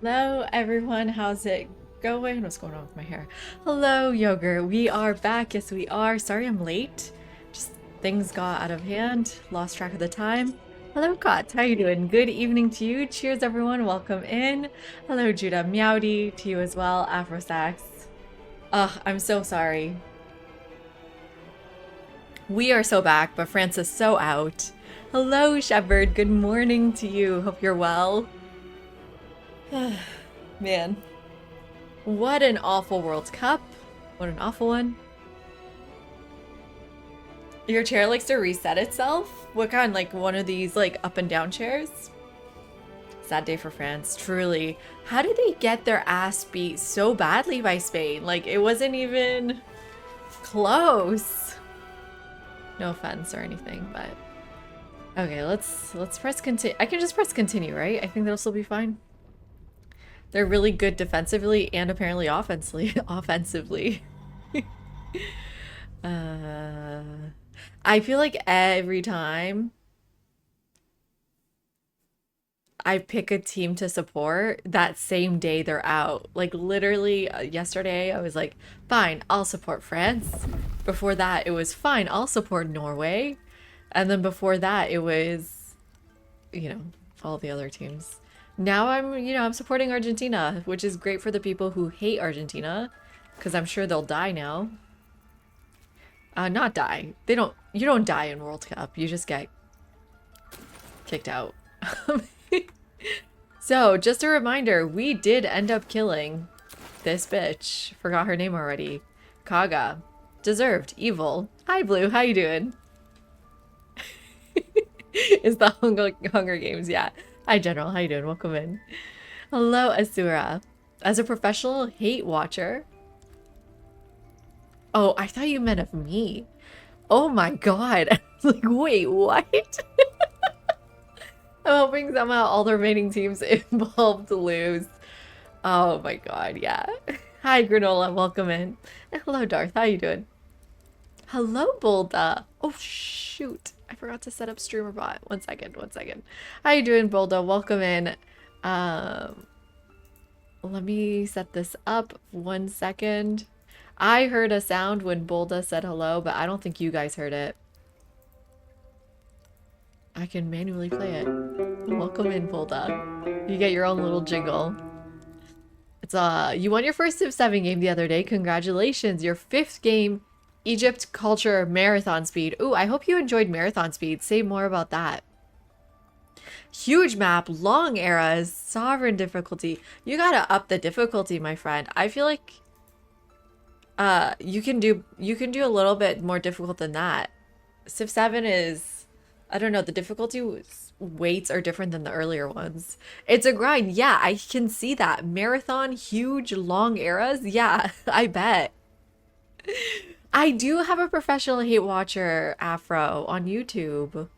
Hello, everyone. How's it going? What's going on with my hair? Hello, Yogurt. We are back. Yes, we are. Sorry I'm late. Just things got out of hand. Lost track of the time. Hello, Kot. How you doing? Good evening to you. Cheers, everyone. Welcome in. Hello, Judah. Meowdy to you as well. Afrosax. Ugh, I'm so sorry. We are so back, but Francis so out. Hello, Shepard. Good morning to you. Hope you're well. Man. What an awful World Cup. What an awful one. Your chair likes to reset itself? What kind? Like one of these like up and down chairs? Sad day for France, truly. How did they get their ass beat so badly by Spain? Like it wasn't even close. No offense or anything, but okay, let's press continue. I can just press continue, right? I think that'll still be fine. They're really good defensively and apparently offensively. I feel like every time I pick a team to support, that same day they're out. Like literally yesterday, I was like, fine, I'll support France. Before that, it was fine, I'll support Norway. And then before that, it was, all the other teams. Now I'm supporting Argentina, which is great for the people who hate Argentina, because I'm sure they'll die now. Not die. You don't die in World Cup. You just get kicked out. So, just a reminder, we did end up killing this bitch. Forgot her name already. Kaga. Deserved. Evil. Hi, Blue. How you doing? It's the Hunger Games, yeah. Hi, General. How you doing? Welcome in. Hello, Asura. As a professional hate watcher... Oh, I thought you meant of me. Oh my god. Like, wait, what? I'm hoping somehow all the remaining teams involved lose. Oh my god, yeah. Hi, Granola. Welcome in. And hello, Darth. How you doing? Hello, Bolda. Oh, shoot. I forgot to set up StreamerBot. One second. How you doing, Bolda? Welcome in. Let me set this up. 1 second. I heard a sound when Bolda said hello, but I don't think you guys heard it. I can manually play it. Welcome in, Bolda. You get your own little jingle. It's you won your first Civ 7 game the other day. Congratulations. Your 5th game, Egypt Culture Marathon Speed. Ooh, I hope you enjoyed Marathon Speed. Say more about that. Huge map, long eras, sovereign difficulty. You gotta up the difficulty, my friend. I feel like you can do a little bit more difficult than that. Civ 7 is, I don't know, the difficulty weights are different than the earlier ones. It's a grind. Yeah, I can see that. Marathon, huge, long eras. Yeah, I bet. I do have a professional hate watcher, Afro, on YouTube.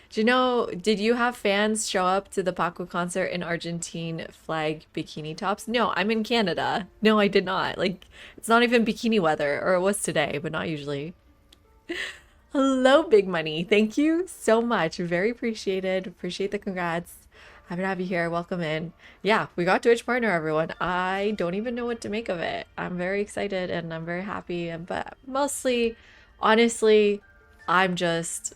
Do you know, did you have fans show up to the Paco concert in Argentine flag bikini tops? No, I'm in Canada. No, I did not. Like, it's not even bikini weather, or it was today, but not usually. Hello, Big Money. Thank you so much. Very appreciated. Appreciate the congrats. Happy to have you here. Welcome in. Yeah, we got Twitch partner, everyone. I don't even know what to make of it. I'm very excited and I'm very happy. But mostly, honestly, I'm just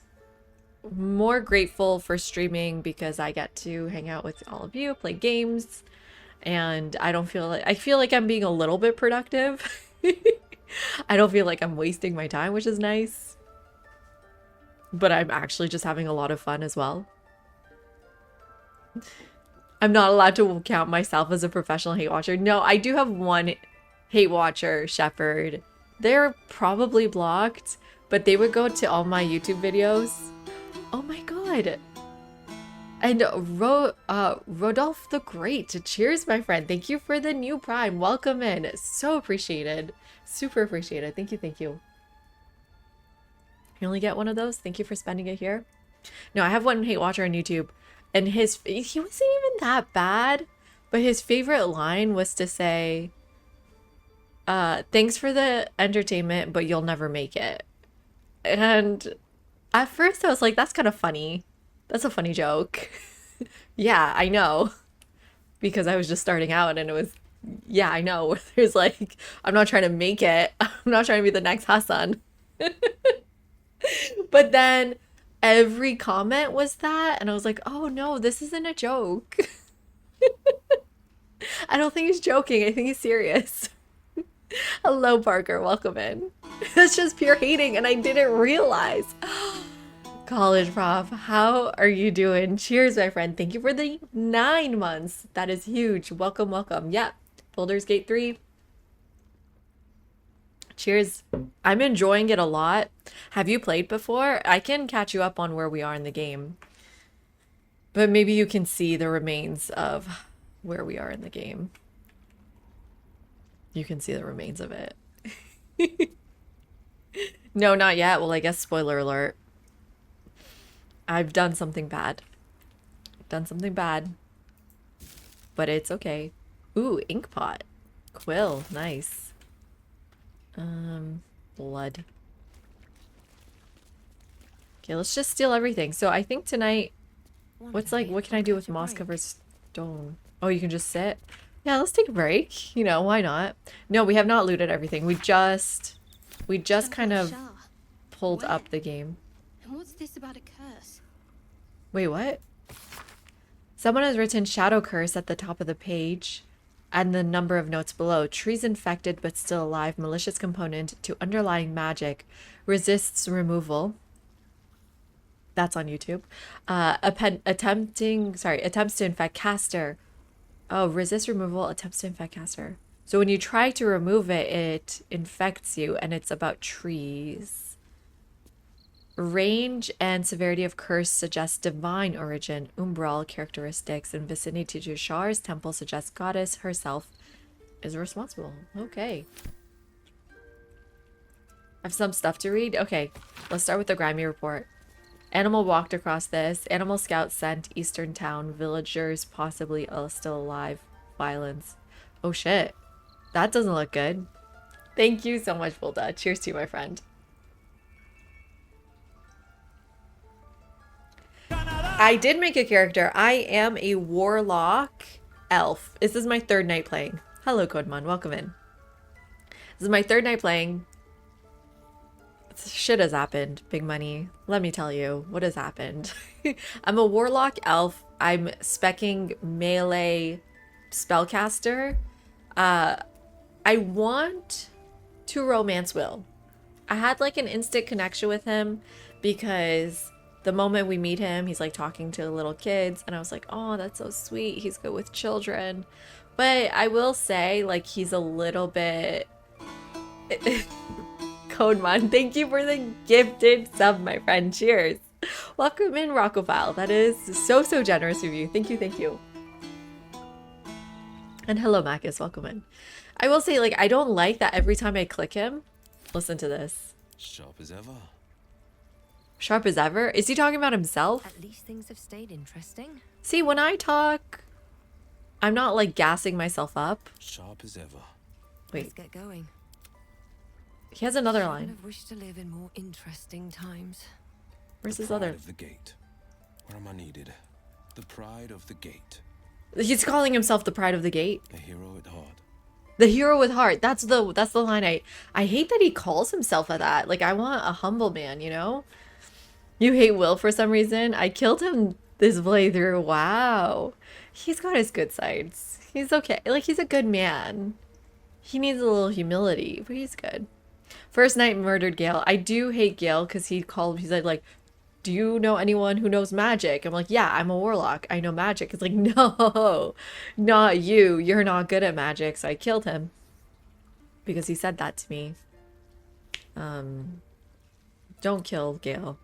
more grateful for streaming because I get to hang out with all of you, play games, and I feel like I'm being a little bit productive. I don't feel like I'm wasting my time, which is nice. But I'm actually just having a lot of fun as well. I'm not allowed to count myself as a professional hate watcher. No, I do have one hate watcher, Shepherd. They're probably blocked, but they would go to all my YouTube videos. Oh my god. And Rodolph the Great. Cheers, my friend. Thank you for the new Prime. Welcome in. So appreciated. Super appreciated. Thank you, thank you. You only get one of those? Thank you for spending it here. No, I have one hate watcher on YouTube, and he wasn't even that bad, but his favorite line was to say, thanks for the entertainment, but you'll never make it. And at first I was like, that's kind of funny. That's a funny joke. Yeah, I know. Because I was just starting out and it was, yeah, I know. There's like, I'm not trying to make it. I'm not trying to be the next Hassan. But then every comment was that. And I was like, oh no, this isn't a joke. I don't think he's joking. I think he's serious. Hello, Parker. Welcome in. It's just pure hating and I didn't realize. College prof, how are you doing? Cheers, my friend. Thank you for the 9 months. That is huge. Welcome, welcome. Yeah, Baldur's Gate 3. Cheers. I'm enjoying it a lot. Have you played before? I can catch you up on where we are in the game. But maybe you can see the remains of where we are in the game. You can see the remains of it. No, not yet. Well, I guess spoiler alert. I've done something bad. Done something bad. But it's okay. Ooh, ink pot. Quill. Nice. Blood. Okay, let's just steal everything. So I think tonight, what's like, what can I do with moss covered stone? Oh, you can just sit? Yeah, let's take a break. You know, why not? No, we have not looted everything. We just kind of pulled up the game. And what's this about a curse? Wait, what? Someone has written shadow curse at the top of the page and the number of notes below. Trees infected but still alive. Malicious component to underlying magic. Resists removal. That's on YouTube. Attempts to infect caster. Oh, resist removal, attempts to infect caster. So when you try to remove it, it infects you, and it's about trees. Range and severity of curse suggests divine origin. Umbral characteristics and vicinity to Shar's temple suggests goddess herself is responsible. Okay. I have some stuff to read. Okay, let's start with the grimy report. Animal walked across this. Animal scout sent eastern town. Villagers possibly still alive. Violence. Oh shit. That doesn't look good. Thank you so much, Bulda. Cheers to you, my friend. I did make a character. I am a warlock elf. This is my third night playing. Hello, Codemon. Welcome in. This is my third night playing. Shit has happened, Big Money. Let me tell you what has happened. I'm a warlock elf. I'm specking melee spellcaster. I want to romance Will. I had like an instant connection with him because the moment we meet him, he's like talking to little kids and I was like, oh, that's so sweet. He's good with children. But I will say like he's a little bit... Codemon, thank you for the gifted sub, my friend. Cheers. Welcome in, Rockophile. That is so, so generous of you. Thank you, thank you. And hello, Macus. Welcome in. I will say, like, I don't like that every time I click him. Listen to this. Sharp as ever. Sharp as ever? Is he talking about himself? At least things have stayed interesting. See, when I talk, I'm not, like, gassing myself up. Sharp as ever. Wait. Let's get going. He has another Shouldn't line. have wished to live in more interesting times. Where's The his pride other? of the gate. Where am I needed? The pride of the gate. He's calling himself the pride of the gate. A hero at heart. The hero with heart. That's the line I hate that he calls himself at that. Like, I want a humble man, you know? You hate Will for some reason. I killed him this playthrough. Wow. He's got his good sides. He's okay. Like, he's a good man. He needs a little humility, but he's good. First night murdered Gale. I do hate Gale because he's like, do you know anyone who knows magic? I'm like, yeah, I'm a warlock. I know magic. It's like, no, not you. You're not good at magic. So I killed him because he said that to me. Don't kill Gale.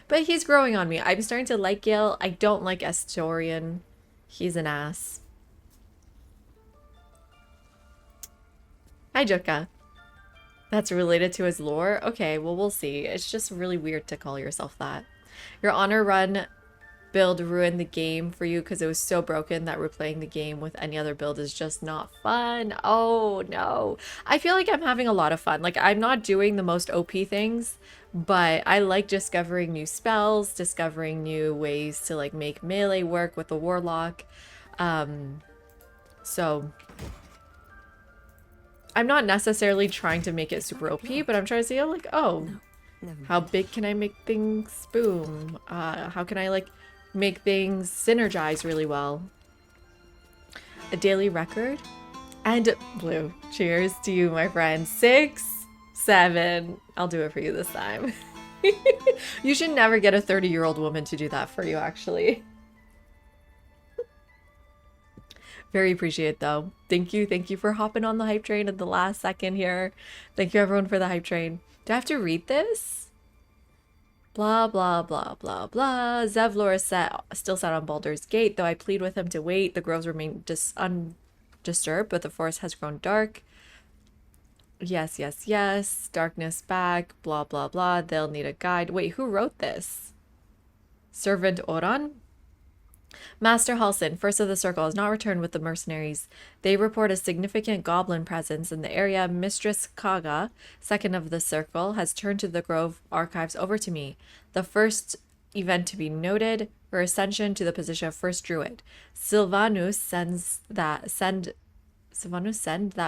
But he's growing on me. I'm starting to like Gale. I don't like Estorian. He's an ass. Hi, Joka. That's related to his lore? Okay, well, we'll see. It's just really weird to call yourself that. Your honor run build ruined the game for you because it was so broken that replaying the game with any other build is just not fun. Oh no. I feel like I'm having a lot of fun. Like I'm not doing the most OP things, but I like discovering new spells, discovering new ways to like make melee work with the warlock. So I'm not necessarily trying to make it super OP, but I'm trying to see, like, oh, Never how mind. big can I make things boom? How can I, like, make things synergize really well? A daily record? And blue. Cheers to you, my friend. 6, 7. I'll do it for you this time. You should never get a 30-year-old woman to do that for you, actually. Very appreciate though. Thank you. Thank you for hopping on the hype train at the last second here. Thank you everyone for the hype train. Do I have to read this? Blah, blah, blah, blah, blah. Zevlor is still sat on Baldur's Gate, though I plead with him to wait. The groves remain undisturbed, but the forest has grown dark. Yes, yes, yes. Darkness back. Blah, blah, blah. They'll need a guide. Wait, who wrote this? Servant Oran? Master Halsin, first of the circle, has not returned with the mercenaries. They report a significant goblin presence in the area. Mistress Kaga, second of the circle, has turned to the Grove archives over to me. The first event to be noted, her ascension to the position of first druid. Sylvanus send that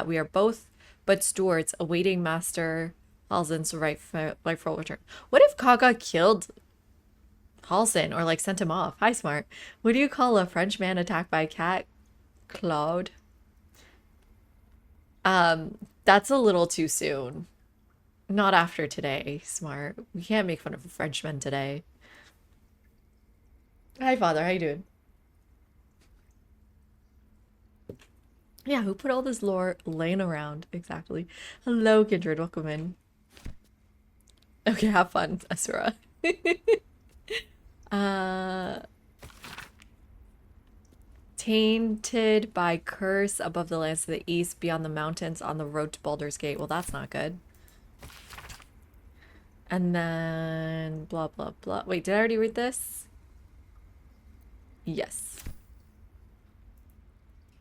we are both but stewards awaiting Master Halsin's rightful return. What if Kaga killed Halsin or like sent him off? Hi, smart. What do you call a French man attacked by a cat? Claude. That's a little too soon. Not after today, smart. We can't make fun of Frenchmen today. Hi, father. How you doing? Yeah, who put all this lore laying around? Exactly. Hello, Kindred. Welcome in. Okay, have fun, Asura. Tainted by curse above the lands to the east, beyond the mountains on the road to Baldur's Gate. Well, that's not good. And then blah, blah, blah. Wait, did I already read this? Yes.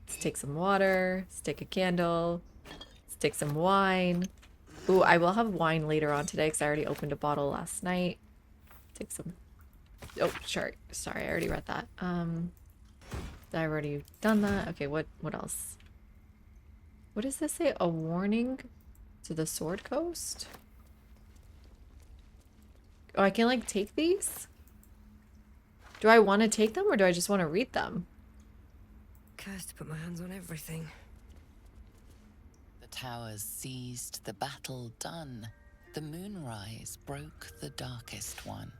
Let's take some water, stick a candle, stick some wine. Ooh, I will have wine later on today because I already opened a bottle last night. Take some. Oh, sorry. Sorry, I already read that. I've already done that. Okay, what else? What does this say? A warning to the Sword Coast? Oh, I can like take these? Do I want to take them or do I just want to read them? Cursed to put my hands on everything. The towers seized, the battle done. The moonrise broke the darkest one.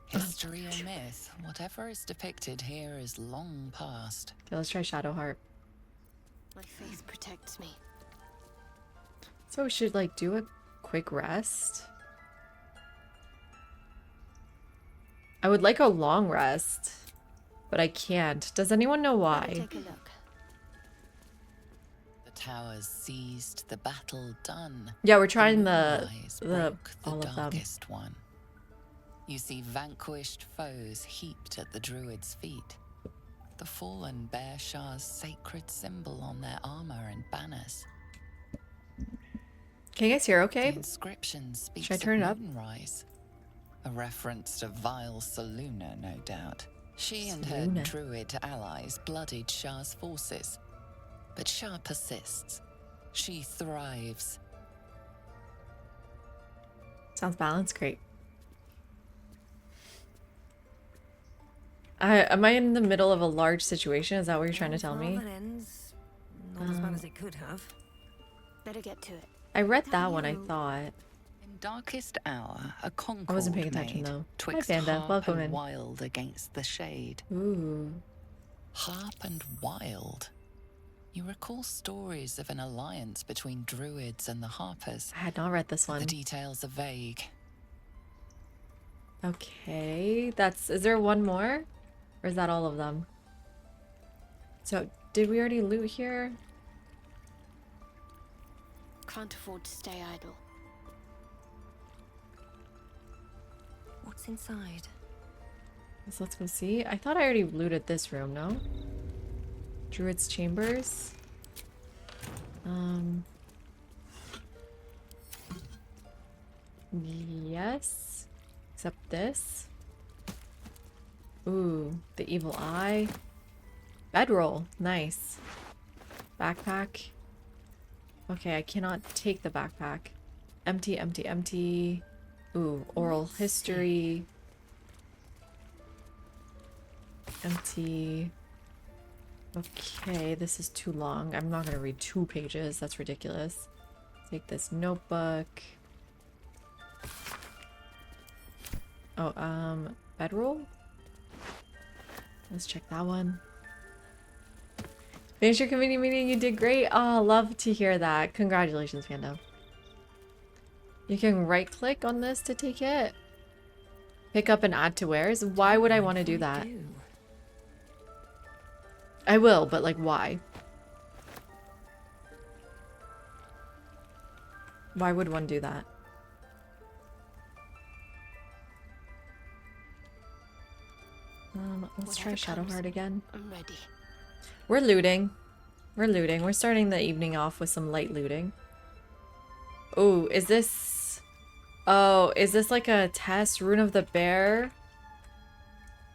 History or myth, whatever is depicted here is long past. Okay, let's try Shadowheart. My faith protects me. So we should like do a quick rest. I would like a long rest, but I can't. Does anyone know why? Take a look. The towers seized, the battle done. Yeah, we're trying the moonrise broke the all of them. darkest one. You see vanquished foes heaped at the druid's feet. The fallen bear Shah's sacred symbol on their armor and banners. Can you guys hear okay? The inscription speaks Should I turn it of up? moonrise. A reference to vile Saluna, no doubt. She and her Saluna. druid allies bloodied Shah's forces. But Shah persists. She thrives. Sounds balanced. Great. Am I in the middle of a large situation? Is that what you're trying to tell me? Ends, not as bad as it could have. Better get to it. I read that one, I thought. In darkest hour, a concord I wasn't paying attention, made, though. Twixt Hi, Panda. harp Welcome and in. wild against the shade. Ooh. Harp and wild. You recall stories of an alliance between druids and the harpers. I had not read this The one. details are vague. Okay, is there one more? Or is that all of them? So, did we already loot here? Can't afford to stay idle. What's inside? So let's go see. I thought I already looted this room, no? Druid's chambers. Yes. Except this. Ooh, the evil eye. Bedroll. Nice. Backpack. Okay, I cannot take the backpack. Empty, empty, empty. Ooh, oral history. Empty. Okay, this is too long. I'm not gonna read 2 pages. That's ridiculous. Take this notebook. Oh, bedroll? Let's check that one. Finish your committee meeting, you did great. Oh, love to hear that. Congratulations, Panda. You can right click on this to take it. Pick up and add to wares. Why would I want to do that? I will, but like why? Why would one do that? Let's try Shadowheart again. I'm ready. We're looting. We're looting. We're starting the evening off with some light looting. Oh, is this... Oh, is this like a test? Rune of the Bear?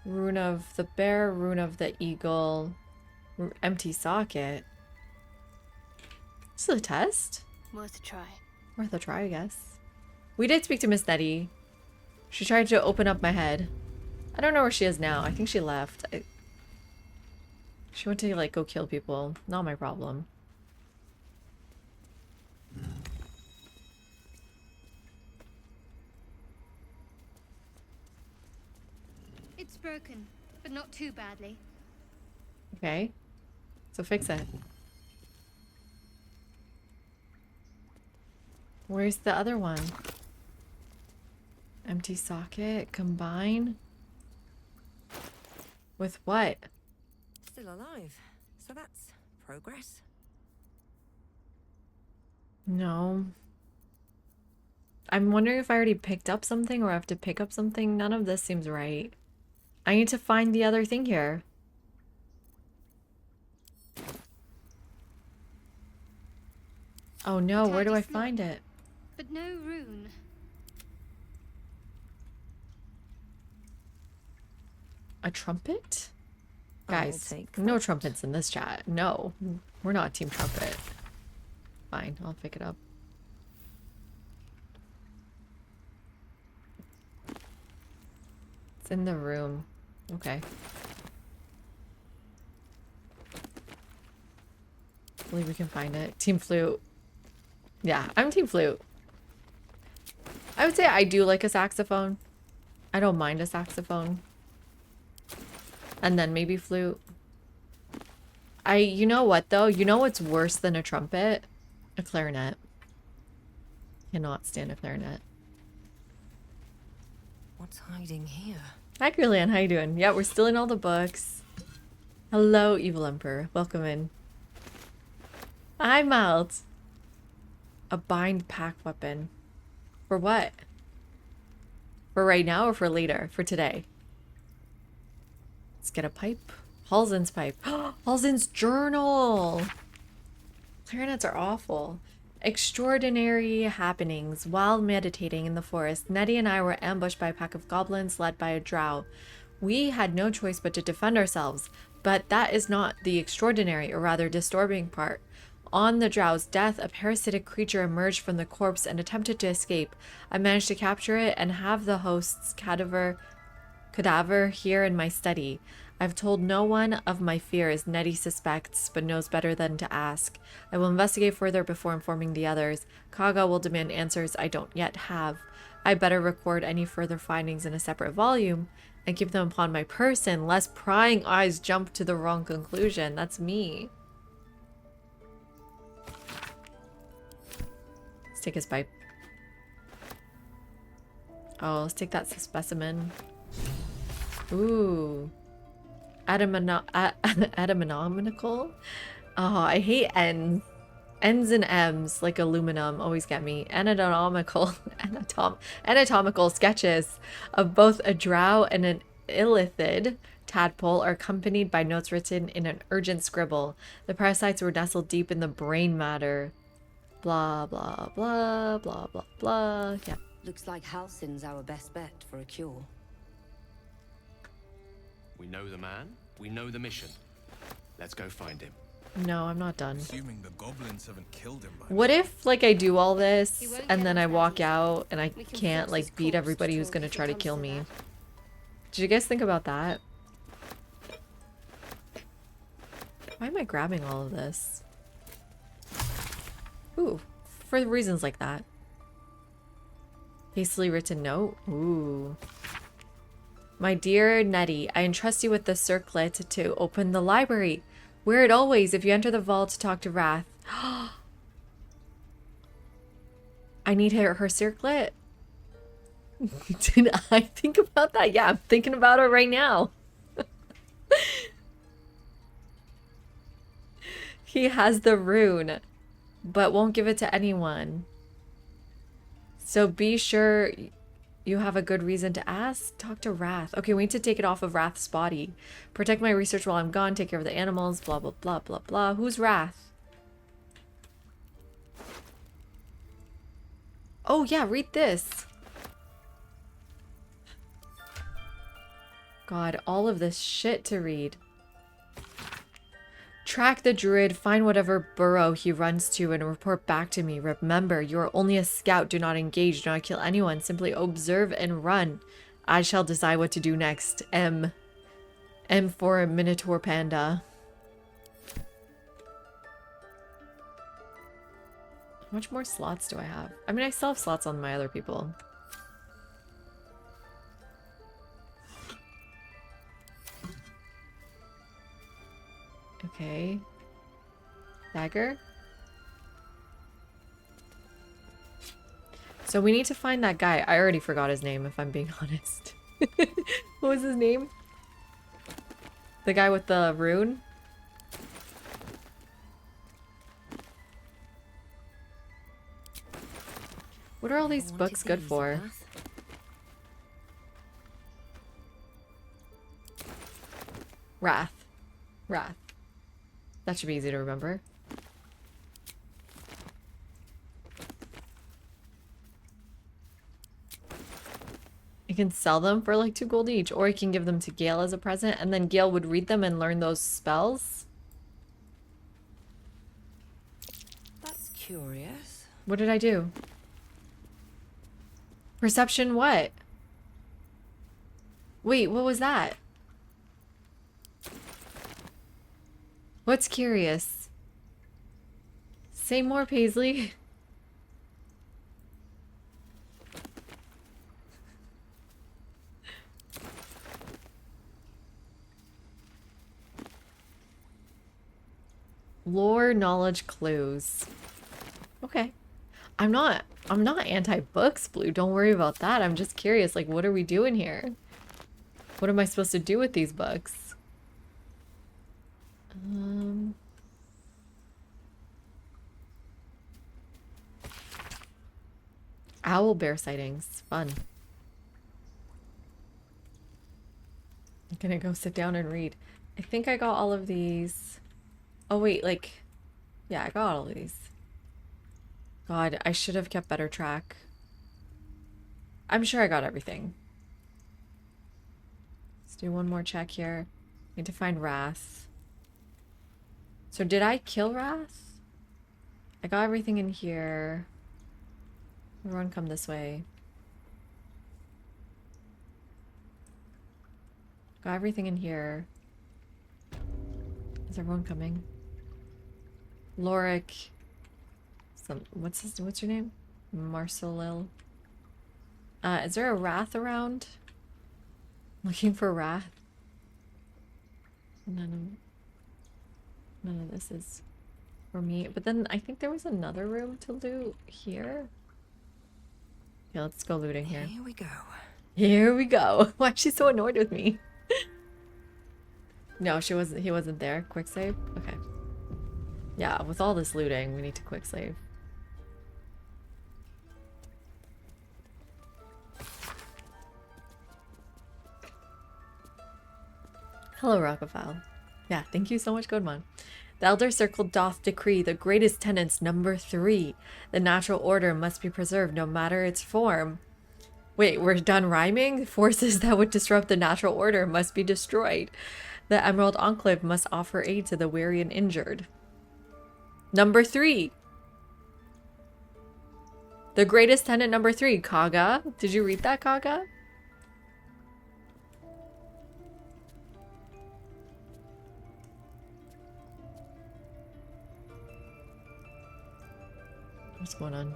Rune of the Bear, Rune of the Eagle, empty socket. This is a test? Worth a try. Worth a try, I guess. We did speak to Miss Nettie. She tried to open up my head. I don't know where she is now. I think she left. She went to like go kill people. Not my problem. It's broken, but not too badly. Okay. So fix it. Where's the other one? Empty socket. Combine. With what? Still alive. So that's progress. No. I'm wondering if I already picked up something or I have to pick up something. None of this seems right. I need to find the other thing here. Oh no, where do I find it? But no rune. A trumpet? I'll Guys, take no that. trumpets in this chat. No, we're not Team Trumpet. Fine, I'll pick it up. It's in the room. Okay. I believe we can find it. Team Flute. Yeah, I'm Team Flute. I would say I do like a saxophone. I don't mind a saxophone. And then maybe flute. You know what though? You know what's worse than a trumpet? A clarinet. Cannot stand a clarinet. What's hiding here? Hi, Grillian. How you doing? Yeah, we're still in all the books. Hello, Evil Emperor. Welcome in. Hi, Mild. A bind pack weapon. For what? For right now or for later? For today? Let's get a pipe. Halzin's pipe. Halzin's journal! Clarinets are awful. Extraordinary happenings. While meditating in the forest, Nettie and I were ambushed by a pack of goblins led by a drow. We had no choice but to defend ourselves, but that is not the extraordinary, or rather disturbing part. On the drow's death, a parasitic creature emerged from the corpse and attempted to escape. I managed to capture it and have the host's cadaver here in my study. I've told no one of my fears. Nettie suspects, but knows better than to ask. I will investigate further before informing the others. Kaga will demand answers I don't yet have. I better record any further findings in a separate volume and keep them upon my person, lest prying eyes jump to the wrong conclusion. That's me. Let's take his pipe. Oh, let's take that specimen. Ooh. Adamantical? Oh, I hate N. N's and M's, like aluminum, always get me. Anatomical sketches of both a drow and an illithid tadpole are accompanied by notes written in an urgent scribble. The parasites were nestled deep in the brain matter. Blah, blah, blah, blah, blah, blah. Yeah. Looks like Halsin's our best bet for a cure. We know the man, we know the mission. Let's go find him. No, I'm not done. Assuming the goblins haven't killed him by What now. if, like, I do all this He won't and get then us I that walk easy. out and I We can can't, force like, his beat corpse to everybody who's talk gonna if it try to comes kill to me? that. Did you guys think about that? Why am I grabbing all of this? Ooh, for reasons like that. Hastily written note. Ooh. My dear Nettie, I entrust you with the circlet to open the library. Wear it always if you enter the vault to talk to Wrath. I need her circlet? Did I think about that? Yeah, I'm thinking about it right now. He has the rune, but won't give it to anyone. So be sure you have a good reason to ask. Talk to Wrath. Okay, we need to take it off of Wrath's body. Protect my research while I'm gone. Take care of the animals. Blah, blah, blah, blah, blah. Who's Wrath? Oh, yeah, read this. God, all of this shit to read. Track the druid, find whatever burrow he runs to, and report back to me. Remember, you are only a scout. Do not engage. Do not kill anyone. Simply observe and run. I shall decide what to do next. M. M for a Minotaur Panda. How much more slots do I have? I mean, I still have slots on my other people. Okay. Dagger. So we need to find that guy. I already forgot his name, if I'm being honest. What was his name? The guy with the rune? What are all these Wanted books good these, for? Wrath. Wrath. Wrath. That should be easy to remember. You can sell them for like 2 gold each, or you can give them to Gale as a present, and then Gale would read them and learn those spells. That's curious. What did I do? Perception what? Wait, what was that? What's curious? Say more, Paisley. Lore, knowledge, clues. Okay. I'm not anti-books, Blue. Don't worry about that. I'm just curious, like, what are we doing here? What am I supposed to do with these books? Owl bear sightings. Fun. I'm gonna go sit down and read. I think I got all of these. Oh wait, like, yeah, I got all of these. God, I should have kept better track. I'm sure I got everything. Let's do one more check here. Need to find Wrath. So did I kill Wrath? I got everything in here. Everyone come this way. Got everything in here. Is everyone coming? Lorik. What's your name? Marcelil. Is there a Wrath around? Looking for Wrath. None of this is for me. But then I think there was another room to loot here. Yeah, let's go looting here. Here we go. Here we go. Why is she so annoyed with me? No, he wasn't there. Quick save? Okay. Yeah, with all this looting, we need to quick save. Hello, Rockefeller. Yeah, thank you so much, Godmon. The Elder Circle doth decree the greatest tenets number 3. The natural order must be preserved no matter its form. Wait, we're done rhyming? Forces that would disrupt the natural order must be destroyed. The Emerald Enclave must offer aid to the weary and injured. Number 3. The greatest tenet number 3. Kaga. Did you read that, Kaga? What's going on?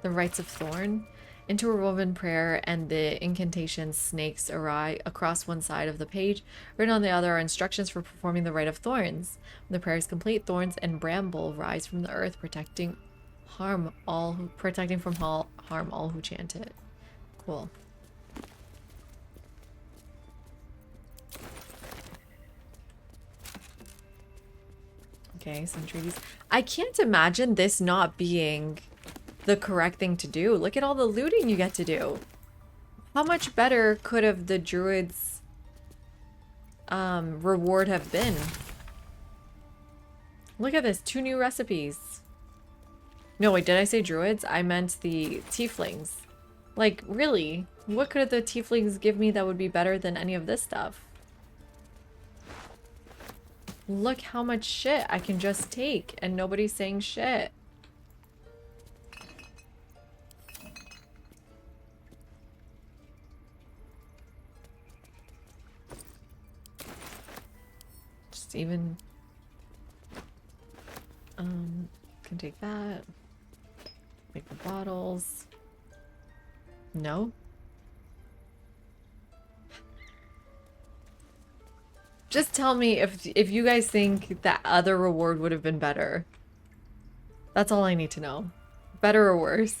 The Rites of Thorn. Interwoven prayer and the incantation snakes awry across one side of the page. Written on the other are instructions for performing the Rite of Thorns. When the prayer is complete, thorns and bramble rise from the earth, protecting from all who chant it. Cool. Okay, some treaties. I can't imagine this not being the correct thing to do. Look at all the looting you get to do. How much better could have the druid's reward have been? Look at this, 2 new recipes. No, wait, did I say druids? I meant the tieflings. Like, really? What could the tieflings give me that would be better than any of this stuff? Look how much shit I can just take and nobody's saying shit. Just even can take that. Make the bottles. No. Just tell me if you guys think that other reward would have been better. That's all I need to know. Better or worse?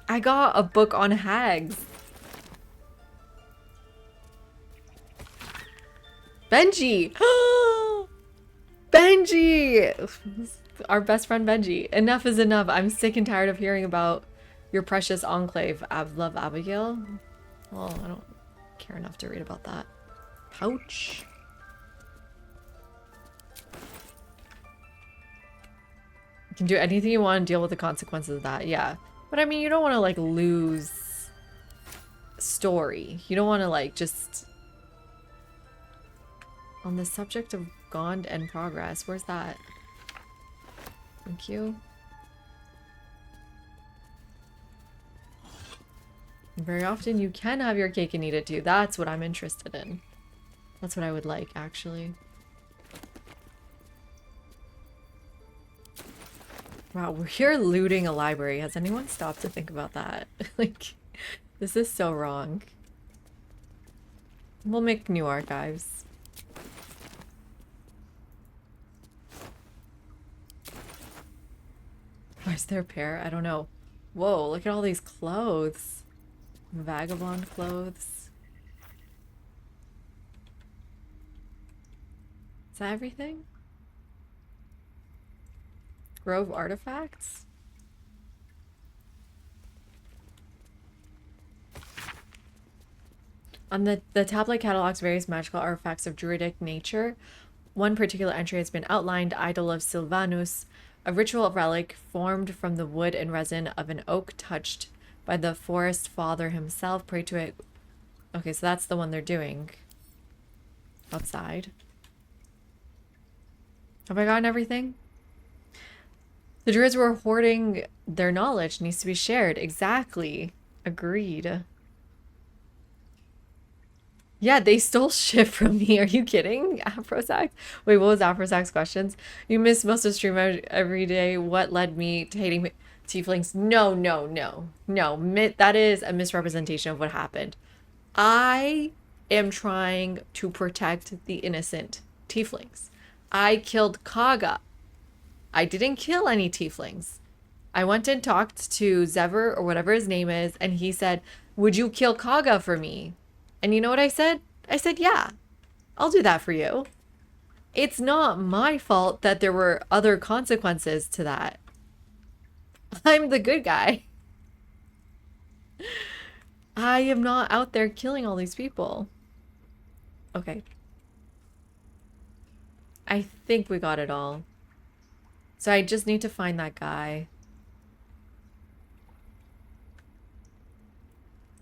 I got a book on hags. Benji! Benji! Our best friend Benji. Enough is enough. I'm sick and tired of hearing about your precious enclave. Love Abigail? Well, I don't care enough to read about that. Pouch. You can do anything you want and deal with the consequences of that. Yeah. But I mean, you don't want to like lose story. You don't want to like just... On the subject of Gond and progress. Where's that? Thank you. Very often you can have your cake and eat it too. That's what I'm interested in. That's what I would like, actually. Wow, we're here looting a library. Has anyone stopped to think about that? Like, this is so wrong. We'll make new archives. Why is there a pair? I don't know. Whoa, look at all these clothes. Vagabond clothes. Is that everything? Grove artifacts? On the tablet catalogs various magical artifacts of druidic nature. One particular entry has been outlined, Idol of Sylvanus, a ritual relic formed from the wood and resin of an oak touched by the forest father himself. Pray to it. Okay, so that's the one they're doing. Outside. Have I gotten everything? The druids were hoarding their knowledge. Needs to be shared. Exactly. Agreed. Yeah, they stole shit from me. Are you kidding? Afrosax? Wait, what was Afrosac's questions? You missed most of stream every day. What led me to hating tieflings? No. That is a misrepresentation of what happened. I am trying to protect the innocent tieflings. I killed Kaga. I didn't kill any tieflings. I went and talked to Zever or whatever his name is, and he said, would you kill Kaga for me? And you know what I said? I said, yeah, I'll do that for you. It's not my fault that there were other consequences to that. I'm the good guy. I am not out there killing all these people. Okay. I think we got it all. So I just need to find that guy.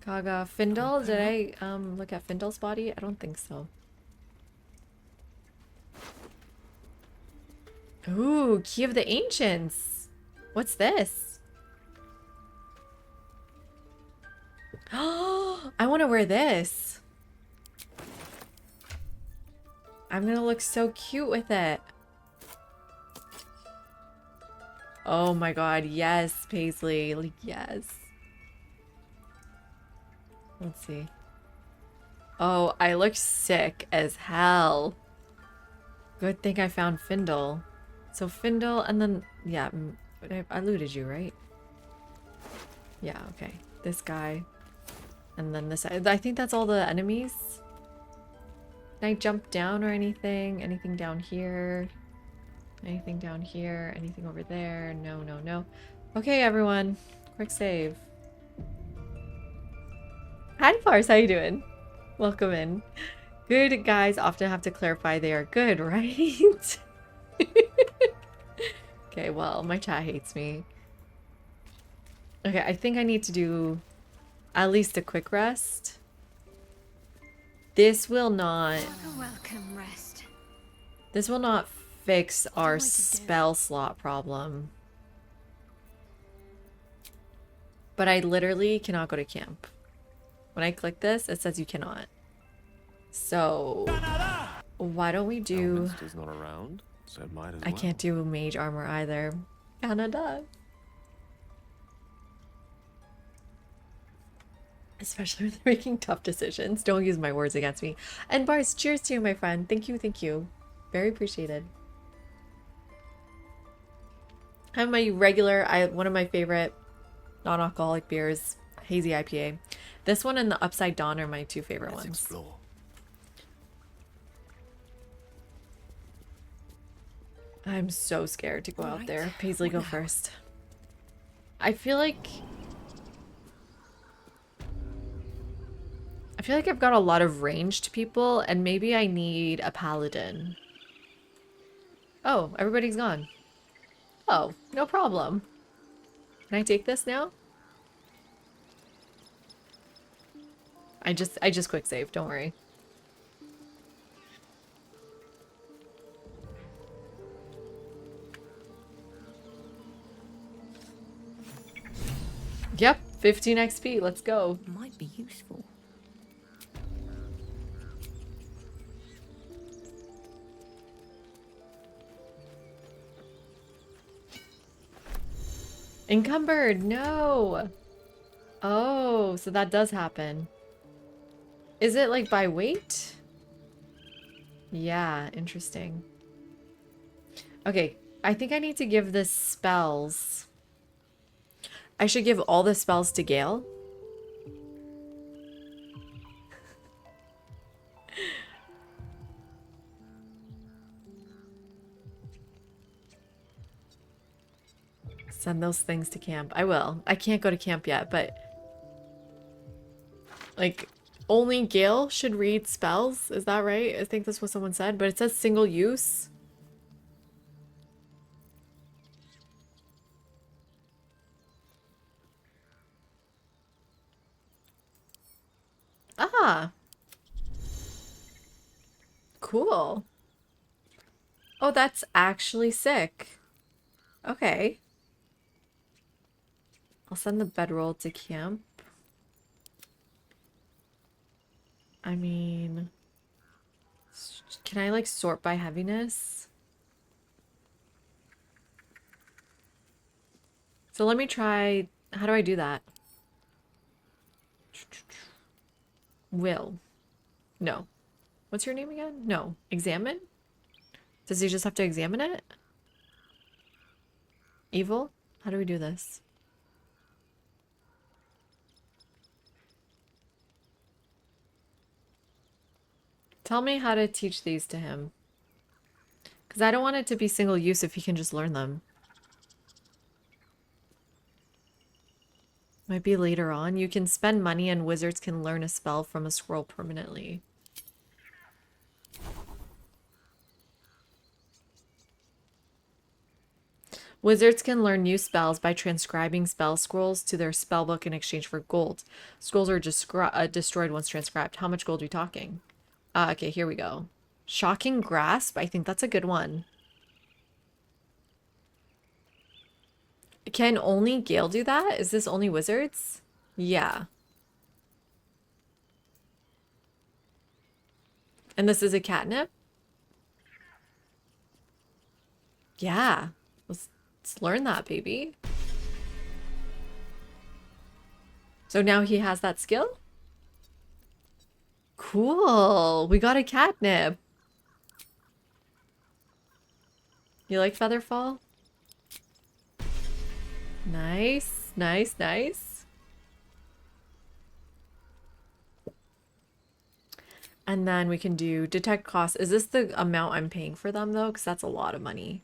Kaga. Findle? Did I look at Findle's body? I don't think so. Ooh, Key of the Ancients. What's this? Oh, I want to wear this. I'm gonna look so cute with it. Oh my god, yes, Paisley. Like, yes. Let's see. Oh, I look sick as hell. Good thing I found Findle. So Findle, and then, yeah, I looted you, right? Yeah, okay. This guy. And then this, I think that's all the enemies. Can I jump down or anything? Anything down here? Anything down here? Anything over there? No, no, no. Okay, everyone. Quick save. Hi, Pars. How you doing? Welcome in. Good guys often have to clarify they are good, right? Okay, well, my chat hates me. Okay, I think I need to do at least a quick rest. This will not... A welcome rest. This will not fix our way to do it. spell slot problem. But I literally cannot go to camp. When I click this, it says you cannot. So why don't we do... Elminster's not around, so it might as I well. can't do mage armor either. Canada. Especially when they're making tough decisions. Don't use my words against me. And Bars, cheers to you, my friend. Thank you, thank you. Very appreciated. I have my regular, one of my favorite non-alcoholic beers, Hazy IPA. This one and the Upside Dawn are my two favorite Let's ones. explore. I'm so scared to go out Alright, there. Paisley, what go now? first. I feel like I've got a lot of ranged people, and maybe I need a paladin. Oh, everybody's gone. Oh, no problem. Can I take this now? I just quick save, don't worry. Yep, 15 XP, let's go. Might be useful. Encumbered, no. Oh, so that does happen. Is it like by weight? Yeah, interesting. Okay, I think I need to give this spells. I should give all the spells to Gale. Send those things to camp. I will. I can't go to camp yet, but... Like, only Gale should read spells? Is that right? I think that's what someone said, but it says single use. Ah. Cool. Oh, that's actually sick. Okay. I'll send the bedroll to camp. I mean... Can I, like, sort by heaviness? So let me try... How do I do that? Will. No. What's your name again? No. Examine? Does he just have to examine it? Evil? How do we do this? Tell me how to teach these to him. Because I don't want it to be single use if he can just learn them. Might be later on. You can spend money and wizards can learn a spell from a scroll permanently. Wizards can learn new spells by transcribing spell scrolls to their spellbook in exchange for gold. Scrolls are destroyed once transcribed. How much gold are we talking? Okay, here we go. Shocking Grasp. I think that's a good one. Can only Gale do that? Is this only wizards? Yeah. And this is a catnip? Yeah. Let's learn that, baby. So now he has that skill? Cool. We got a catnip. You like Featherfall? Nice, nice, nice. And then we can do detect costs. Is this the amount I'm paying for them though? Because that's a lot of money.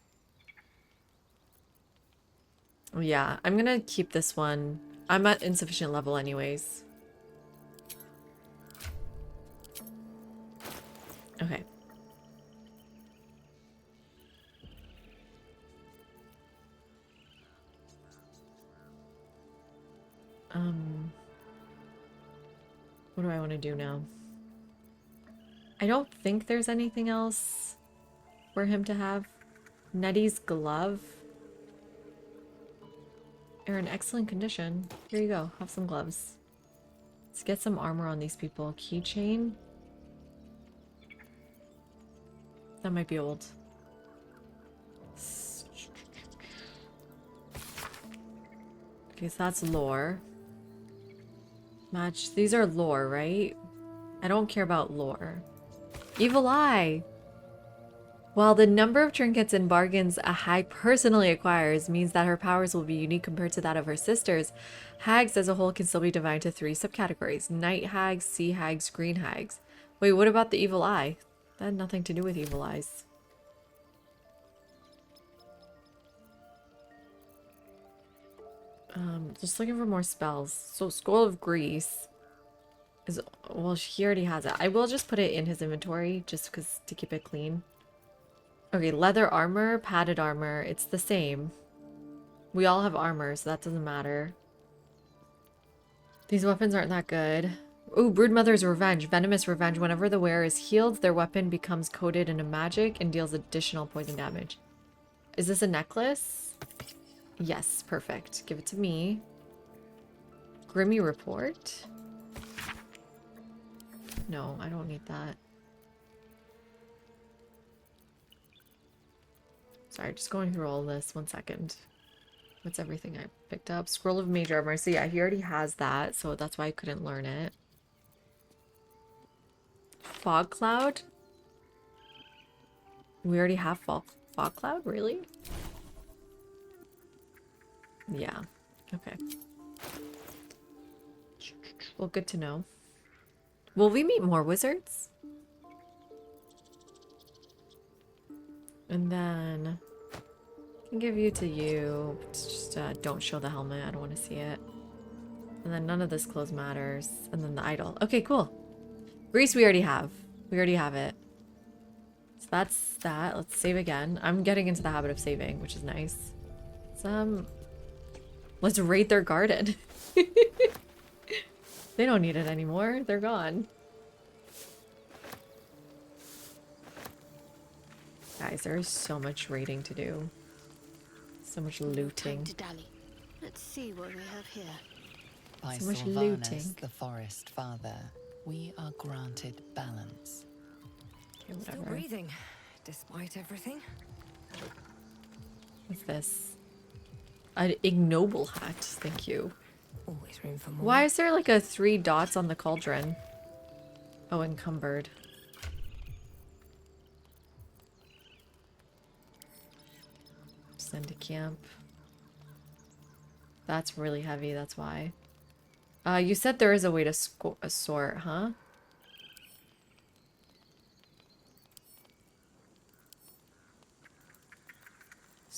Yeah, I'm gonna keep this one. I'm at insufficient level anyways. Okay. What do I want to do now? I don't think there's anything else for him to have. Nettie's glove. They're in excellent condition. Here you go. Have some gloves. Let's get some armor on these people. Keychain. That might be old. Okay, so that's lore. Match. These are lore, right? I don't care about lore. Evil Eye. While the number of trinkets and bargains a hag personally acquires means that her powers will be unique compared to that of her sisters, hags as a whole can still be divided into 3 subcategories. Night hags, sea hags, green hags. Wait, what about the Evil Eye? That had nothing to do with evil eyes. Just looking for more spells. So Scroll of Grease is, well, he already has it. I will just put it in his inventory just because to keep it clean. Okay, leather armor, padded armor. It's the same. We all have armor, so that doesn't matter. These weapons aren't that good. Ooh, Broodmother's Revenge. Venomous Revenge. Whenever the wearer is healed, their weapon becomes coated in a magic and deals additional poison damage. Is this a necklace? Yes, perfect. Give it to me. Grimy Report? No, I don't need that. Sorry, just going through all this. 1 second. What's everything I picked up? Scroll of Mage Armor. So yeah, he already has that, so that's why I couldn't learn it. Fog Cloud? We already have Fog Cloud? Really? Yeah. Okay. Well, good to know. Will we meet more wizards? And then I can give you to you. Just don't show the helmet. I don't want to see it. And then none of this clothes matters. And then the idol. Okay, cool. Grease we already have. We already have it. So that's that. Let's save again. I'm getting into the habit of saving, which is nice. Let's raid their garden. They don't need it anymore. They're gone. Guys, there's so much raiding to do. So much looting. Time to dally. Let's see what we have here. By So much Sylvanus, looting. the Forest Father, we are granted balance. Okay, Still whatever. breathing, despite everything. What's this? An ignoble hat. Thank you. Always room for more. Why is there like a 3 dots on the cauldron? Oh, encumbered. Send to camp. That's really heavy, that's why. You said there is a way to sort, huh?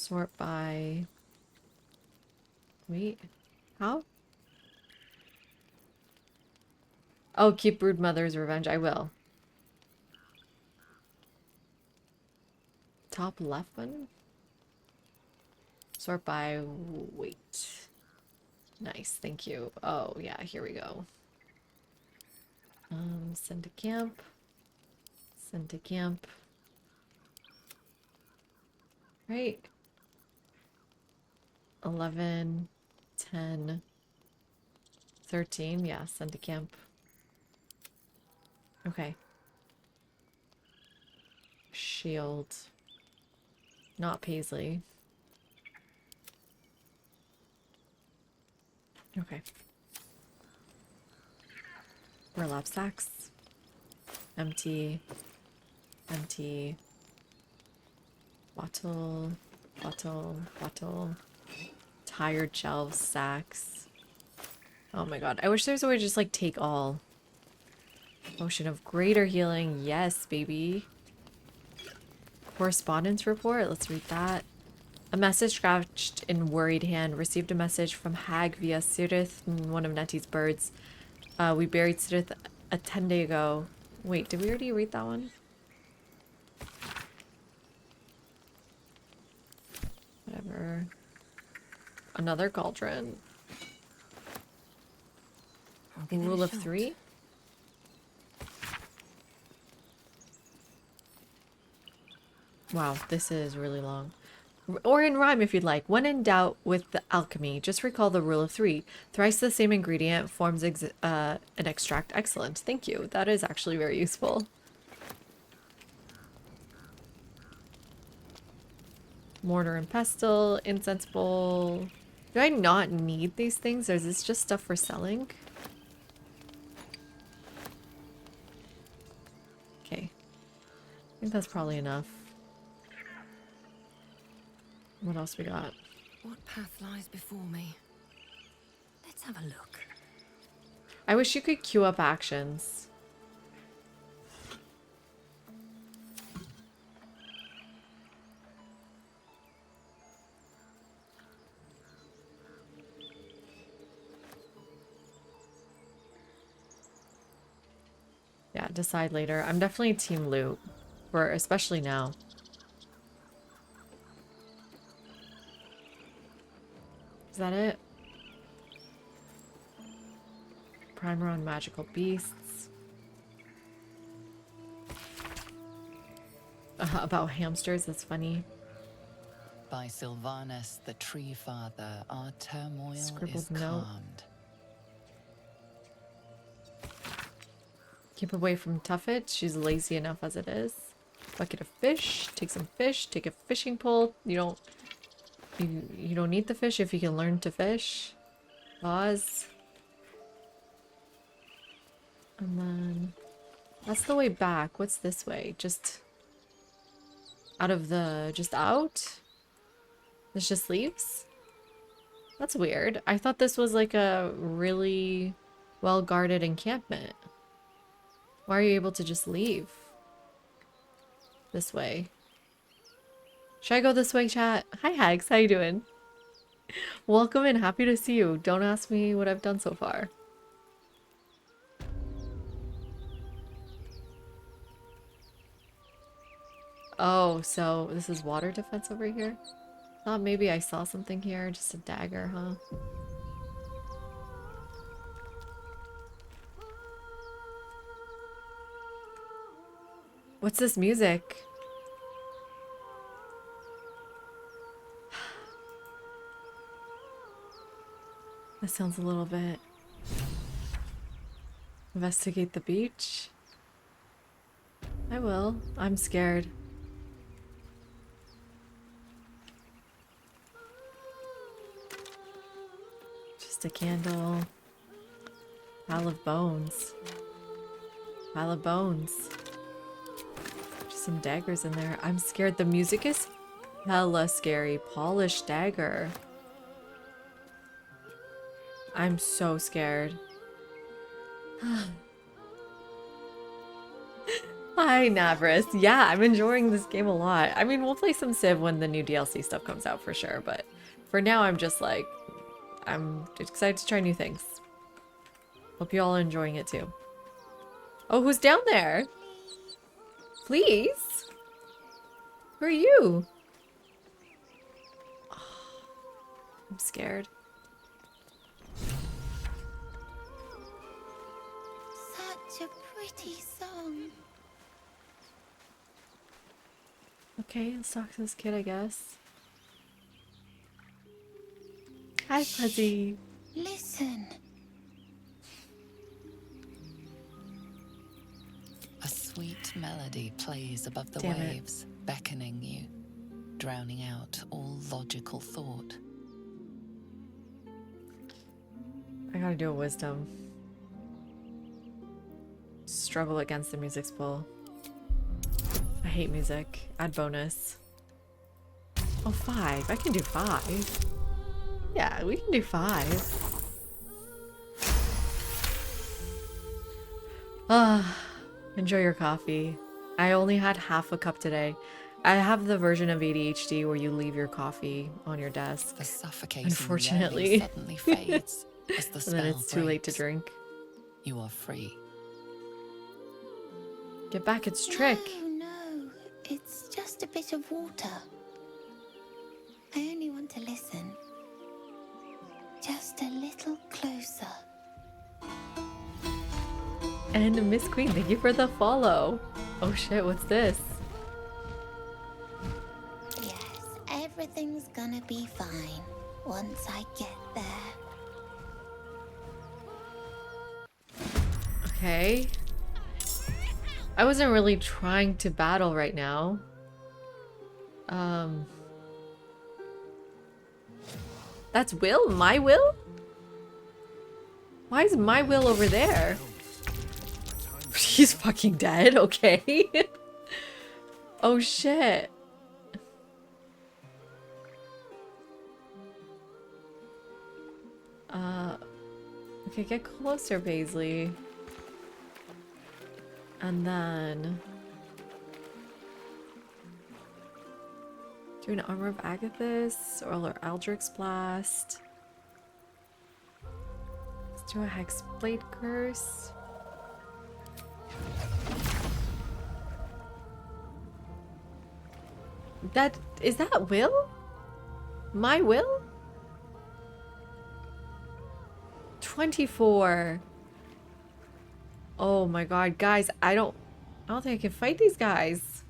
Sort by... Wait. How? Oh, keep Brood Mother's revenge. I will. Top left button? Sort by weight. Nice, thank you. Oh, yeah, here we go. Send to camp. Send to camp. Right. 11, 10, 13. Yeah, send to camp. Okay. Shield. Not Paisley. Okay. Burlap sacks. Empty. Empty. Bottle. Bottle. Bottle. Tired shelves. Sacks. Oh my god. I wish there was a way to just like take all. Potion of greater healing. Yes, baby. Correspondence report. Let's read that. A message scratched in worried hand. Received a message from Hag via Sirith, one of Nettie's birds. We buried Sirith a 10-day ago. Wait, did we already read that one? Whatever. Another cauldron. I'll give it a Rule of shot. 3? Wow, this is really long. Or in rhyme if you'd like. When in doubt with the alchemy, just recall the rule of 3. Thrice the same ingredient forms an extract. Excellent. Thank you. That is actually very useful. Mortar and pestle, incense bowl. Do I not need these things, or is this just stuff for selling? Okay. I think that's probably enough. What else we got? What path lies before me? Let's have a look. I wish you could queue up actions. Yeah, decide later. I'm definitely team loot, for especially now. Is that it? Primer on magical beasts. About hamsters, that's funny. By Sylvanus, the Tree Father, our turmoil Scribbled is note. calmed. Keep away from Tuffet. She's lazy enough as it is. Bucket of fish. Take some fish. Take a fishing pole. You don't need the fish if you can learn to fish. Pause. And then that's the way back. What's this way? Just out of the just out? This just leaves? That's weird. I thought this was like a really well guarded encampment. Why are you able to just leave? This way. Should I go this way, chat? Hi, Hags. How you doing? Welcome and happy to see you. Don't ask me what I've done so far. Oh, so this is water defense over here? Thought maybe I saw something here. Just a dagger, huh? What's this music? That sounds a little bit... Investigate the beach? I will. I'm scared. Just a candle. Pile of bones. Pile of bones. Just some daggers in there. I'm scared. The music is hella scary. Polished dagger. I'm so scared. Hi, Navris. Yeah, I'm enjoying this game a lot. I mean, we'll play some Civ when the new DLC stuff comes out for sure, but for now, I'm just like, I'm excited to try new things. Hope you all are enjoying it too. Oh, who's down there? Please? Who are you? I'm scared. Such a pretty song. Okay, let's talk to this kid, I guess. Hi, Fuzzy. Listen. A sweet melody plays above the Damn it. waves, beckoning you, drowning out all logical thought. I gotta do a wisdom. Struggle against the music's pull. I hate music. Add bonus. Oh, 5. I can do 5. Yeah, we can do 5. Ah, enjoy your coffee. I only had half a cup today. I have the version of ADHD where you leave your coffee on your desk. The suffocating Unfortunately. yearning suddenly fades as the And spell then it's too late to breaks. drink. You are free. Get back its trick. No, it's just a bit of water. I only want to listen. Just a little closer. And Miss Queen, thank you for the follow. Oh shit, what's this? Yes, everything's gonna be fine once I get there. Okay. I wasn't really trying to battle right now. That's Will? My Will? Why is my Will over there? He's fucking dead, okay. Oh shit. Okay, get closer, Paisley. And then do an Armor of Agathis or Aldrich Blast. Let's do a Hexblade Curse. Is that Will? My Will? 24. Oh my god, guys, I don't think I can fight these guys.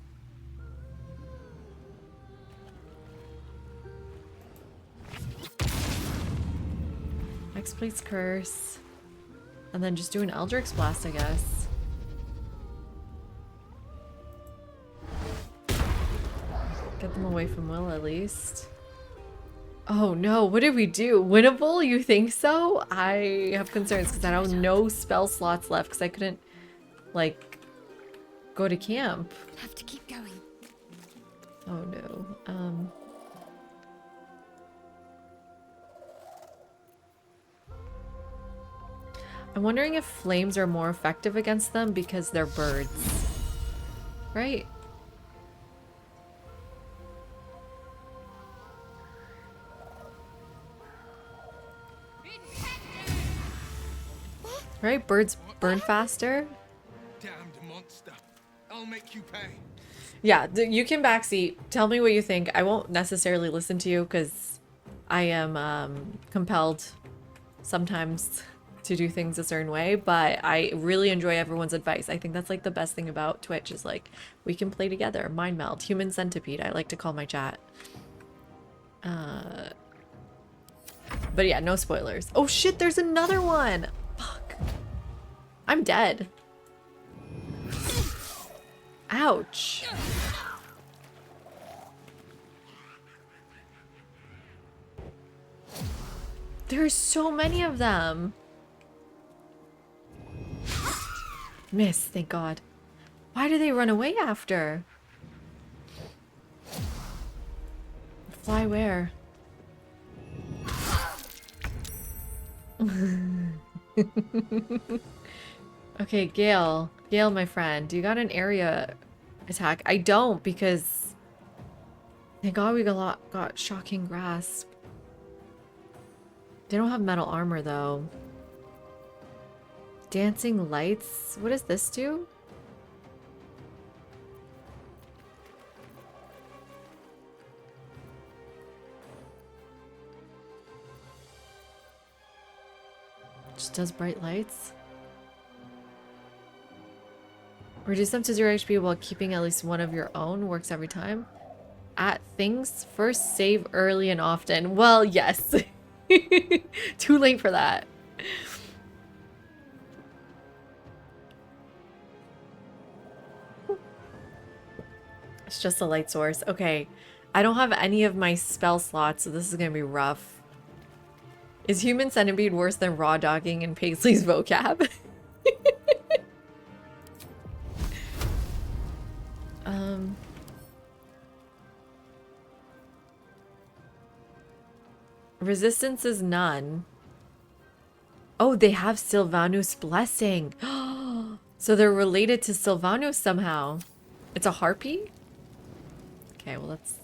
Hexblade's Curse. And then just do an Eldritch Blast, I guess. Get them away from Will at least. Oh no, what did we do? Winnable? You think so? I have concerns because I have no spell slots left because I couldn't, like, go to camp. Have to keep going. Oh no. I'm wondering if flames are more effective against them because they're birds. Right? Right? Birds burn faster? Damned monster. I'll make you pay. Yeah, you can backseat. Tell me what you think. I won't necessarily listen to you because I am compelled sometimes to do things a certain way, but I really enjoy everyone's advice. I think that's like the best thing about Twitch is like we can play together. Mind meld, human centipede, I like to call my chat. But yeah, no spoilers. Oh shit, there's another one. Fuck. I'm dead. Ouch. There's so many of them. Miss, thank God. Why do they run away after? Fly where? Okay, Gale. Gale, my friend. You got an area attack? I don't because... Thank God we got shocking grasp. They don't have metal armor though. Dancing lights? What does this do? Just does bright lights. Reduce them to 0 HP while keeping at least one of your own. Works every time. At things first, save early and often. Well, yes. Too late for that. It's just a light source. Okay. I don't have any of my spell slots, so this is going to be rough. Is human centipede worse than raw dogging in Paisley's vocab? Resistance is none. Oh, they have Sylvanus Blessing. So they're related to Sylvanus somehow. It's a harpy? Okay, well that's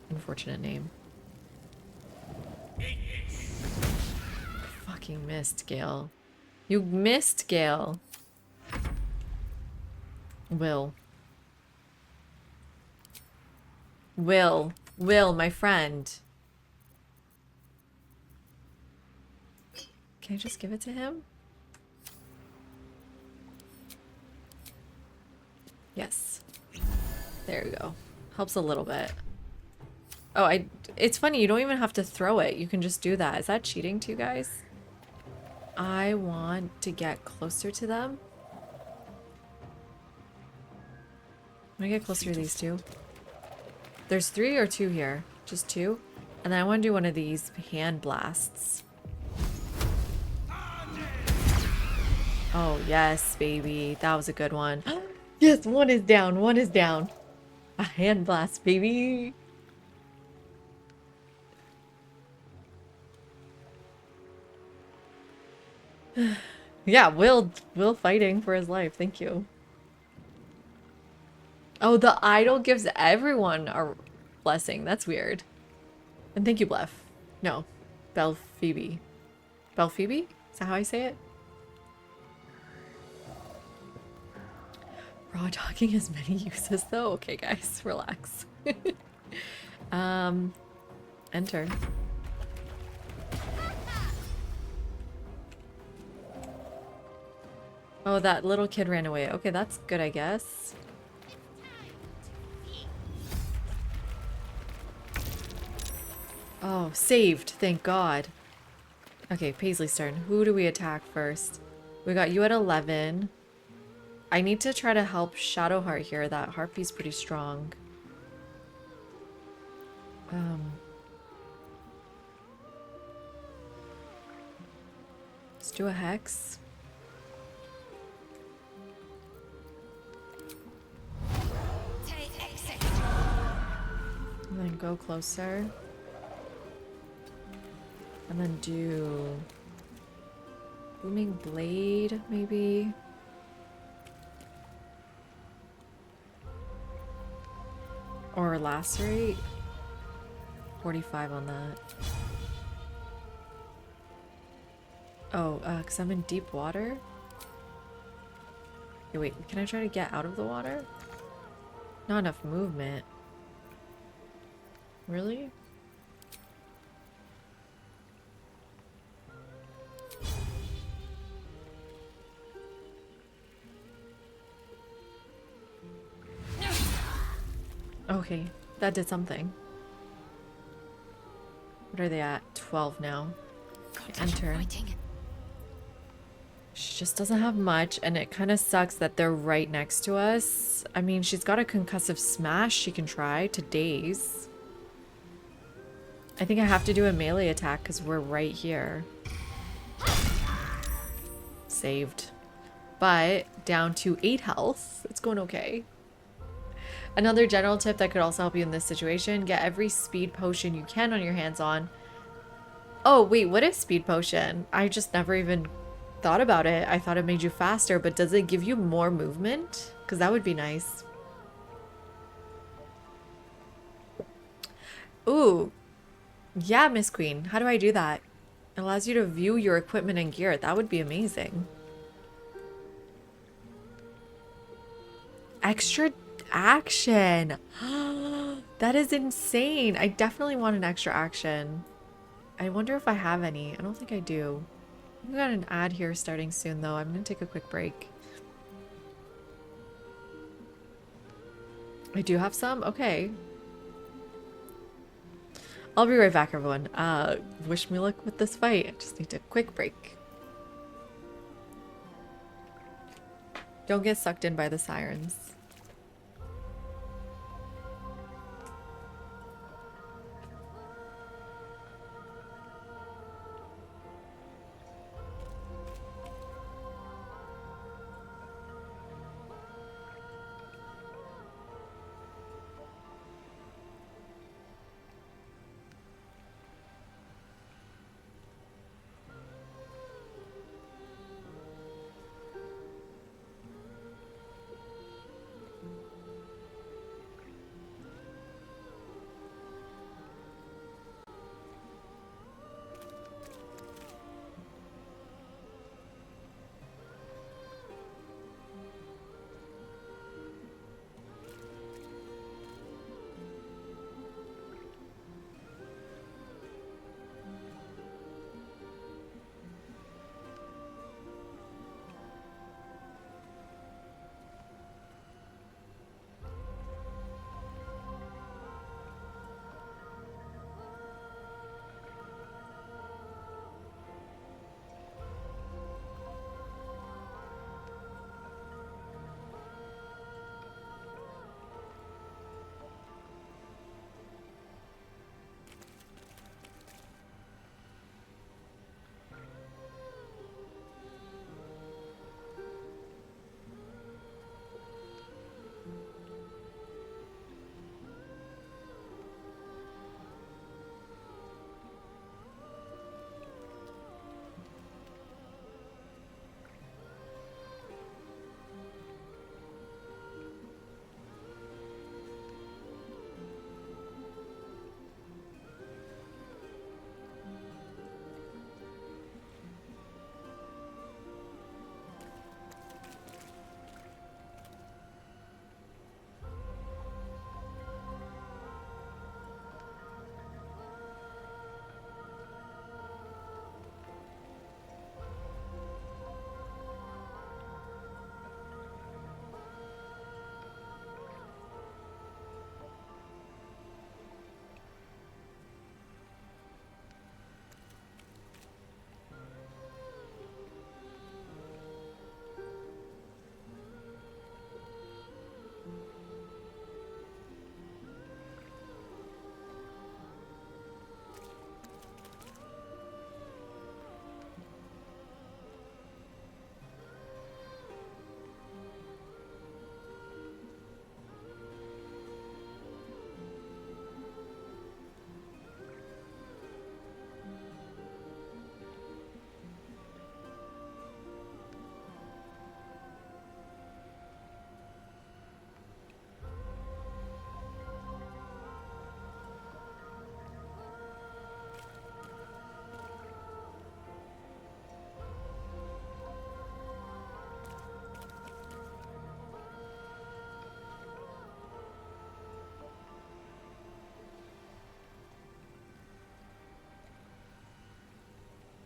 an unfortunate name. Fucking missed, Gale. You missed, Gale. Will, my friend. Can I just give it to him? Yes. There you go. Helps a little bit. Oh, it's funny, you don't even have to throw it. You can just do that. Is that cheating to you guys? I want to get closer to them. I'm gonna get closer to these two. There's 3 or 2 here. Just 2. And then I want to do one of these hand blasts. Oh, yes, baby. That was a good one. Yes, one is down. One is down. A hand blast, baby. Yeah, Will fighting for his life. Thank you. Oh, the idol gives everyone a blessing. That's weird. And thank you, Blef. No, Belphoebe. Belphoebe? Is that how I say it? Raw dogging has many uses though. Okay, guys, relax. Enter. Oh, that little kid ran away. Okay, that's good, I guess. Oh, saved. Thank God. Okay, Paisley's turn. Who do we attack first? We got you at 11. I need to try to help Shadowheart here. That Harpy's pretty strong. Let's do a Hex. And then go closer. And then do Booming Blade, maybe? Or Lacerate? 45 on that. Oh, because I'm in deep water? Okay, wait, can I try to get out of the water? Not enough movement. Really? Okay, that did something. What are they at? 12 now. Okay, enter. She just doesn't have much, and it kind of sucks that they're right next to us. I mean, she's got a concussive smash she can try to daze. I think I have to do a melee attack because we're right here. Saved. But down to 8 health. It's going okay. Another general tip that could also help you in this situation, get every speed potion you can on your hands on. Oh, wait, what is speed potion? I just never even thought about it. I thought it made you faster, but does it give you more movement? Because that would be nice. Ooh. Yeah, Miss Queen. How do I do that? It allows you to view your equipment and gear. That would be amazing. Extra action. That is insane. I definitely want an extra action. I wonder if I have any. I don't think I do. We got an ad here starting soon though. I'm gonna take a quick break. I do have some? Okay. I'll be right back, everyone. Wish me luck with this fight. I just need a quick break. Don't get sucked in by the sirens.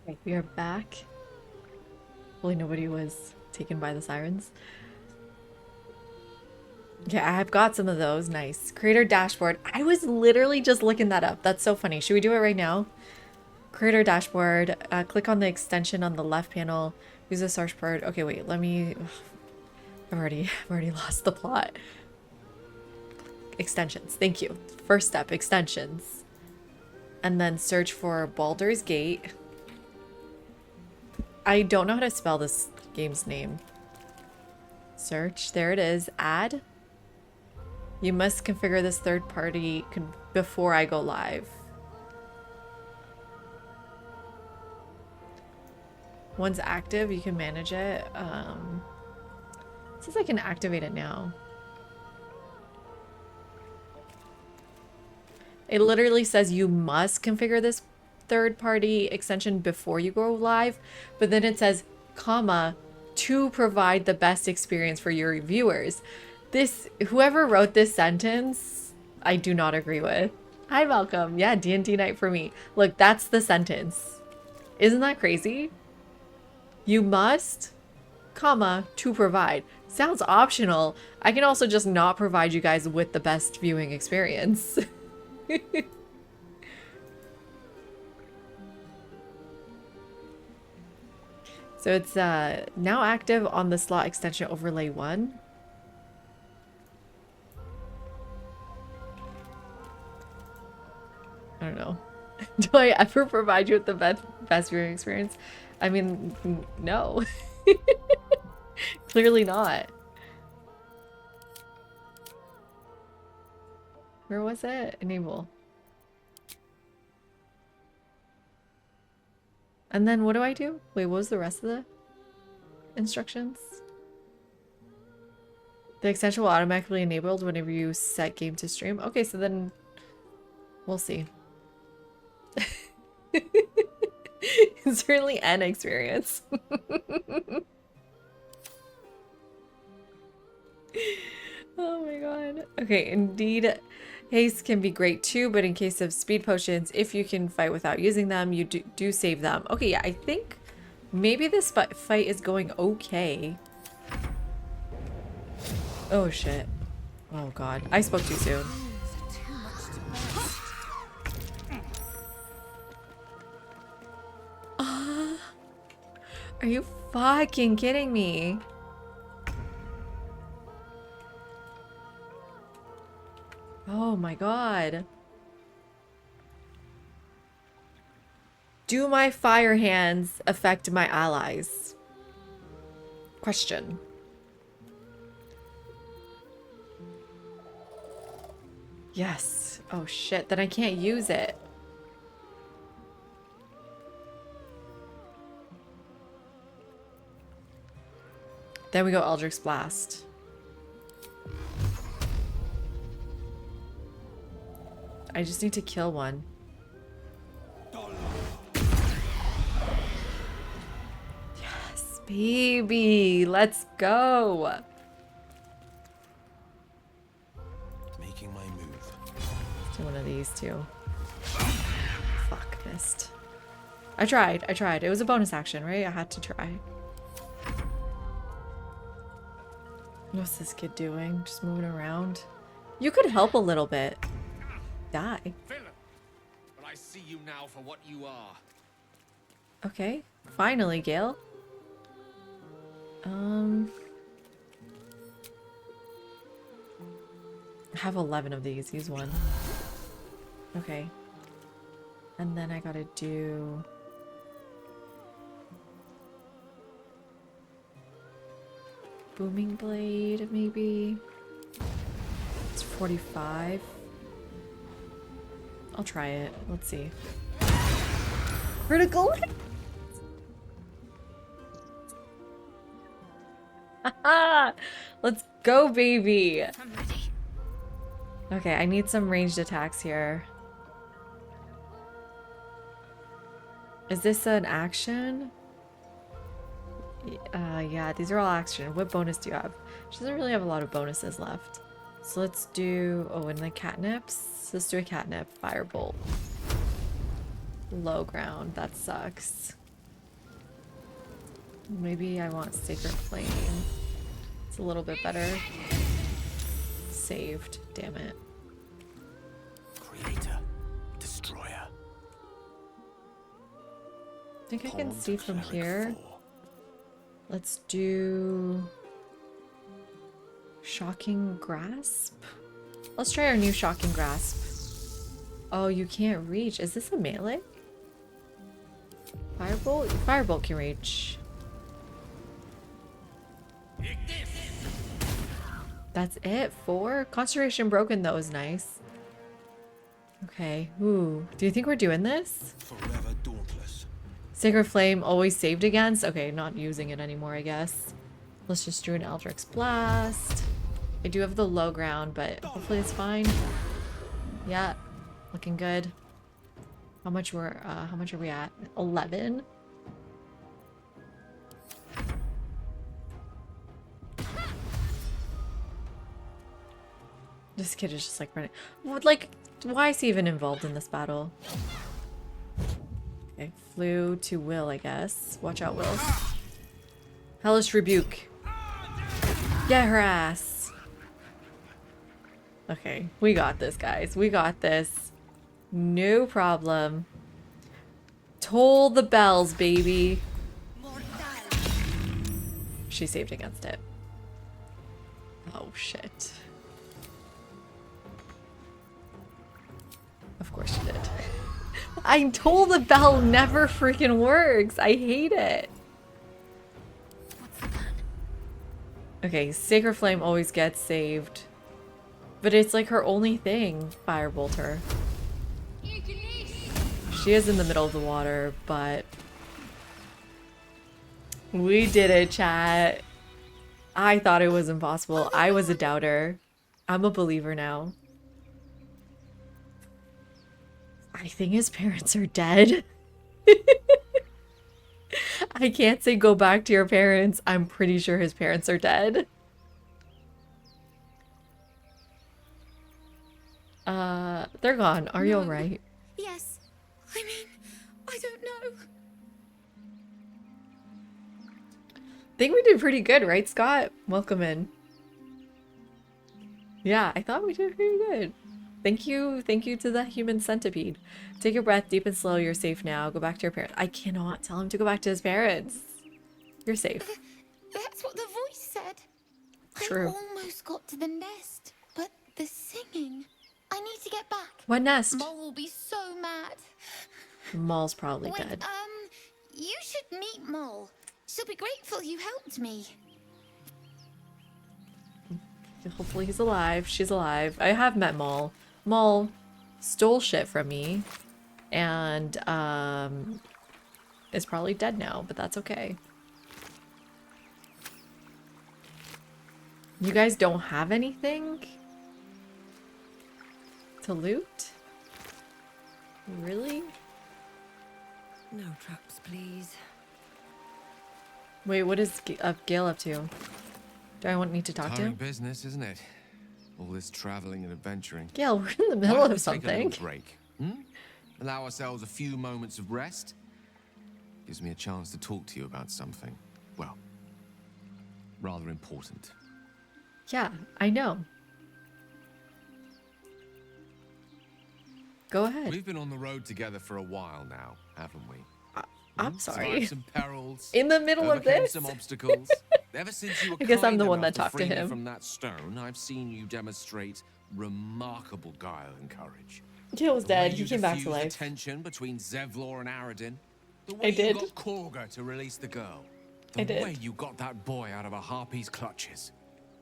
Okay, we are back. Hopefully nobody was taken by the sirens. Yeah, I've got some of those. Nice. Creator dashboard. I was literally just looking that up. That's so funny. Should we do it right now? Creator dashboard. Click on the extension on the left panel. Use the search word. Okay, wait. Let me... Ugh, I've already lost the plot. Extensions. Thank you. First step, extensions. And then search for Baldur's Gate. I don't know how to spell this game's name. Search. There it is. Add. You must configure this third party before I go live. Once active, you can manage it. It says I can activate it now. It literally says you must configure this third-party extension before you go live, but then it says, comma, to provide the best experience for your viewers. This, whoever wrote this sentence, I do not agree with. Hi, Malcolm. Yeah, D&D night for me. Look, that's the sentence. Isn't that crazy? You must, comma, to provide. Sounds optional. I can also just not provide you guys with the best viewing experience. So it's now active on the slot extension overlay 1. I don't know. Do I ever provide you with the best viewing experience? I mean, no. Clearly not. Where was it? Enable. And then what do I do? Wait, what was the rest of the instructions? The extension will automatically enabled whenever you set game to stream. Okay, so then we'll see. It's certainly an experience. Oh my god. Okay, indeed. Haste can be great too, but in case of speed potions, if you can fight without using them, you do save them. Okay, yeah, I think maybe this fight is going okay. Oh shit. Oh god. I spoke too soon. Are you fucking kidding me? Oh my god. Do my fire hands affect my allies? Question. Yes. Oh shit, then I can't use it. Then we go Eldritch Blast. I just need to kill one. Yes, baby. Let's go. Making my move. Let's do one of these too. Fuck, missed. I tried. It was a bonus action, right? I had to try. What's this kid doing? Just moving around? You could help a little bit. Die. Villain! But I see you now for what you are. Okay. Finally, Gale. I have 11 of these. Use one. Okay. And then I gotta do... Booming Blade, maybe? It's 45. I'll try it. Let's see. Critical hit! Let's go, baby! I'm ready. Okay, I need some ranged attacks here. Is this an action? Yeah, these are all action. What bonus do you have? She doesn't really have a lot of bonuses left. So let's do... Oh, and the catnips? Let's do a catnip. Firebolt. Low ground. That sucks. Maybe I want Sacred Flame. It's a little bit better. Saved. Damn it. Creator. Destroyer. I think I can see from here. Let's do... Shocking Grasp? Let's try our new Shocking Grasp. Oh, you can't reach. Is this a melee? Firebolt? Firebolt can reach. That's it? 4? Concentration Broken, though, is nice. Okay. Ooh. Do you think we're doing this? Forever dauntless. Sacred Flame always saved against. Okay, not using it anymore, I guess. Let's just do an Eldritch Blast. I do have the low ground, but hopefully it's fine. Yeah, looking good. How much are we at? 11? This kid is just like running. Like, why is he even involved in this battle? Okay, flew to Will, I guess. Watch out, Will. Hellish Rebuke. Get her ass. Okay, we got this, guys. We got this. No problem. Toll the bells, baby. She saved against it. Oh, shit. Of course she did. I told the bell never freaking works. I hate it. Okay, Sacred Flame always gets saved. But it's like her only thing. Firebolt her. She is in the middle of the water, but... We did it, chat. I thought it was impossible. I was a doubter. I'm a believer now. I think his parents are dead. I can't say go back to your parents. I'm pretty sure his parents are dead. They're gone. Are you alright? Yes. I mean, I don't know. Think we did pretty good, right, Scott? Welcome in. Yeah, I thought we did pretty good. Thank you to the human centipede. Take a breath deep and slow. You're safe now. Go back to your parents. I cannot tell him to go back to his parents. You're safe. That's what the voice said. True. I almost got to the nest, but the singing. I need to get back. What nest? Mole will be so mad. Maul's probably Wait, dead. you should meet Mole. She'll be grateful you helped me. Hopefully he's alive. She's alive. I have met Maul. Maul stole shit from me and is probably dead now, but that's okay. You guys don't have anything to loot? Really? No traps, please. Wait, what is Gale up to? Do I need to talk to Tiring him? business, isn't it? All this traveling and adventuring. Gale, we're in the Why middle don't we of take a something. little break? Allow ourselves a few moments of rest. Gives me a chance to talk to you about something. Well, rather important. Yeah, I know. Go ahead. We've been on the road together for a while now, haven't we? I'm sorry. Survived some perils. In the middle of overcame this? some obstacles. Ever since you were I guess I'm kind the one enough that talked to free me him. from that stone, I've seen you demonstrate remarkable guile and courage. Gale was The way dead. He you came back to diffused the life. tension between Zevlor and Aradin. The I way did. you got Korga to release the girl. The I did. way you got that boy out of a harpy's clutches.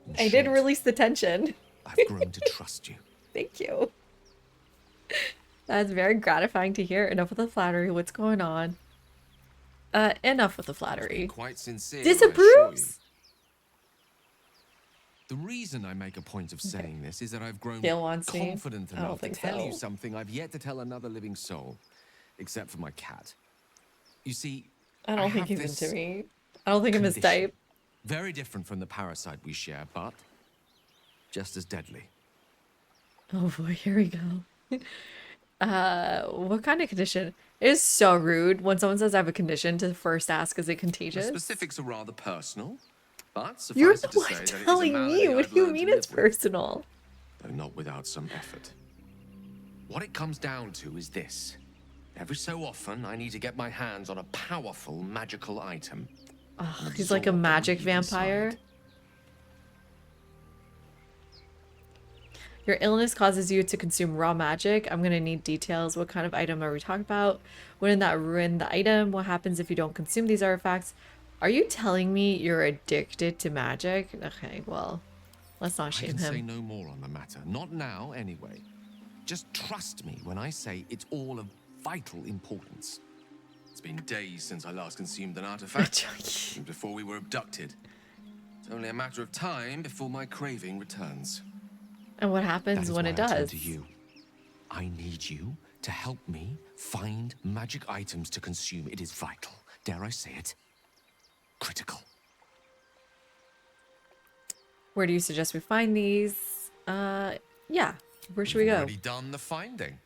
In I did short, release the tension. I've grown to trust you. Thank you. That's very gratifying to hear. Enough with the flattery. What's going on? Enough with the flattery. Quite sincere. I assure you. Disapproves? The reason I make a point of saying this is that I've grown Gale wants me. confident I don't enough to think tell you so. something I've yet to tell another living soul, except for my cat. You see, I don't think have he's this into me. I don't think I'm his condition. type. Very different from the parasite we share, but just as deadly. Oh boy, here we go. What kind of condition? It is so rude when someone says I have a condition to first ask, is it The contagious? specifics are rather personal, but suffice You're it the to one say that it is a telling malady me. What I've do you learned mean to it's live with, personal? though not without some effort. What it comes down to is this. Every so often, I need to get my hands on a powerful magical item. Oh, he's like a magic vampire. Your illness causes you to consume raw magic. I'm gonna need details. What kind of item are we talking about? Wouldn't that ruin the item? What happens if you don't consume these artifacts? Are you telling me you're addicted to magic? Okay, well, let's not I shame can say him. no more on the matter. Not now, anyway. Just trust me when I say it's all of vital importance. It's been days since I last consumed an artifact. Chucky. And before we were abducted. It's only a matter of time before my craving returns. And what That happens is when why it I turn does? to you. I need you to help me find magic items to consume. It is vital. Dare I say it? Critical. Where do you suggest we find these? Yeah. Where should we You've go? already done the finding.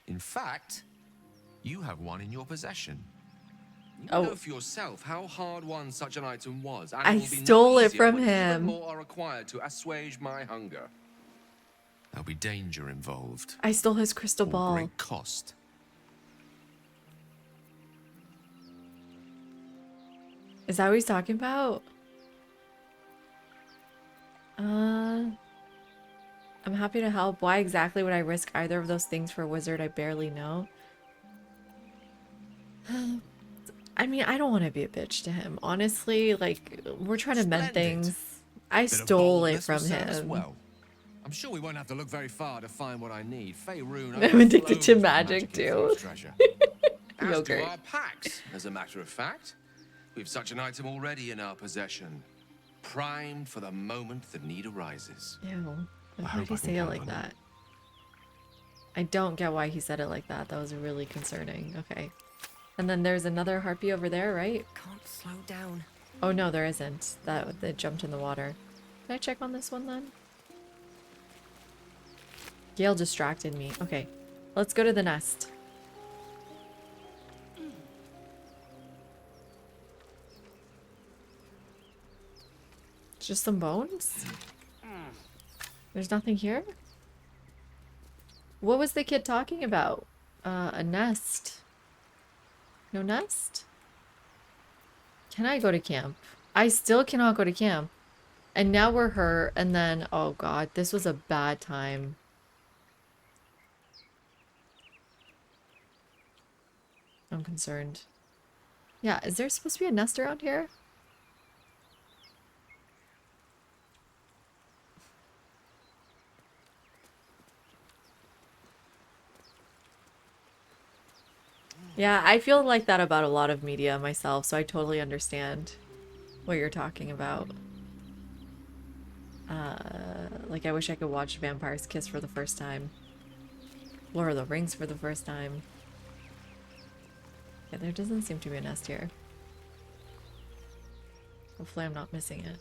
In fact, you have one in your possession. You Oh. know for yourself how hard won such an item was. And I it will be no stole it easier from when him. Even more are required to assuage my hunger. There'll be danger involved. I stole his crystal Or ball. great cost. Is that what he's talking about? I'm happy to help. Why exactly would I risk either of those things for a wizard I barely know? I mean, I don't want to be a bitch to him. Honestly, like, we're trying to mend Splendid. things. I Bit of stole it boldness will from serve us him. well. I'm sure we won't have to look very far to find what I need. Faerun I'm addicted to overflows with magic, too. infused treasure. As do Yogurt. our packs, as a matter of fact. We've such an item already in our possession. Primed for the moment the need arises. Ew. I Why hope did he I can say it count like on that? I don't get why he said it like that. That was really concerning. Okay. And then there's another harpy over there, right? Can't slow down. Oh no, there isn't. That jumped in the water. Can I check on this one then? Gale distracted me. Okay. Let's go to the nest. It's just some bones? There's nothing here? What was the kid talking about? A nest. No nest? Can I go to camp? I still cannot go to camp. And now we're hurt, and then, oh god, this was a bad time. I'm concerned. Yeah, is there supposed to be a nest around here? Yeah, I feel like that about a lot of media myself, so I totally understand what you're talking about. Like I wish I could watch Vampires Kiss for the first time. Lord of the Rings for the first time. Yeah, there doesn't seem to be a nest here. Hopefully I'm not missing it.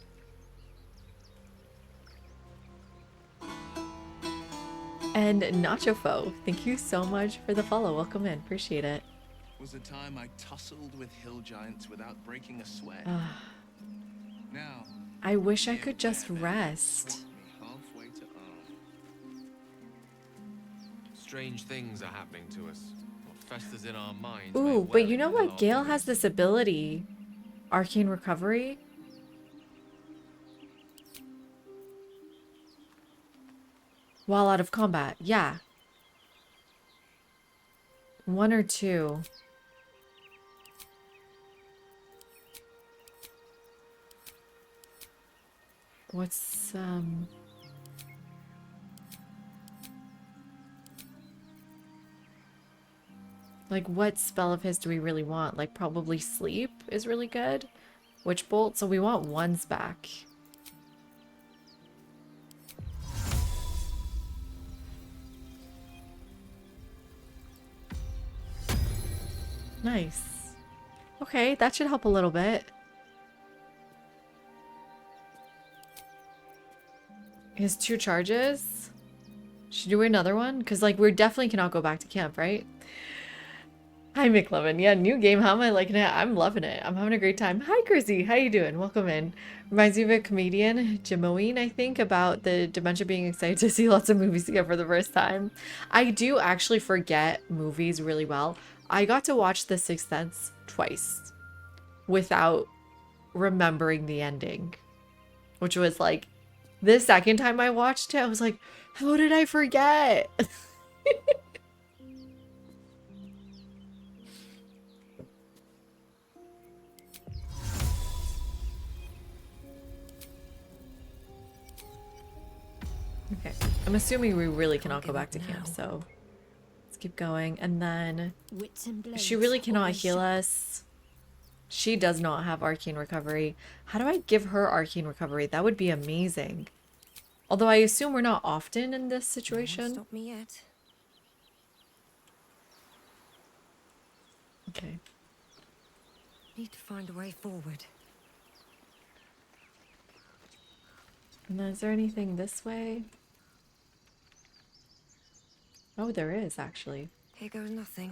And Nacho Fo, thank you so much for the follow. Welcome in. Appreciate it. Was a time I tussled with hill giants without breaking a sweat. Now, I wish I here could just bare men rest. swat me halfway to Arm. Strange things are happening to us. What festers in our minds may Ooh, well but you know impel what? our Gale has bodies. this ability. Arcane Recovery. While out of combat. Yeah. 1 or 2. What's, like, what spell of his do we really want? Like, probably Sleep is really good. Witch Bolt, so we want ones back. Nice. Okay, that should help a little bit. He has 2 charges. Should we do another one? Because, like, we definitely cannot go back to camp, right? Hi, McLovin. Yeah, new game. How am I liking it? I'm loving it. I'm having a great time. Hi, Chrissy. How you doing? Welcome in. Reminds me of a comedian, Jamoine, I think, about the dementia being excited to see lots of movies again for the first time. I do actually forget movies really well. I got to watch The Sixth Sense twice without remembering the ending, which was like the second time I watched it, I was like, how did I forget? Okay, I'm assuming we really cannot go back to camp, so Let's keep going. And then Wits and blades. she really cannot always heal sharp. us. She does not have arcane recovery. How do I give her arcane recovery? That would be amazing. Although I assume we're not often in this No one situation. stop me yet. Okay. Need to find a way forward. And then is there anything this way? Oh, there is actually. Here goes nothing.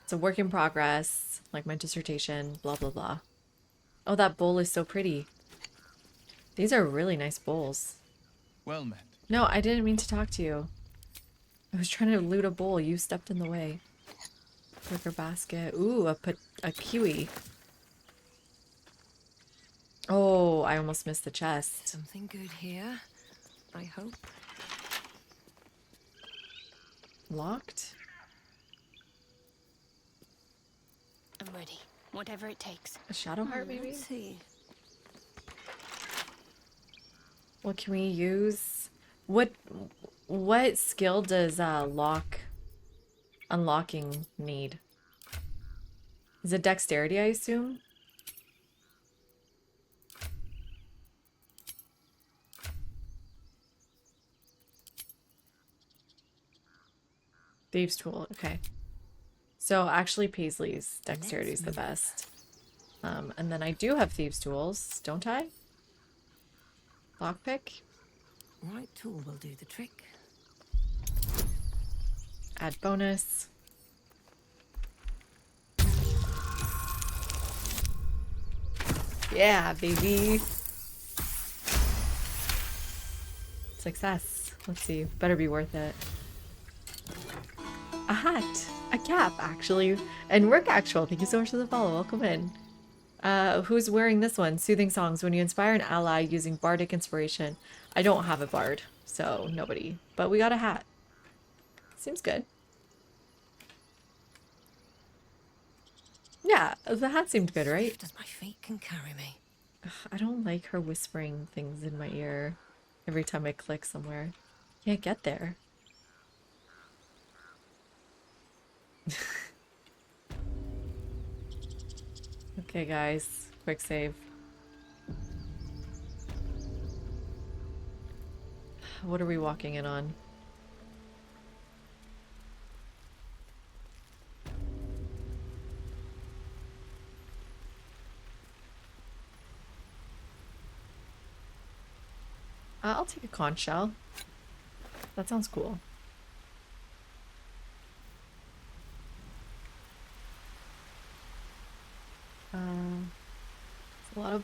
It's a work in progress, like my dissertation, blah, blah, blah. Oh, that bowl is so pretty. These are really nice bowls. Well met. No, I didn't mean to talk to you. I was trying to loot a bowl. You stepped in the way. Wicker basket. Ooh, a kiwi. Oh, I almost missed the chest. Something good here, I hope. Locked? I'm ready. Whatever it takes. A shadow heart, maybe? Let's see. What can we use? What skill does unlocking need? Is it dexterity, I assume? Thieves' tool, okay. So actually Paisley's dexterity is the best. And then I do have thieves' tools, don't I? Lockpick. Right tool will do the trick. Add bonus. Yeah, baby. Success. Let's see. Better be worth it. A hat. A cap, actually. And work actual. Thank you so much for the follow. Welcome in. Who's wearing this one? Soothing songs. When you inspire an ally using bardic inspiration. I don't have a bard, so nobody. But we got a hat. Seems good. Yeah, the hat seemed good, right? Swift as my feet can carry me. Ugh, I don't like her whispering things in my ear every time I click somewhere. Can't get there. Okay, guys. Quick save. What are we walking in on? I'll take a conch shell. That sounds cool. It's a lot of...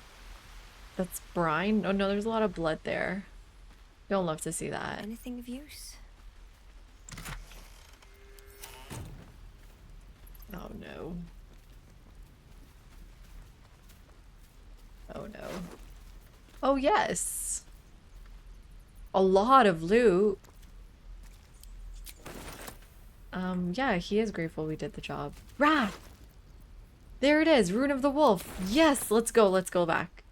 That's brine? Oh no, there's a lot of blood there. Don't love to see that. Anything of use? Oh no. Oh no. Oh yes! A lot of loot! Yeah, he is grateful we did the job. Rah! There it is! Rune of the Wolf! Yes! Let's go back.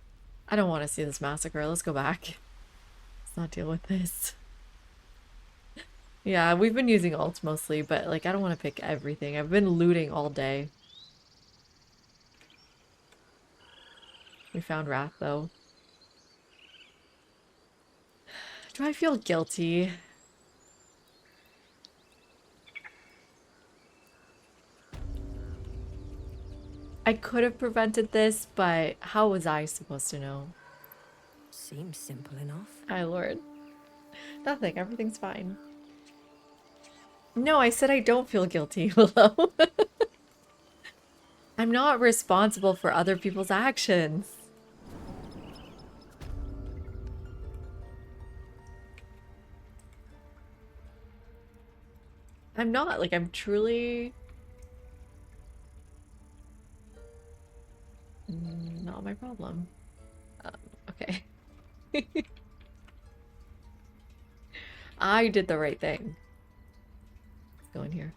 I don't want to see this massacre. Let's go back. Let's not deal with this. Yeah, we've been using ults mostly, but like I don't want to pick everything. I've been looting all day. We found Wrath though. Do I feel guilty? I could have prevented this, but how was I supposed to know? Seems simple enough. Hi, Lord. Nothing. Everything's fine. No, I said I don't feel guilty, Willow. I'm not responsible for other people's actions. I'm not. Like, I'm truly... not my problem. Okay. I did the right thing. Let's go in here.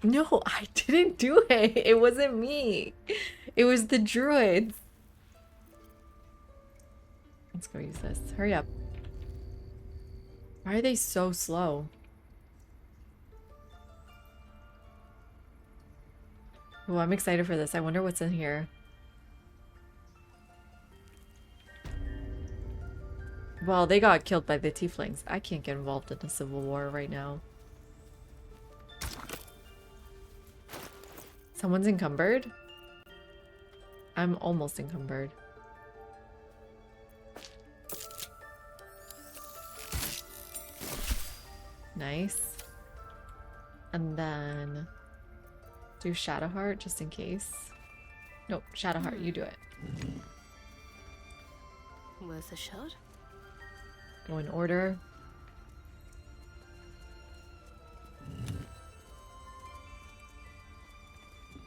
No, I didn't do it. It wasn't me. It was the druids. Let's go use this. Hurry up. Why are they so slow? Oh, I'm excited for this. I wonder what's in here. Well, they got killed by the tieflings. I can't get involved in a civil war right now. Someone's encumbered? I'm almost encumbered. Nice. And then do Shadowheart just in case. Nope, Shadowheart, you do it. Worth a shot? Go in order.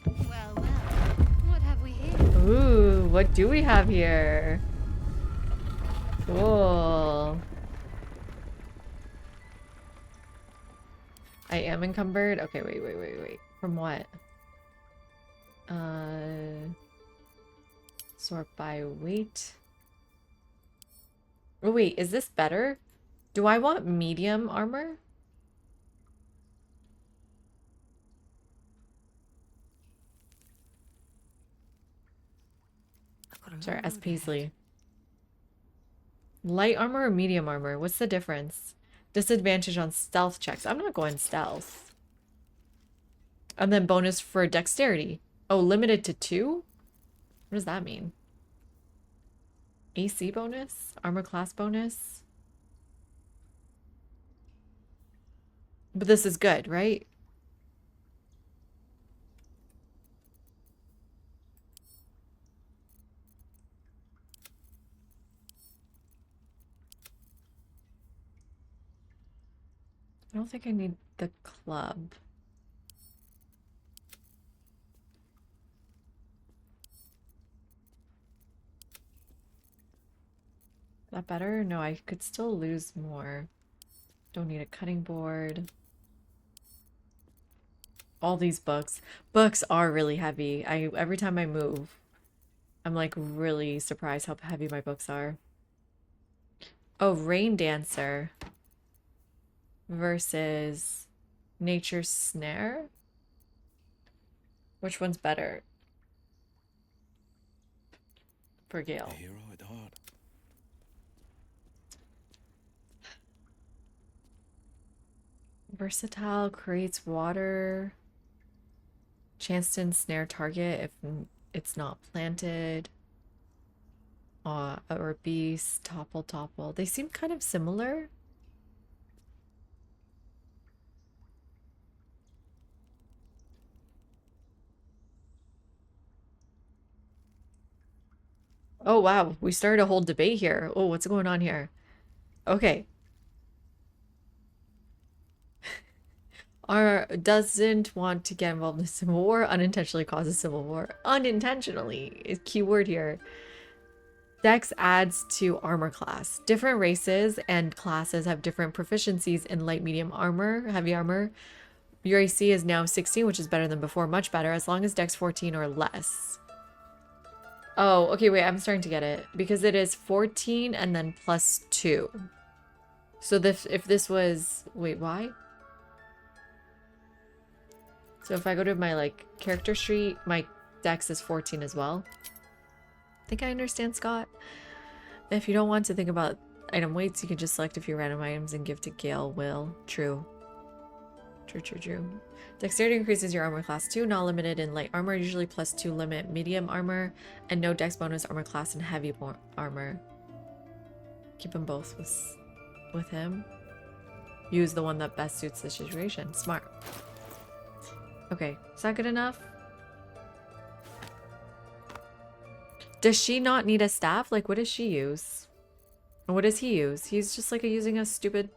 Well, well. What have we here? Ooh, what do we have here? Cool. I am encumbered. Okay, wait. From what? Sort by weight. Oh wait, is this better? Do I want medium armor? Sorry, S. Paisley. Light armor or medium armor? What's the difference? Disadvantage on stealth checks. I'm not going stealth. And then bonus for dexterity. Oh, limited to 2? What does that mean? AC bonus? Armor class bonus? But this is good, right? I don't think I need the club. That better? No, I could still lose more. Don't need a cutting board. All these books. Books are really heavy. Every time I move, I'm like really surprised how heavy my books are. Oh, Rain Dancer versus Nature's Snare. Which one's better? For Gale. Versatile, creates water. Chance to ensnare target if it's not planted. Or beast, topple. They seem kind of similar. Oh wow, we started a whole debate here. Oh, what's going on here? Okay. Doesn't want to get involved in civil war, unintentionally causes civil war. Unintentionally is key word here. Dex adds to armor class. Different races and classes have different proficiencies in light, medium armor, heavy armor. Your AC is now 16, which is better than before, much better, as long as Dex 14 or less. Oh, okay, wait, I'm starting to get it. Because it is 14 and then plus 2. So if this was... Wait, why? So if I go to my, like, character sheet, my Dex is 14 as well. I think I understand, Scott. If you don't want to think about item weights, you can just select a few random items and give to Gale. Will. True. True. Dexterity increases your armor class too, not limited in light armor, usually plus 2 limit medium armor, and no dex bonus armor class in heavy armor. Keep them both with him. Use the one that best suits the situation. Smart. Okay, is that good enough? Does she not need a staff? Like, what does she use? And what does he use? He's just like using a stupid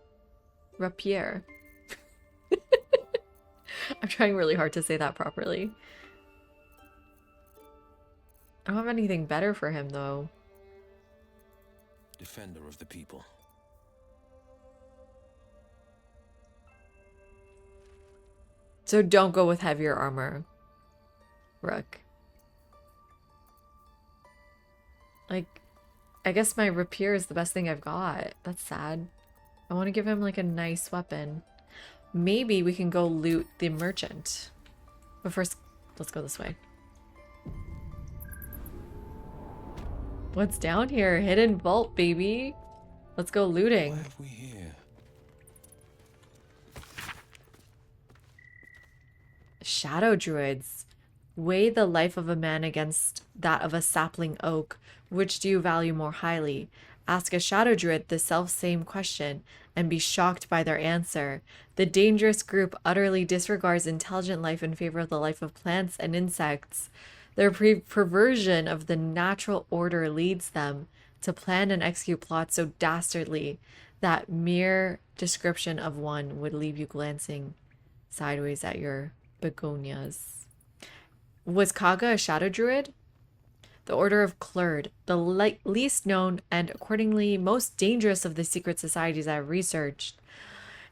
rapier. I'm trying really hard to say that properly. I don't have anything better for him, though. Defender of the people. So don't go with heavier armor, Rook. Like, I guess my rapier is the best thing I've got. That's sad. I want to give him like a nice weapon. Maybe we can go loot the merchant. But first, let's go this way. What's down here? Hidden vault, baby. Let's go looting. What have we here? Shadow druids. Weigh the life of a man against that of a sapling oak. Which do you value more highly? Ask a shadow druid the self-same question and be shocked by their answer. The dangerous group utterly disregards intelligent life in favor of the life of plants and insects. Their perversion of the natural order leads them to plan and execute plots so dastardly that mere description of one would leave you glancing sideways at your begonias. Was Kaga a shadow druid? The Order of Klurd, the least known and accordingly most dangerous of the secret societies I have researched,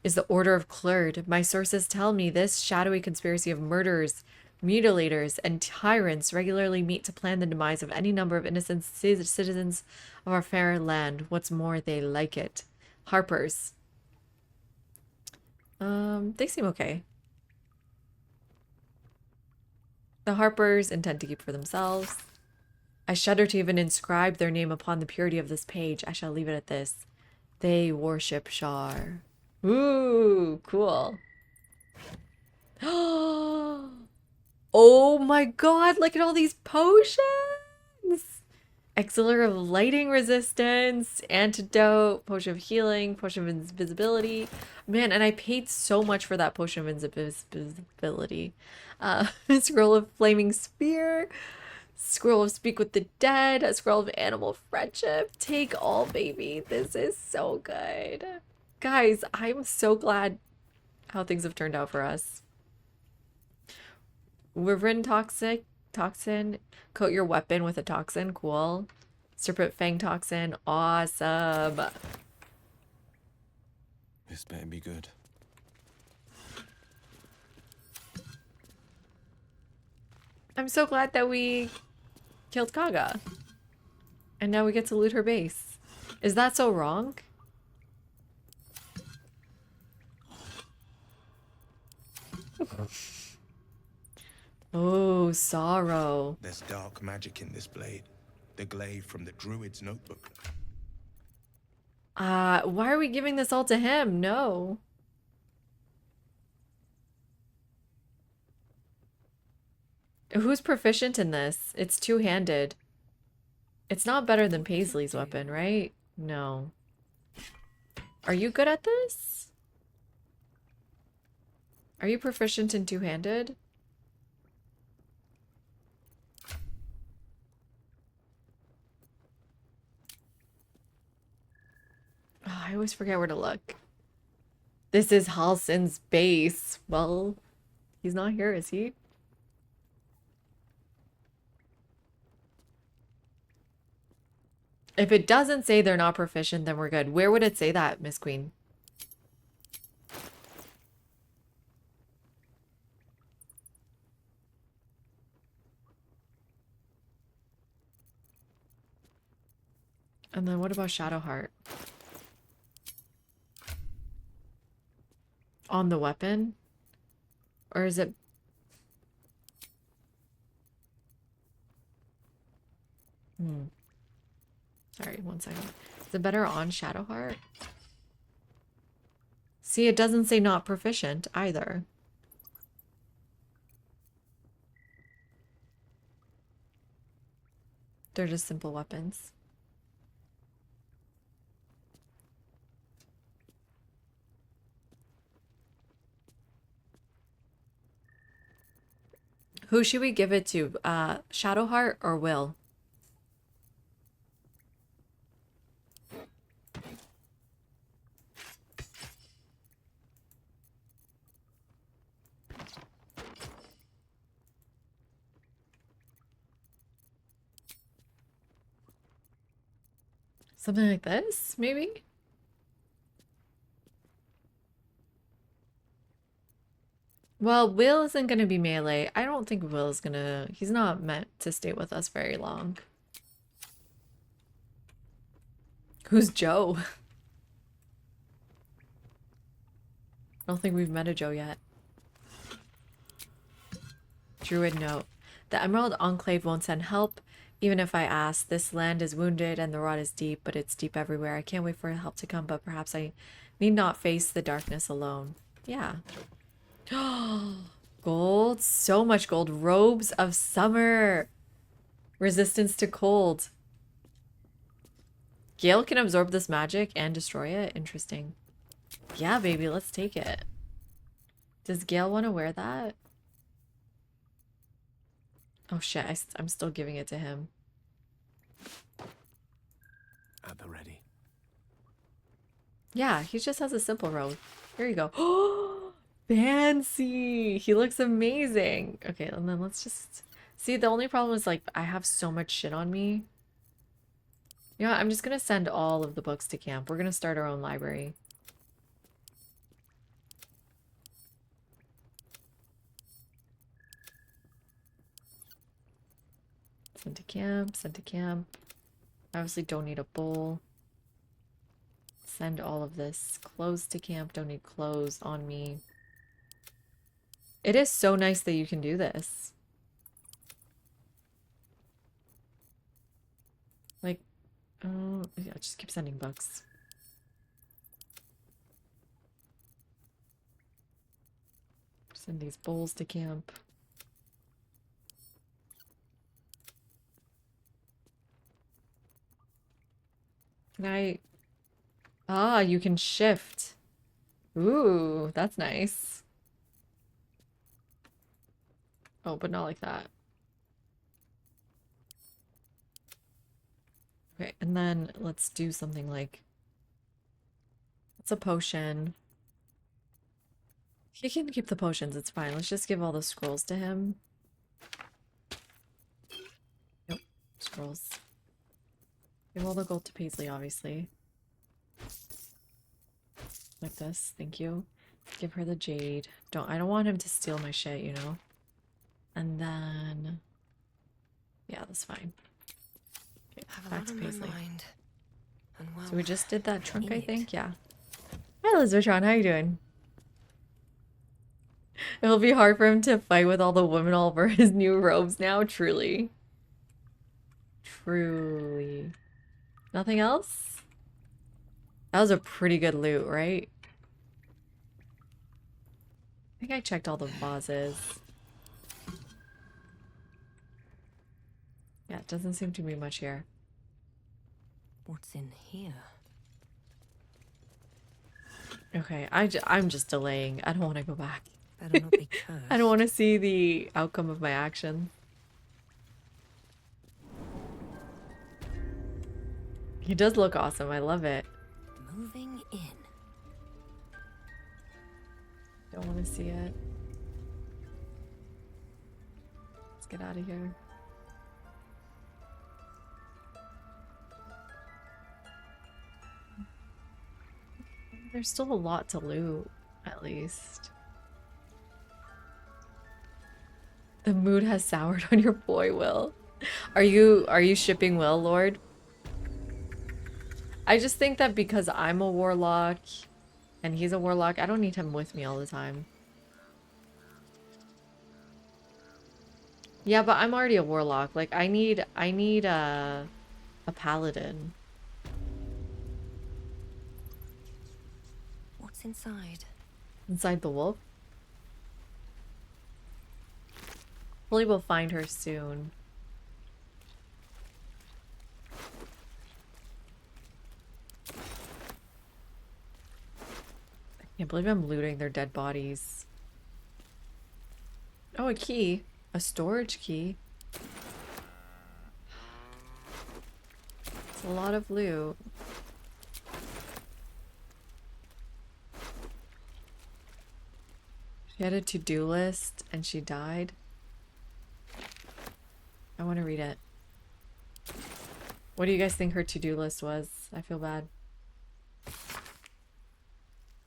is the Order of Klurd. My sources tell me this shadowy conspiracy of murderers, mutilators, and tyrants regularly meet to plan the demise of any number of innocent citizens of our fair land. What's more, they like it. Harpers. They seem okay. The Harpers intend to keep for themselves. I shudder to even inscribe their name upon the purity of this page. I shall leave it at this. They worship Shar. Ooh, cool. Oh my god, look at all these potions! Elixir of lighting resistance, antidote, potion of healing, potion of invisibility. Man, and I paid so much for that potion of invisibility. Scroll of flaming spear. Scroll of Speak with the Dead, a Scroll of Animal Friendship. Take all, baby. This is so good. Guys, I'm so glad how things have turned out for us. Wyvern Toxin. Coat your weapon with a toxin. Cool. Serpent Fang Toxin. Awesome. This better be good. I'm so glad that we killed Kaga. And now we get to loot her base. Is that so wrong? Oh, sorrow. There's dark magic in this blade. The glaive from the druid's notebook. Why are we giving this all to him? No. Who's proficient in this? It's two-handed. It's not better than Paisley's weapon, right? No. Are you good at this? Are you proficient in two-handed? Oh, I always forget where to look. This is Halsin's base. Well, he's not here, is he? If it doesn't say they're not proficient, then we're good. Where would it say that, Miss Queen? And then what about Shadowheart? On the weapon? Or is it... Sorry, one second. Is it better on Shadowheart? See, it doesn't say not proficient either. They're just simple weapons. Who should we give it to? Shadowheart or Will? Something like this, maybe? Well, Will isn't gonna be melee. I don't think Will is gonna... He's not meant to stay with us very long. Who's Joe? I don't think we've met a Joe yet. Druid note. The Emerald Enclave won't send help, even if I ask. This land is wounded and the rot is deep, but it's deep everywhere. I can't wait for help to come, but perhaps I need not face the darkness alone. Yeah. Gold. So much gold. Robes of summer. Resistance to cold. Gale can absorb this magic and destroy it. Interesting. Yeah, baby, let's take it. Does Gale want to wear that? Oh shit, I'm still giving it to him. At the ready. Yeah, he just has a simple robe. Here you go. Oh, fancy! He looks amazing. Okay, and then let's just... See, the only problem is, like, I have so much shit on me. You know what? I'm just gonna send all of the books to camp. We're gonna start our own library. Send to camp, send to camp. I obviously don't need a bowl. Send all of this. Clothes to camp, don't need clothes on me. It is so nice that you can do this. Like, oh, yeah, just keep sending books. Send these bowls to camp. Can I... Ah, you can shift. Ooh, that's nice. Oh, but not like that. Okay, and then let's do something like... It's a potion. He can keep the potions, it's fine. Let's just give all the scrolls to him. Nope, scrolls. Give all the gold to Paisley, obviously. Like this, thank you. Give her the jade. I don't want him to steal my shit, you know? And then... Yeah, that's fine. Okay, back to Paisley. So we just did that trunk, I think? Yeah. Hi, Elizabeth, how you doing? It'll be hard for him to fight with all the women all over his new robes now, truly. Truly. Nothing else? That was a pretty good loot, right? I think I checked all the vases. Yeah, it doesn't seem to be much here. What's in here? Okay, I'm just delaying. I don't want to go back. Better not be cursed. I don't want to see the outcome of my action. He does look awesome. I love it. Moving in. Don't want to see it. Let's get out of here. There's still a lot to loot, at least. The mood has soured on your boy, Will. Are you shipping Will, Lord? I just think that because I'm a warlock and he's a warlock, I don't need him with me all the time. Yeah, but I'm already a warlock. Like I need a paladin. What's inside? Inside the wolf? Hopefully we'll find her soon. I can't believe I'm looting their dead bodies. Oh, a key. A storage key. It's a lot of loot. She had a to-do list and she died. I want to read it. What do you guys think her to-do list was? I feel bad.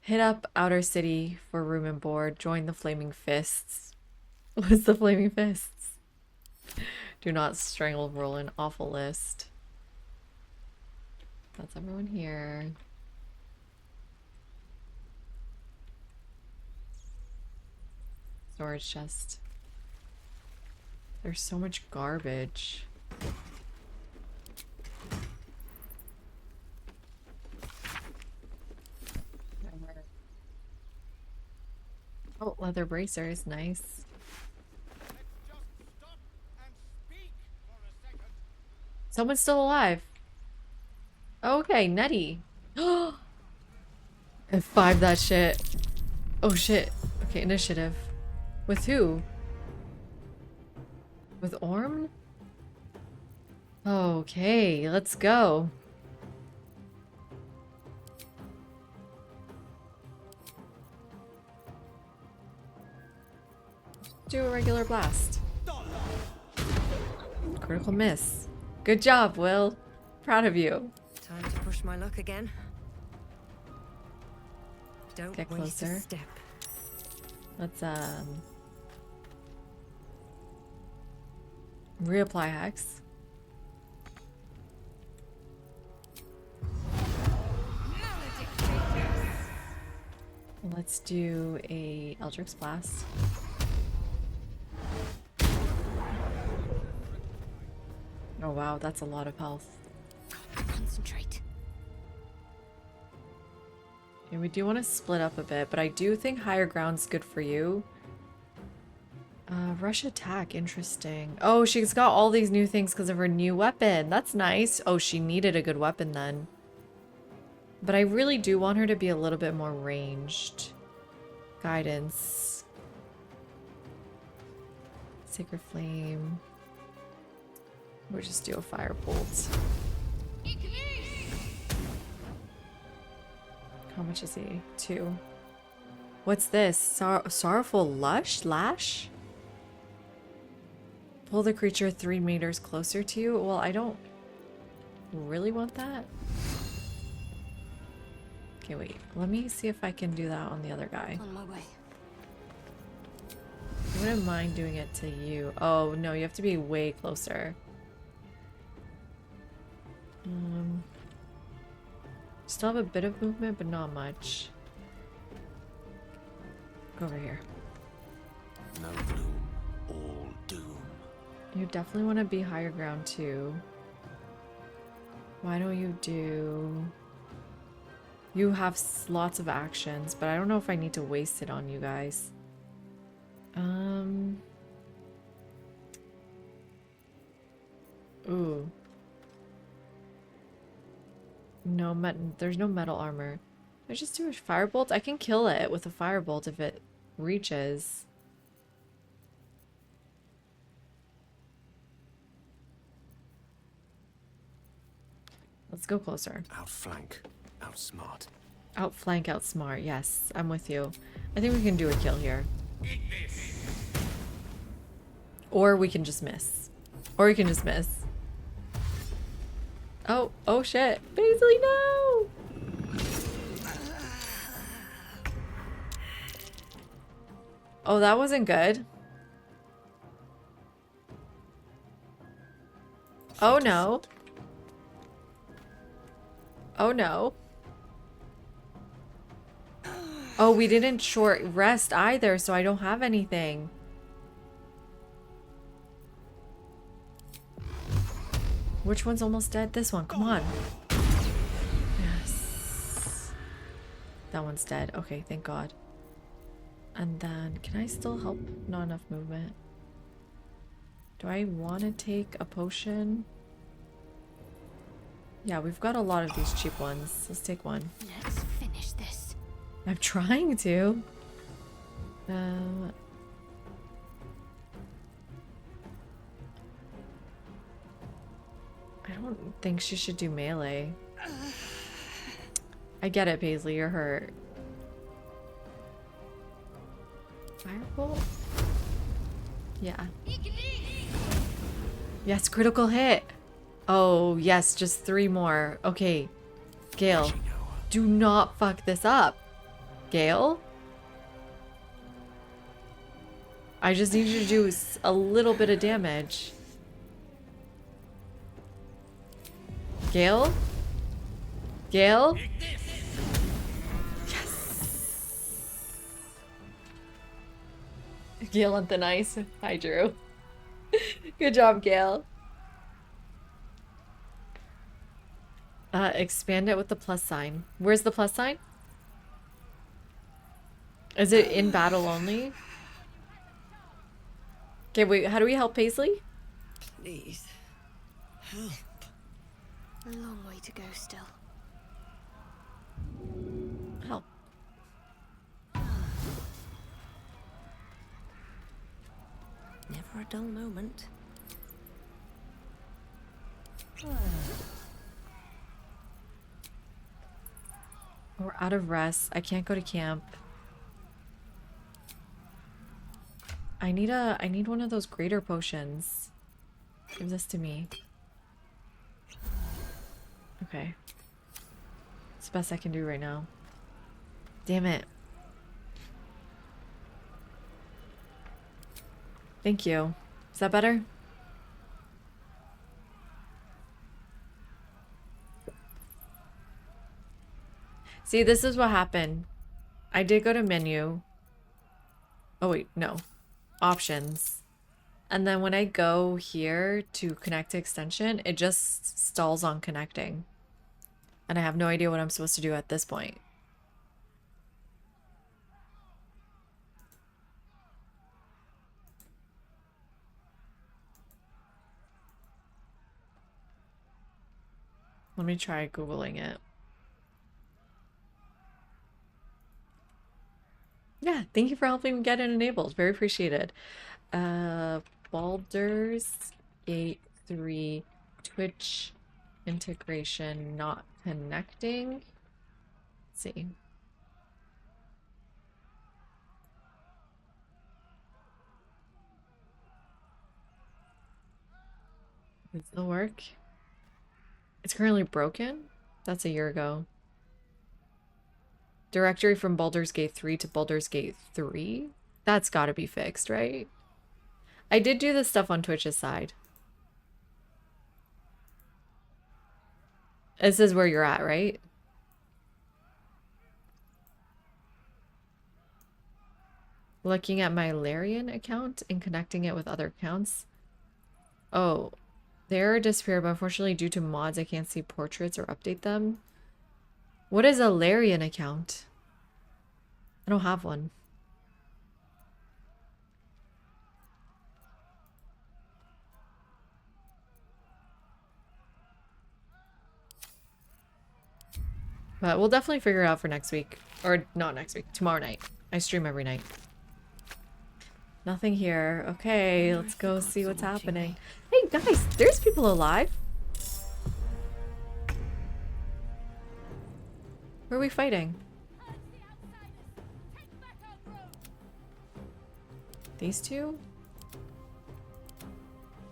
Hit up Outer City for room and board. Join the Flaming Fists. What's the Flaming Fists? Do not strangle Roland. Awful list. That's everyone here. Storage chest. There's so much garbage. Oh, leather bracers, nice. Someone's still alive. Okay, Nettie. F5 that shit. Oh shit. Okay, initiative. With who? With Orm? Okay, let's go. Do a regular blast. Critical miss. Good job, Will. Proud of you. Time to push my luck again. Don't Get waste a closer. step. Let's reapply hex. Let's do a Eldritch Blast. Oh wow, that's a lot of health. Concentrate. And we do want to split up a bit, but I do think higher ground's good for you. Rush attack, interesting. Oh, she's got all these new things because of her new weapon. That's nice. Oh, she needed a good weapon then. But I really do want her to be a little bit more ranged. Guidance. Sacred Flame. We'll just do a Firebolt. How much is he? 2. What's this? Sorrowful Lash? Pull the creature 3 meters closer to you? Well, I don't really want that. Okay, wait. Let me see if I can do that on the other guy. On my way. I wouldn't mind doing it to you. Oh, no, you have to be way closer. Still have a bit of movement, but not much. Go over here. No gloom, all doom. You definitely want to be higher ground too. Why don't you do... You have lots of actions, but I don't know if I need to waste it on you guys. Ooh. No, there's no metal armor. I just do a firebolt? I can kill it with a firebolt if it reaches. Let's go closer. Outflank, outsmart. Outflank, outsmart. Yes, I'm with you. I think we can do a kill here. Or we can just miss. Or we can just miss. Oh, oh shit. Paisley, no! Oh, that wasn't good. Oh no. Oh no. Oh, we didn't short rest either, so I don't have anything. Which one's almost dead? This one, come on. Yes. That one's dead. Okay, thank God. And then, can I still help? Not enough movement. Do I want to take a potion? Yeah, we've got a lot of these cheap ones. Let's take one. Let's finish this. I'm trying to. I don't think she should do melee. I get it, Paisley. You're hurt. Firebolt? Yeah. Yes, critical hit. Oh, yes, just 3 more. Okay. Gale, do not fuck this up. Gale? I just need you to do a little bit of damage. Gale? Gale? Gale on thin ice. Hi, Drew. Good job, Gale. Expand it with the plus sign. Where's the plus sign? Is it in battle only? Okay, wait, how do we help Paisley? Please. Help. A long way to go still. Help. Never a dull moment. We're out of rest. I can't go to camp. I need one of those greater potions. Give this to me. Okay. It's the best I can do right now. Damn it. Thank you. Is that better? See, this is what happened. I did go to menu. Oh wait, no. Options. And then when I go here to connect to extension, it just stalls on connecting. And I have no idea what I'm supposed to do at this point. Let me try Googling it. Yeah, thank you for helping me get it enabled. Very appreciated. Baldur's Gate 3 Twitch integration not connecting. Let's see. Does it still work? It's currently broken? That's a year ago. Directory from Baldur's Gate 3 to Baldur's Gate 3? That's gotta be fixed, right? I did do this stuff on Twitch's side. This is where you're at, right? Looking at my Larian account and connecting it with other accounts. Oh, the error disappeared, but unfortunately due to mods, I can't see portraits or update them. What is a Larian account? I don't have one. But we'll definitely figure it out for next week. Or not next week, tomorrow night. I stream every night. Nothing here. Okay, let's go see what's happening. Hey guys, there's people alive. Where are we fighting? These two?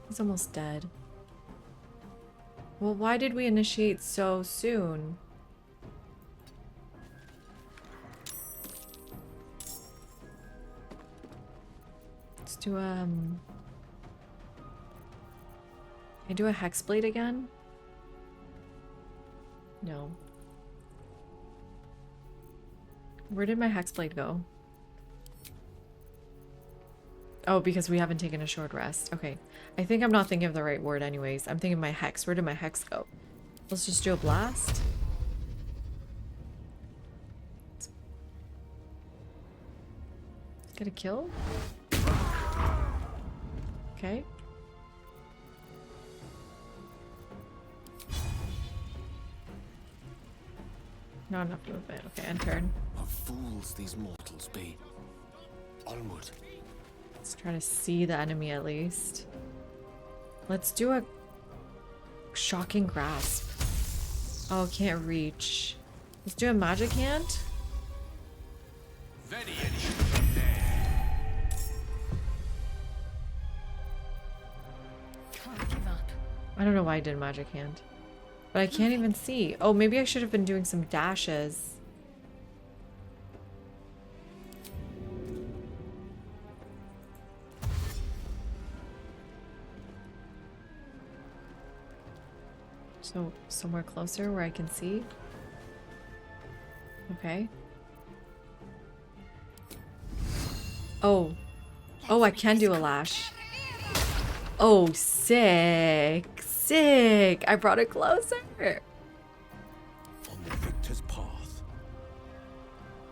He's almost dead. Well, why did we initiate so soon? Let's do can I do a hexblade again? No. Where did my hexblade go? Oh, because we haven't taken a short rest. Okay. I think I'm not thinking of the right word anyways. I'm thinking my hex. Where did my hex go? Let's just do a blast. Get a kill? Okay. Not enough movement. Okay, end turn. What fools these mortals be. Onward. Let's try to see the enemy at least. Let's do a shocking grasp. Oh, can't reach. Let's do a magic hand. Can't give up. I don't know why I did magic hand. But I can't even see. Oh, maybe I should have been doing some dashes. So, somewhere closer where I can see? Okay. Oh. Oh, I can do a lash. Oh, sick. Sick. I brought it closer. On the victor's path.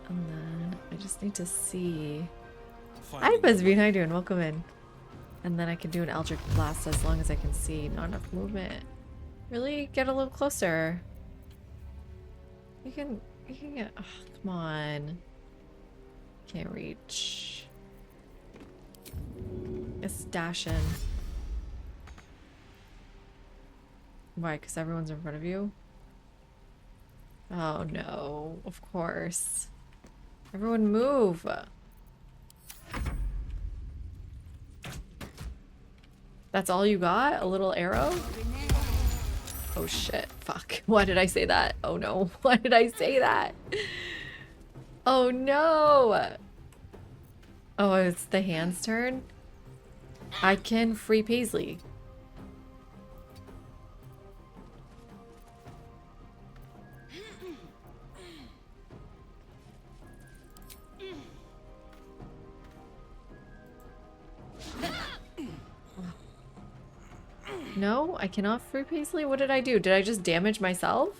And then I just need to see. Hi, Finding Buzzbean. How you doing? Welcome in. And then I can do an Eldritch Blast as long as I can see. Not enough movement. Really? Get a little closer. You can get... Oh, come on. Can't reach. It's dashing. Why? Because everyone's in front of you? Oh no. Of course. Everyone move. That's all you got? A little arrow? Oh shit. Fuck. Why did I say that? Oh no. Why did I say that? Oh no. Oh, it's the hand's turn? I can free Paisley. No, I cannot free Paisley? What did I do? Did I just damage myself?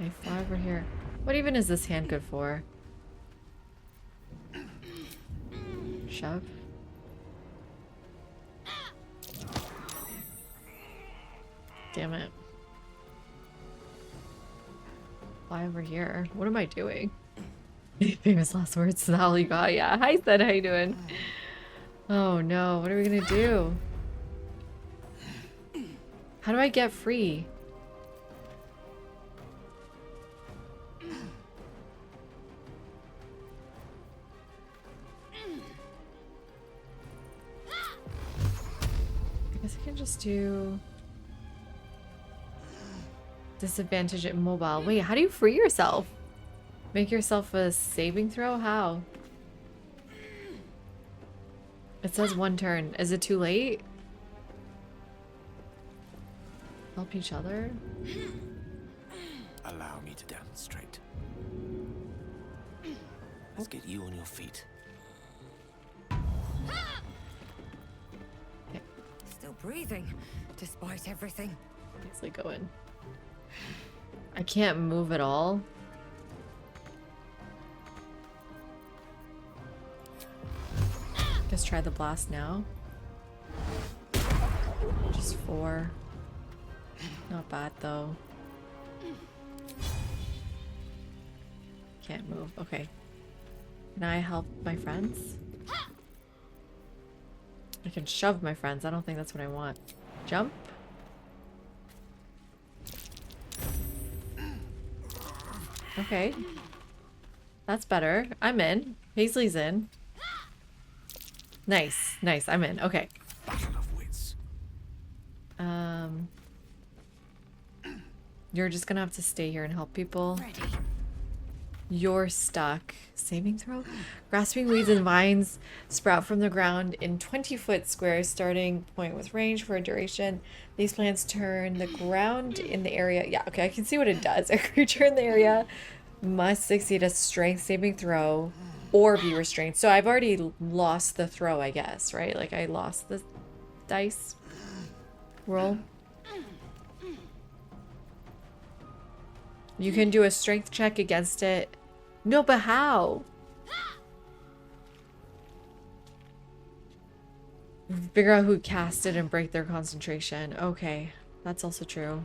Okay, fly over here. What even is this hand good for? Shove? Damn it. Fly over here. What am I doing? Famous last words. Is that all you got? Yeah. Hi, Seth. How you doing? Oh no. What are we gonna do? How do I get free? I guess I can just do... Disadvantage immobile. Wait, how do you free yourself? Make yourself a saving throw? How? It says one turn. Is it too late? Help each other? Allow me to demonstrate. Let's get you on your feet. Okay. Still breathing, despite everything. Nicely going. I can't move at all. Guess try the blast now. Just 4. Not bad though. Can't move. Okay. Can I help my friends? I can shove my friends. I don't think that's what I want. Jump? Okay. That's better. I'm in. Paisley's in. Nice. Nice. I'm in. Okay. Battle of wits. You're just gonna have to stay here and help people. You're stuck. Saving throw? Grasping weeds and vines sprout from the ground in 20-foot squares, starting point with range for a duration. These plants turn the ground in the area. Yeah, okay, I can see what it does. A creature in the area must succeed a strength saving throw or be restrained. So I've already lost the throw, I guess, right? Like I lost the dice roll. You can do a strength check against it. No, but how? Figure out who cast it and break their concentration. Okay, that's also true.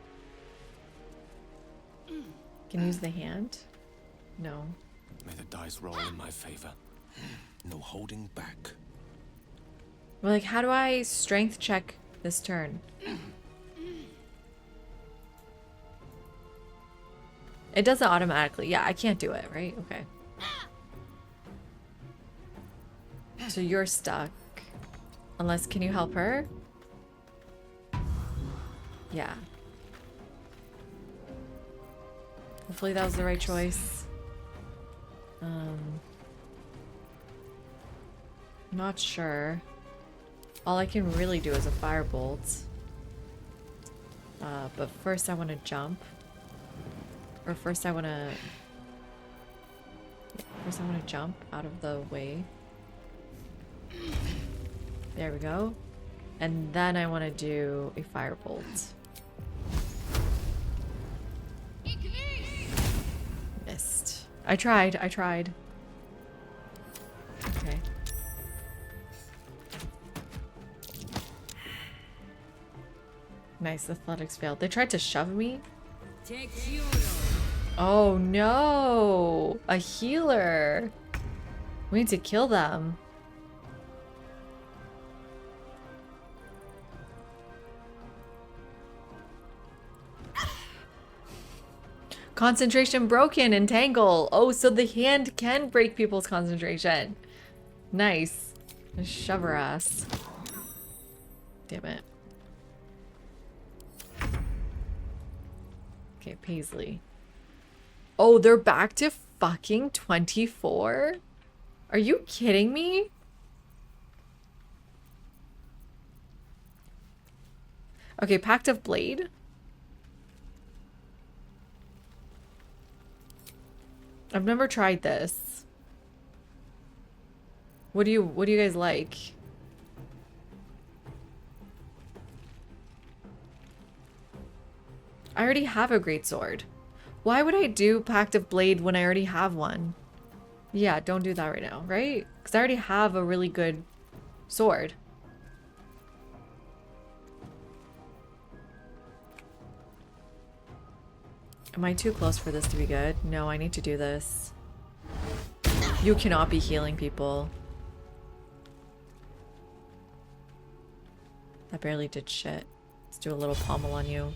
Can use the hand? No. May the dice roll in my favor. No holding back. Well, like, how do I strength check this turn? It does it automatically. Yeah, I can't do it, right? Okay. So you're stuck. Unless, can you help her? Yeah. Hopefully that was the right choice. Not sure. All I can really do is a firebolt. But first I want to jump. Or first I want to... First I want to jump out of the way. There we go. And then I want to do a firebolt. Missed. I tried. Okay. Nice, athletics failed. They tried to shove me? Oh no! A healer! We need to kill them. Concentration broken, entangle. Oh, so the hand can break people's concentration. Nice. Just shove her ass. Damn it. Okay, Paisley. Oh, they're back to fucking 24? Are you kidding me? Okay, Pact of Blade. I've never tried this. What do you guys like? I already have a greatsword. Why would I do Pact of Blade when I already have one? Yeah, don't do that right now, right? Because I already have a really good sword. Am I too close for this to be good? No, I need to do this. You cannot be healing people. That barely did shit. Let's do a little pommel on you.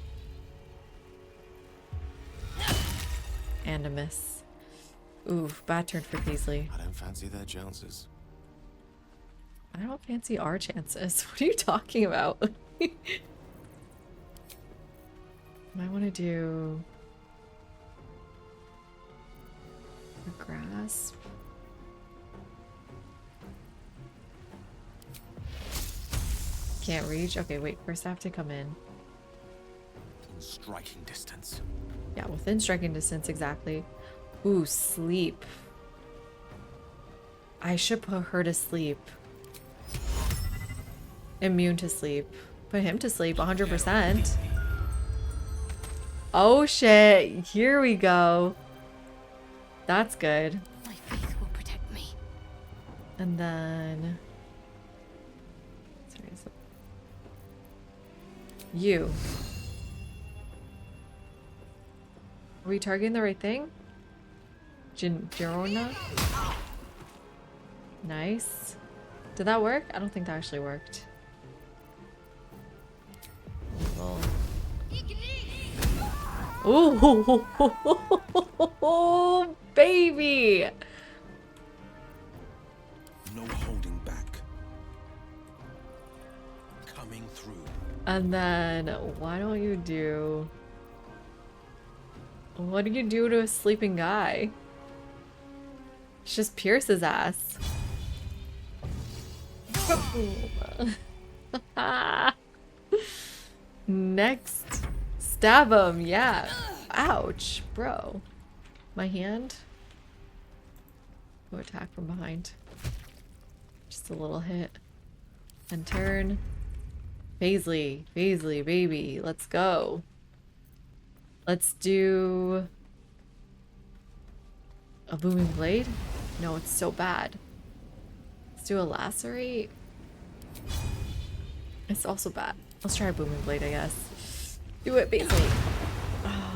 And a miss. Ooh, bad turn for Paisley. I don't fancy their chances. I don't fancy our chances. What are you talking about? I want to do a grasp. Can't reach? Okay, wait. First I have to come in. In striking distance. Yeah, within striking distance, exactly. Ooh, sleep. I should put her to sleep. Immune to sleep. Put him to sleep, 100%. Oh shit, here we go. That's good. My faith will protect me. And then... Sorry, is it... You. Are we targeting the right thing? Girona? Nice. Did that work? I don't think that actually worked. Well. Ooh, baby! No holding back. Coming through. And then, why don't you do... What do you do to a sleeping guy? Just pierce his ass. Next. Stab him, yeah. Ouch, bro. My hand. Go attack from behind. Just a little hit. And turn. Paisley, baby, let's go. Let's do a booming blade. No, it's so bad. Let's do a lacerate. It's also bad. Let's try a booming blade, I guess. Do it, Paisley.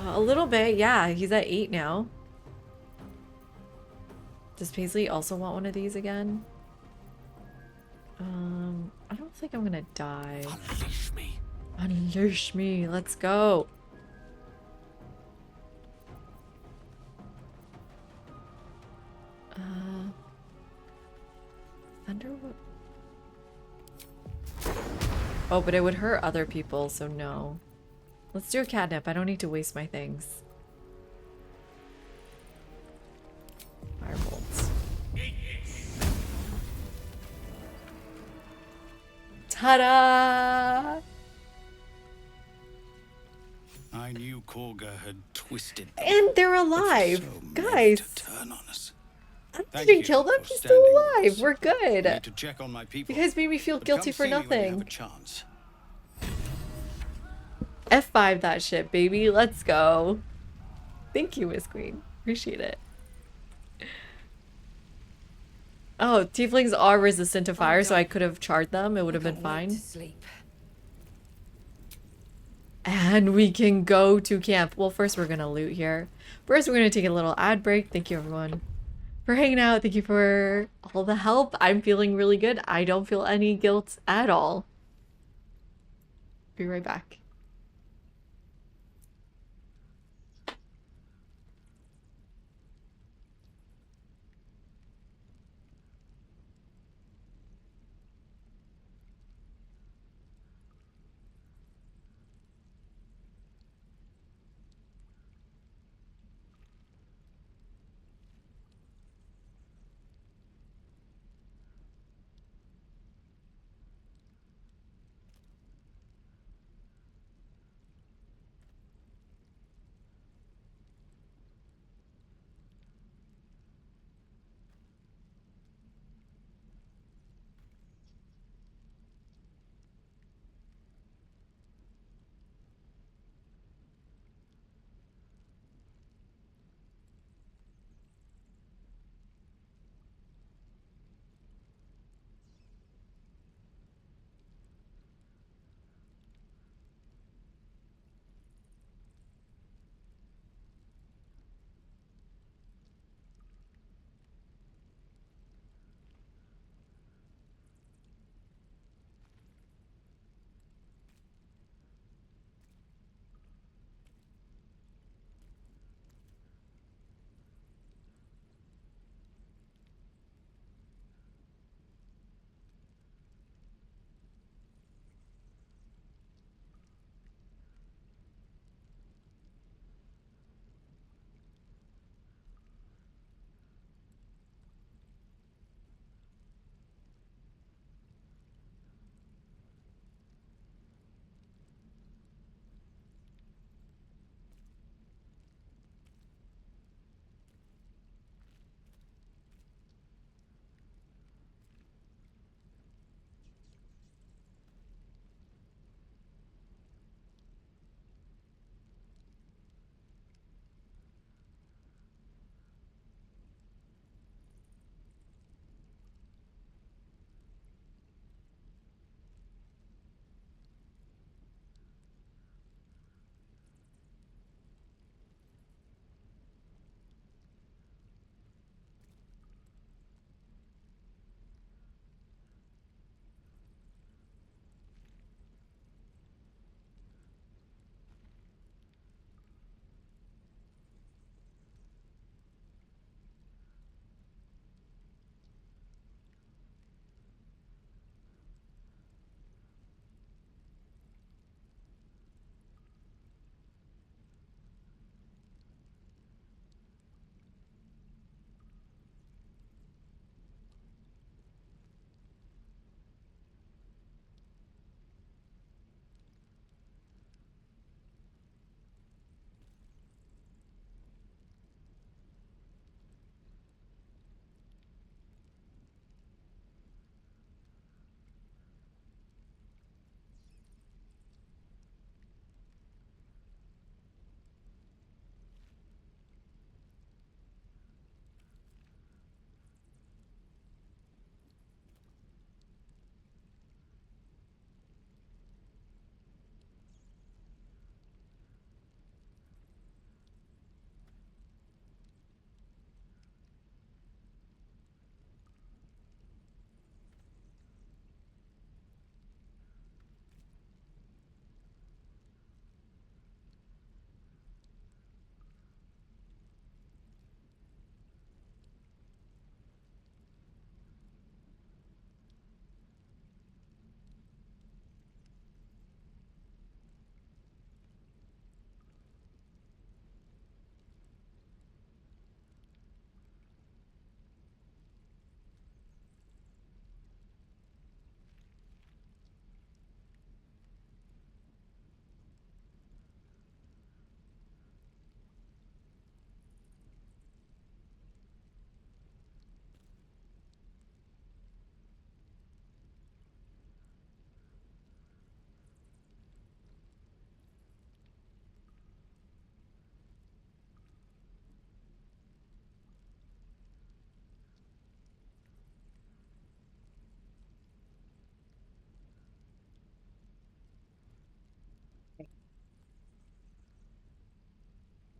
A little bit, yeah. He's at 8 now. Does Paisley also want one of these again? I don't think I'm gonna die. Unleash me. Unleash me. Let's go. Thunder. Oh, but it would hurt other people, so no. Let's do a catnip. I don't need to waste my things. Ta-da! I knew Korga had twisted them, And they're but for alive. so many Guys, to turn on us. I Thank didn't you kill them. for He's still standing with alive. us. We're I good. need to check on my people. You guys made me feel but guilty come for see me when you have a nothing. chance. F5 that shit, baby. Let's go. Thank you, Miss Queen. Appreciate it. Oh, tieflings are resistant to fire, so I could have charred them. It would have been fine. Sleep. And we can go to camp. Well, first we're gonna loot here. First, we're gonna take a little ad break. Thank you, everyone, for hanging out. Thank you for all the help. I'm feeling really good. I don't feel any guilt at all. Be right back.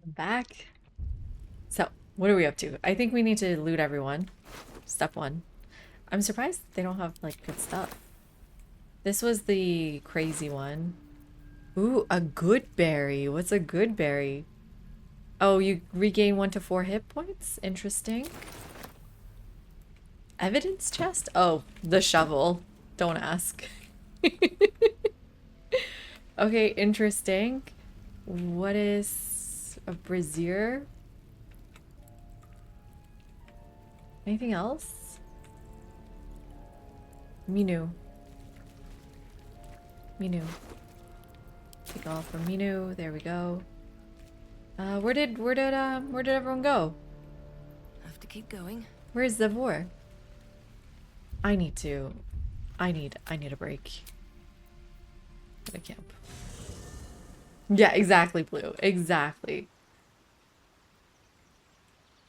Back. So, what are we up to? I think we need to loot everyone. Step one. I'm surprised they don't have, like, good stuff. This was the crazy one. Ooh, a good berry. What's a good berry? Oh, you regain 1 to 4 hit points? Interesting. Evidence chest? Oh, the shovel. Don't ask. Okay, interesting. What is a brazier? Anything else? Minu. Minu. Take all from Minu. There we go. Where did everyone go? Have to keep going. Where's Zavor? I need a break. Go to camp. Yeah, exactly, Blue. Exactly.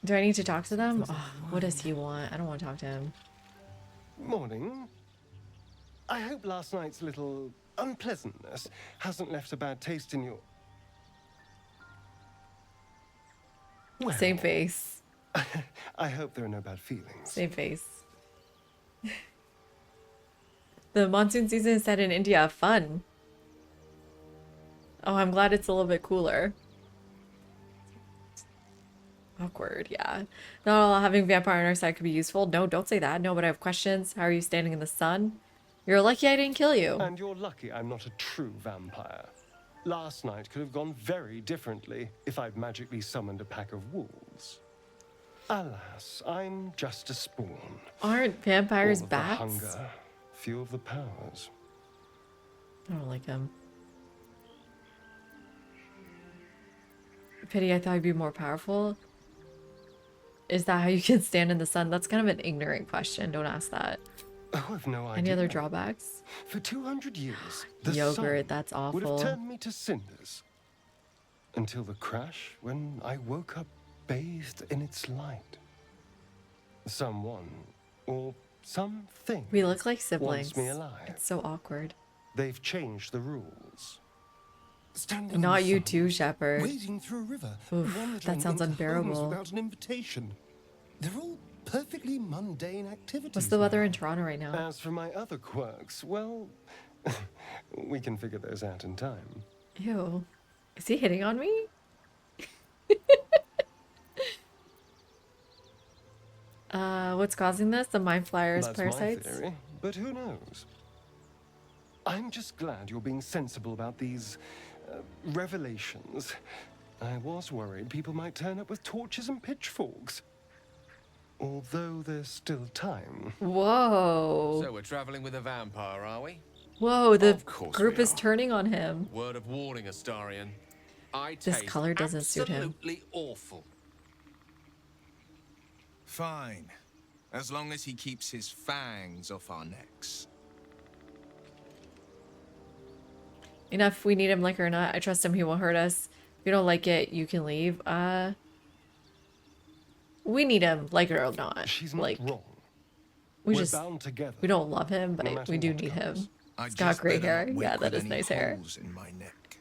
Do I need to talk to them? Oh, what does he want? I don't want to talk to him. Morning. I hope last night's little unpleasantness hasn't left a bad taste in your... Well, Same face. I hope there are no bad feelings. Same face. The monsoon season is set in India. Fun. Oh, I'm glad it's a little bit cooler. Awkward, yeah. Not all having vampire on our side could be useful. No, don't say that. No, but I have questions. How are you standing in the sun? You're lucky I didn't kill you. And you're lucky I'm not a true vampire. Last night could have gone very differently if I'd magically summoned a pack of wolves. Alas, I'm just a spawn. Aren't vampires All of the bats? hunger, few of the powers. I don't like him. Pity, I thought I'd be more powerful. Is that how you can stand in the sun? That's kind of an ignorant question. Don't ask that. Oh, I've no idea. Any other drawbacks? For 200 years, the Yogurt, sun that's would have awful. turned me to cinders. Until the crash, when I woke up bathed in its light. Someone, or something, We look like siblings. wants me alive. It's so awkward. They've changed the rules. Standing in Not the you sun, too, Shepherd. wading through a river, Oof, wandering that sounds into homes unbearable. without an invitation. They're all perfectly mundane activities. What's the weather now. in Toronto right now? As for my other quirks, well, we can figure those out in time. Ew. Is he hitting on me? What's causing this? The mind flyers, That's parasites? my theory, but who knows? I'm just glad you're being sensible about these revelations. I was worried people might turn up with torches and pitchforks. Although there's still time. Whoa. So we're traveling with a vampire, are we? Whoa, the Of course group we is are. turning on him. Word of warning, Astarion. I This taste color doesn't suit him. absolutely awful. Fine. As long as he keeps his fangs off our necks. Enough, we need him like it or not. I trust him, he won't hurt us. If you don't like it, you can leave. We need him, like it or not. She's not like, wrong. we We're just, bound together. we don't love him, no but matter we do what need him. comes. He's got gray hair. Yeah, that is nice hair. In my neck.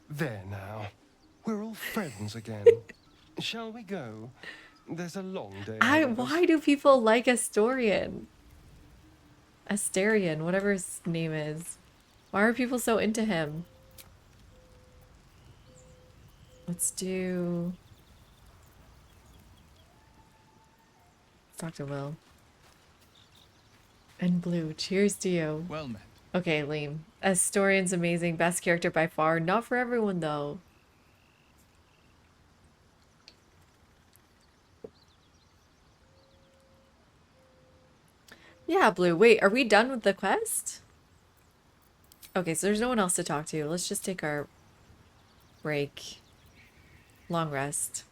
There now. We're all friends again. Shall we go? There's a long day. ahead of us. Why do people like Astorian? Asterion, whatever his name is. Why are people so into him? Let's do... Let's talk to Will. And Blue, cheers to you. Well met. Okay, Liam. Astorian's amazing. Best character by far. Not for everyone, though. Yeah, Blue. Wait, are we done with the quest? Okay, so there's no one else to talk to. Let's just take our break. Long rest.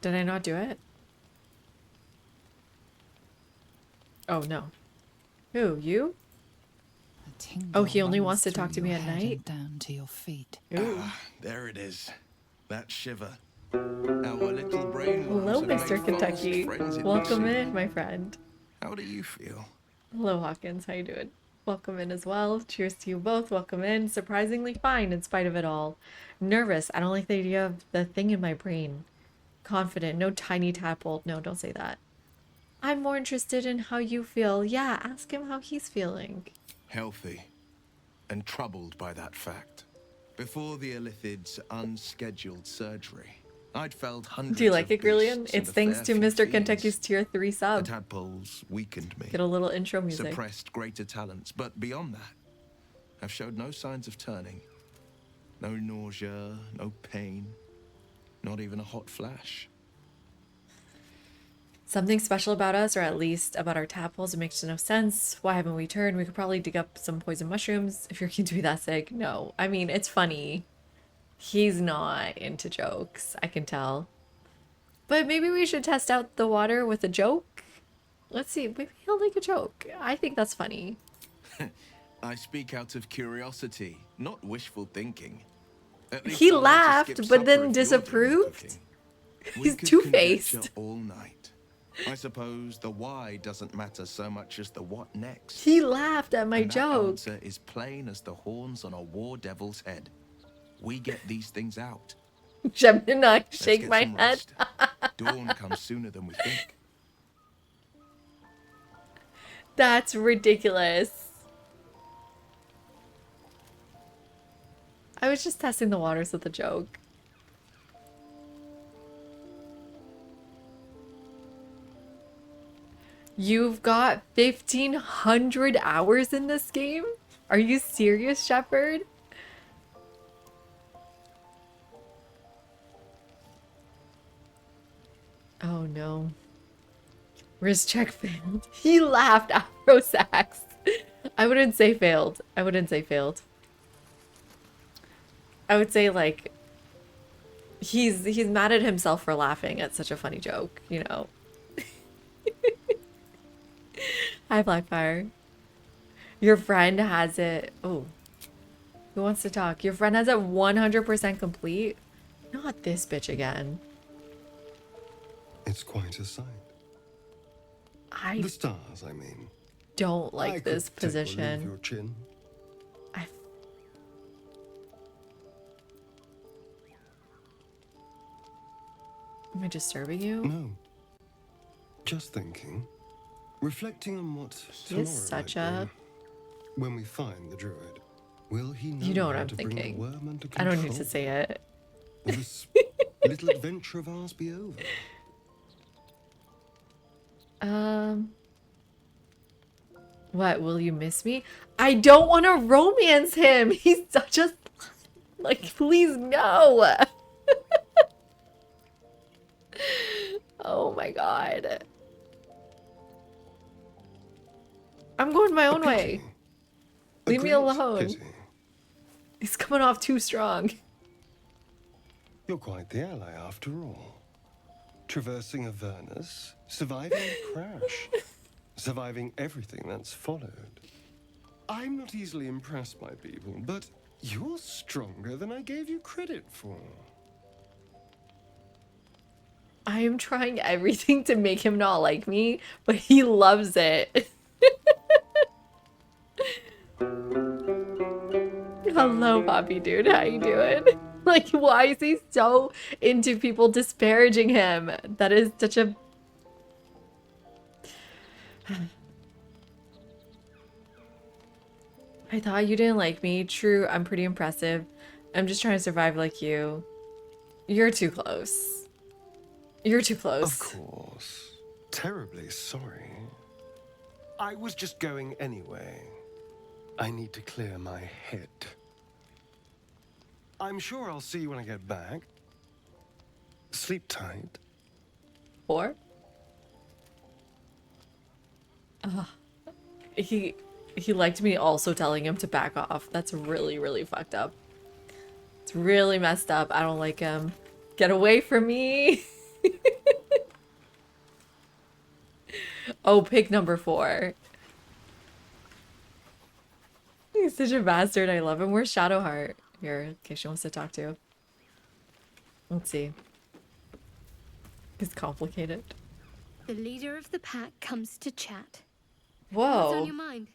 Did I not do it? Oh, no. Who? You? A tingle Oh, he only runs wants to talk to through me your at head night? and down to your feet. Ooh. There it is. That shiver. Our little brain Hello, worms have Mr. made fast Kentucky. friends, it would Welcome seem. in, my friend. How do you feel? Hello, Hawkins. How you doing? Welcome in as well. Cheers to you both. Welcome in. Surprisingly fine in spite of it all. Nervous. I don't like the idea of the thing in my brain. Confident. No tiny tadpole. No, don't say that. I'm more interested in how you feel. Yeah, ask him how he's feeling. Healthy. And troubled by that fact. Before the Illithid's unscheduled surgery, I'd felt hundreds Do you like of it, Grillian? beasts and It's a thanks fair to few Mr. fiends. Kentucky's tier 3 The sub. tadpoles weakened me. Get a little intro music. Suppressed greater talents, but beyond that, I've showed no signs of turning. No nausea, no pain, not even a hot flash. Something special about us, or at least about our tadpoles, it makes no sense. Why haven't we turned? We could probably dig up some poison mushrooms if you're keen to be that sick. No, I mean, it's funny. He's not into jokes, I can tell. But maybe we should test out the water with a joke. Let's see, maybe he'll like a joke. I think that's funny. I speak out of curiosity, not wishful thinking. At least He I'll let you laughed, skip but supper then if you're doing the disapproved. cooking. We He's could two-faced. conjecture all night. I suppose the why doesn't matter so much as the what next. He laughed at my And that joke. answer is plain as the horns on a war devil's head. We get these things out. Gemini, Let's shake get my some head. rest. Dawn comes sooner than we think. That's ridiculous. I was just testing the waters with a joke. You've got 1,500 hours in this game? Are you serious, Shepard? Oh no. Wrist check failed. He laughed, Afro Sax. I wouldn't say failed. I wouldn't say failed. I would say like he's mad at himself for laughing at such a funny joke, you know. Hi, Blackfire. Your friend has it. Oh. Who wants to talk? Your friend has it 100% complete? Not this bitch again. It's quite a sight. I The stars, I mean. don't I like could this take or leave position. your chin. Am I disturbing you? No. Just thinking. Reflecting on what He is such a... When we find the druid, will he know You know what how I'm to bring the thinking. worm under I don't need control? to say it. Will this little adventure of ours be over? What, will you miss me? I don't want to romance him. He's such a... Like, please, no. Oh my god. I'm going my own way. Leave me alone. Pity. He's coming off too strong. You're quite the ally after all. Traversing Avernus, surviving a crash, surviving everything that's followed. I'm not easily impressed by people, but you're stronger than I gave you credit for. I am trying everything to make him not like me, but he loves it. Hello, Poppy dude. How you doing? Like, why is he so into people disparaging him? That is such a... I thought you didn't like me. True, I'm pretty impressive. I'm just trying to survive like you. You're too close. You're too close. Of course. Terribly sorry. I was just going anyway. I need to clear my head. I'm sure I'll see you when I get back. Sleep tight. Or? He liked me also telling him to back off. That's really, really fucked up. It's really messed up. I don't like him. Get away from me. Oh, pick number 4. He's such a bastard. I love him. Where's Shadowheart? Here, in case she wants to talk to. Let's see. It's complicated. The leader of the pack comes to chat. Whoa. What's on your mind?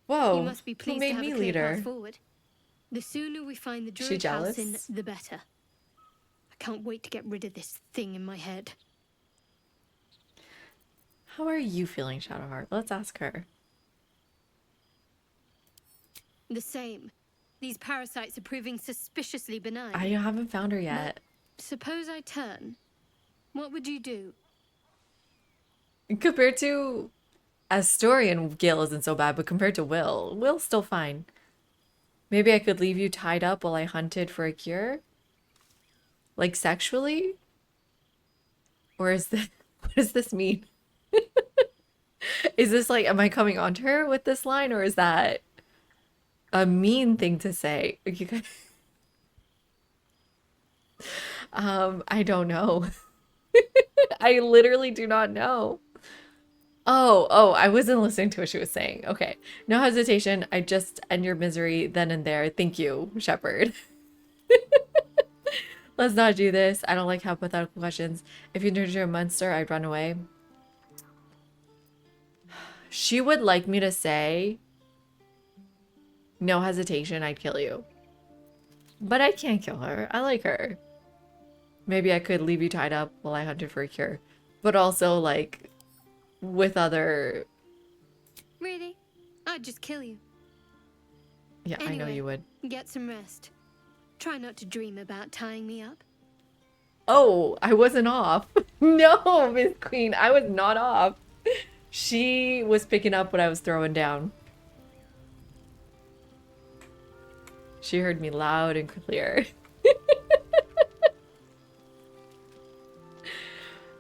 Whoa, You must be who pleased made to have me a clear path leader? forward. The sooner we find the She druid house in, jealous? the better. I can't wait to get rid of this thing in my head. How are you feeling, Shadowheart? Let's ask her. The same. These parasites are proving suspiciously benign. I haven't found her yet. Suppose I turn. What would you do? Compared to Astorian, Gale isn't so bad, but compared to Will's still fine. Maybe I could leave you tied up while I hunted for a cure? Like sexually? Or is this, what does this mean? Is this like, am I coming onto her with this line, or is that a mean thing to say? You guys... I don't know. I literally do not know. Oh, I wasn't listening to what she was saying. Okay. No hesitation. I just end your misery then and there. Thank you, Shepherd. Let's not do this. I don't like hypothetical questions. If you turned into a monster, I'd run away. She would like me to say, no hesitation, I'd kill you. But I can't kill her. I like her. Maybe I could leave you tied up while I hunted for a cure. But also, like, with other... Really? I'd just kill you. Yeah, Anyway, I know you would. Get some rest. Try not to dream about tying me up. Oh, I wasn't off. No, Miss Queen, I was not off. She was picking up what I was throwing down. She heard me loud and clear.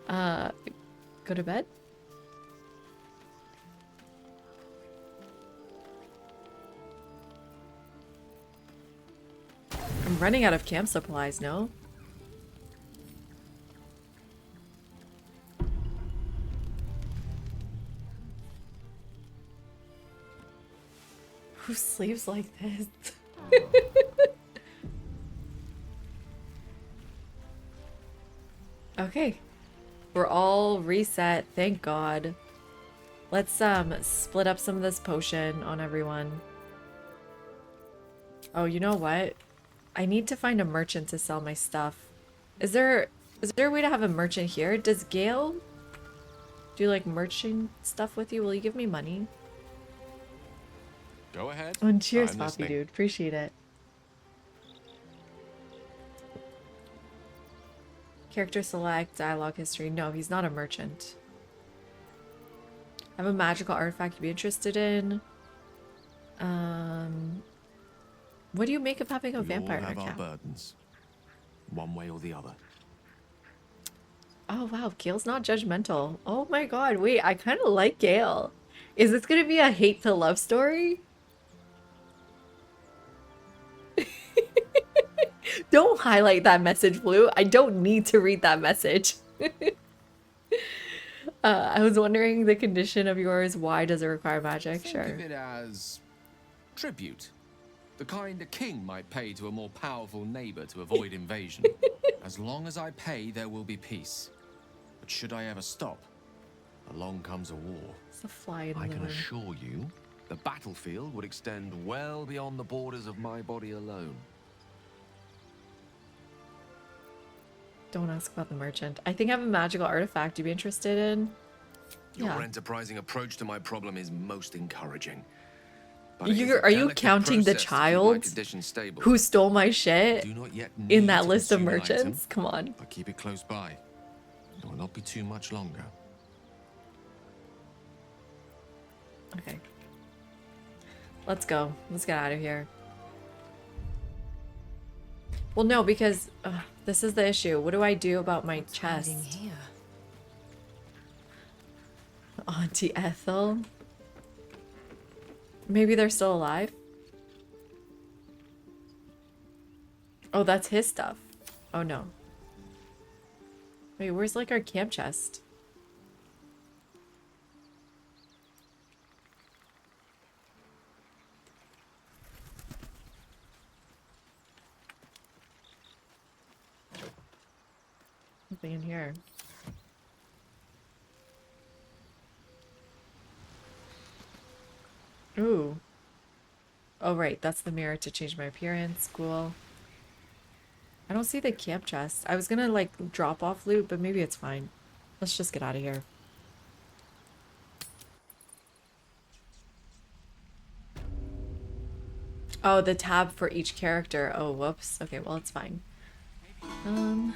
Go to bed? I'm running out of camp supplies, no? Who sleeps like this? Okay. We're all reset, thank God. Let's split up some of this potion on everyone. Oh, you know what? I need to find a merchant to sell my stuff. Is there a way to have a merchant here? Does Gale do like merchant stuff with you? Will you give me money? Go ahead. And cheers, I'm Poppy listening. dude. Appreciate it. Character select, dialogue history. No, he's not a merchant. I have a magical artifact you'd be interested in. What do you make of having a vampire We all have our account? burdens, one way or the other. Oh wow, Gale's not judgmental. Oh my god, wait, I kind of like Gale. Is this gonna be a hate to love story? Don't highlight that message, Blue. I don't need to read that message. I was wondering the condition of yours. Why does it require magic? Think Sure. of it as tribute. The kind a king might pay to a more powerful neighbor to avoid invasion. As long as I pay, there will be peace. But should I ever stop, along comes a war. It's a fly in the I can room. assure you, the battlefield would extend well beyond the borders of my body alone. Don't ask about the merchant. I think I have a magical artifact you'd be interested in. Your enterprising approach to my problem is most encouraging. But Are you counting the child who stole my shit in that list of merchants? Come on. But keep it close by. It will not be too much longer. Okay. Let's go. Let's get out of here. Well, no, because this is the issue. What do I do about my chest? Here. Auntie Ethel? Maybe they're still alive? Oh, that's his stuff. Oh, no. Wait, where's like our camp chest? Nothing in here. Ooh, Oh, right. That's the mirror to change my appearance. Cool. I don't see the camp chest. I was gonna, like, drop off loot, but maybe it's fine. Let's just get out of here. Oh, the tab for each character. Oh, whoops. Okay, well, it's fine. And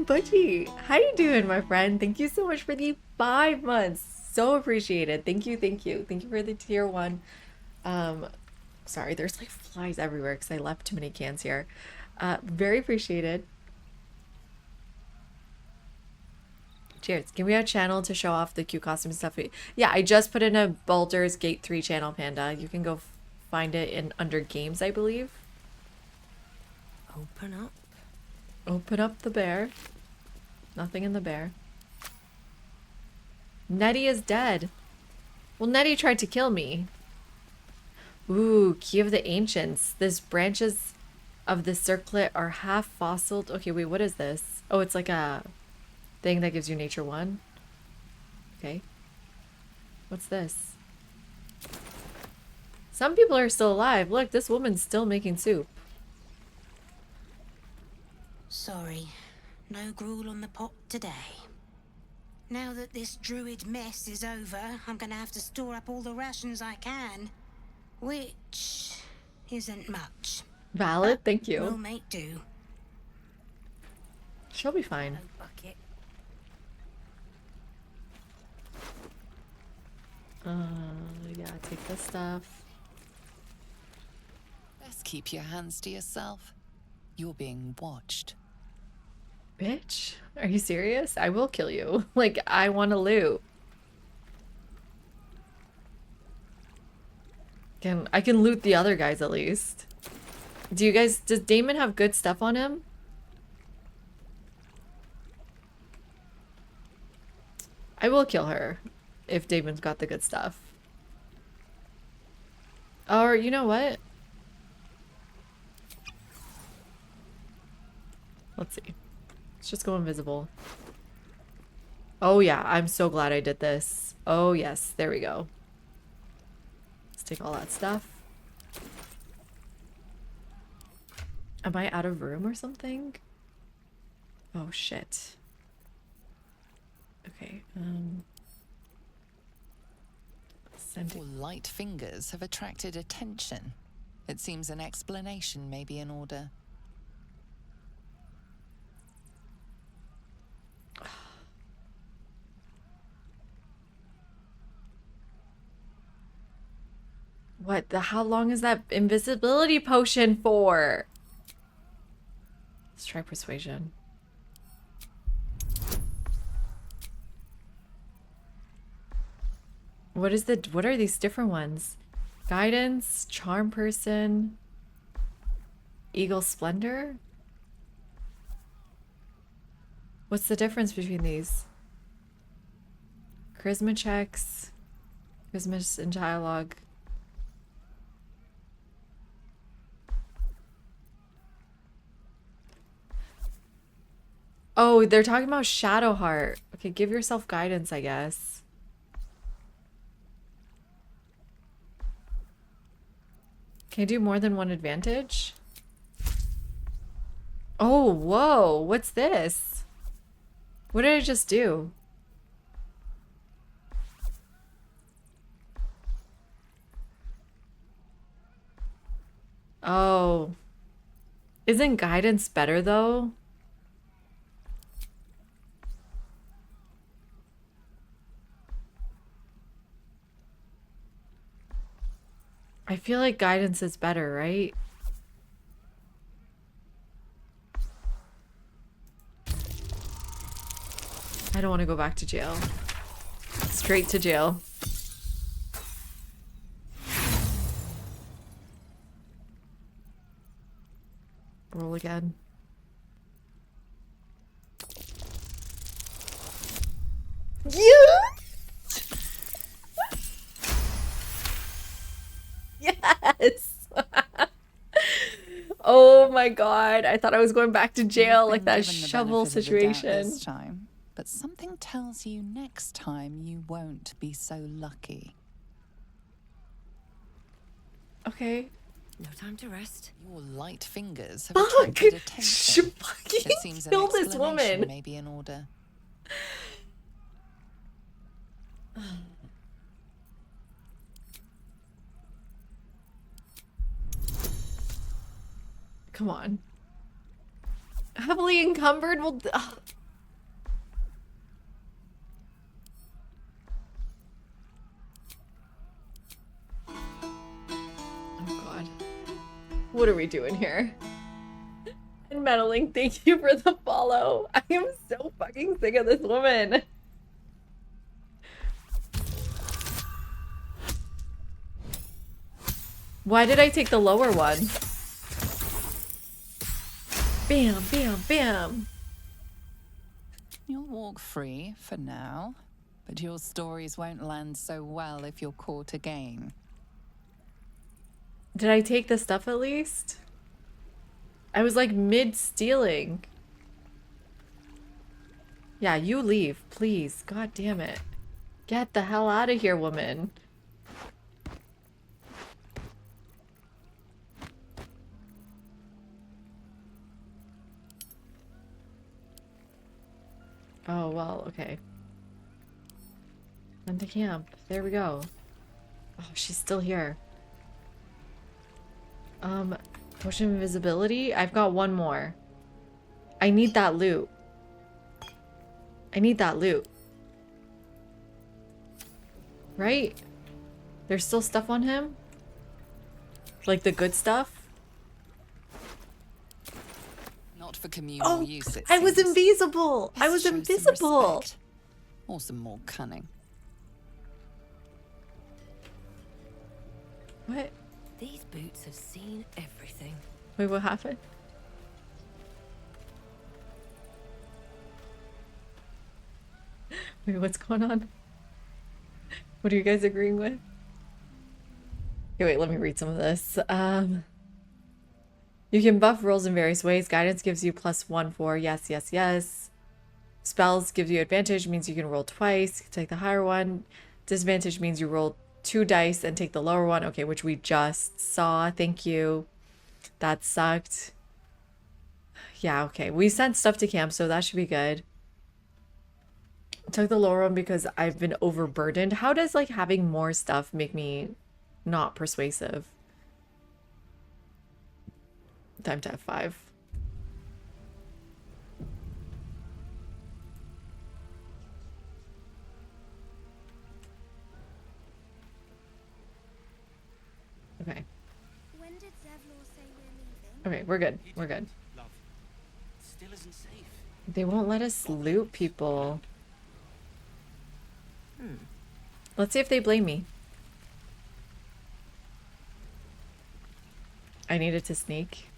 Butchie, how you doing, my friend? Thank you so much for the 5 months. So appreciated. Thank you, thank you. Thank you for the tier 1. Sorry, there's like flies everywhere because I left too many cans here. Very appreciated. Cheers. Can we have a channel to show off the cute costume stuff? Yeah, I just put in a Baldur's Gate 3 channel, Panda. You can go find it in under games, I believe. Open up. Open up the bear. Nothing in the bear. Nettie is dead. Well, Nettie tried to kill me. Ooh, Key of the Ancients. These branches of the circlet are half fossiled. Okay, wait, what is this? Oh, it's like a thing that gives you nature 1. Okay. What's this? Some people are still alive. Look, this woman's still making soup. Sorry, no gruel on the pot today. Now that this druid mess is over, I'm gonna have to store up all the rations I can. Which isn't much. Valid, thank you. We'll make do. She'll be fine. Bucket. Yeah, take this stuff. Best keep your hands to yourself. You're being watched. Bitch, are you serious? I will kill you. Like, I want to loot. I can loot the other guys at least. Does Damon have good stuff on him? I will kill her if Damon's got the good stuff. Or, you know what? Let's see. Let's just go invisible. Oh yeah, I'm so glad I did this. Oh yes, there we go. Let's take all that stuff. Am I out of room or something? Oh shit. Okay, Your light fingers have attracted attention. It seems an explanation may be in order. What the, how long is that invisibility potion for? Let's try persuasion. What are these different ones? Guidance, charm person, eagle splendor? What's the difference between these? Charisma checks, charisma and dialogue. Oh, they're talking about Shadowheart. Okay, give yourself guidance, I guess. Can I do more than one advantage? Oh, whoa. What's this? What did I just do? Oh. Isn't guidance better, though? I feel like guidance is better, right? I don't want to go back to jail. Straight to jail. Roll again. Yes! Oh my god, I thought I was going back to jail like that shovel situation. This time, but something tells you next time you won't be so lucky. Okay. No time to rest. Your light fingers have Fuck! attracted She attention. fucking It seems an killed this explanation woman. may be in order. Come on. Heavily encumbered? Well, ugh. Oh god. What are we doing here? And meddling, thank you for the follow. I am so fucking sick of this woman. Why did I take the lower one? Bam, bam, bam. You'll walk free for now, but your stories won't land so well if you're caught again. Did I take the stuff at least? I was like mid-stealing. Yeah, you leave, please. God damn it. Get the hell out of here, woman. Oh, well, okay. Run to camp. There we go. Oh, she's still here. Potion of invisibility? I've got one more. I need that loot. I need that loot. Right? There's still stuff on him? Like the good stuff? Not for communal use, it I was seems. invisible! I was Let's show some invisible! respect. Or some more cunning. What? These boots have seen everything. Wait, what happened? Wait, what's going on? What are you guys agreeing with? Okay, wait, let me read some of this. You can buff rolls in various ways. Guidance gives you +1 for yes, yes, yes. Spells gives you advantage, means you can roll twice. Take the higher one. Disadvantage means you roll 2 dice and take the lower one. Okay, which we just saw. Thank you. That sucked. Yeah, okay. We sent stuff to camp, so that should be good. Took the lower one because I've been overburdened. How does like having more stuff make me not persuasive? Time to F5. Okay. When did Zevlor say we're leaving? Okay, we're good. We're good. Love. Still isn't safe. They won't let us loot people. Let's see if they blame me. I needed to sneak.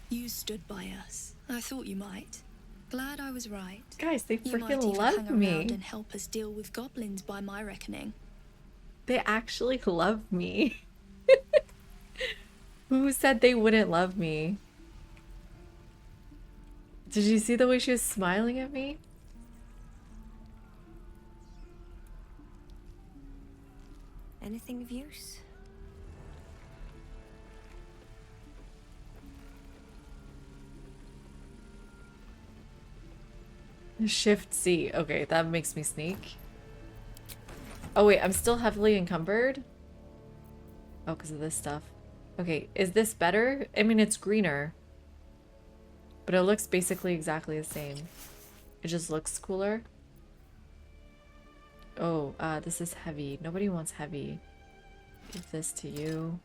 You stood by us. I thought you might. Glad I was right. Guys, they You might freaking even love hang around me. and help us deal with goblins by my reckoning. They actually love me. Who said they wouldn't love me? Did you see the way she was smiling at me? Anything of use? Shift C. Okay, that makes me sneak. Oh wait, I'm still heavily encumbered? Oh, because of this stuff. Okay, is this better? I mean, it's greener. But it looks basically exactly the same. It just looks cooler. Oh, this is heavy. Nobody wants heavy. Give this to you.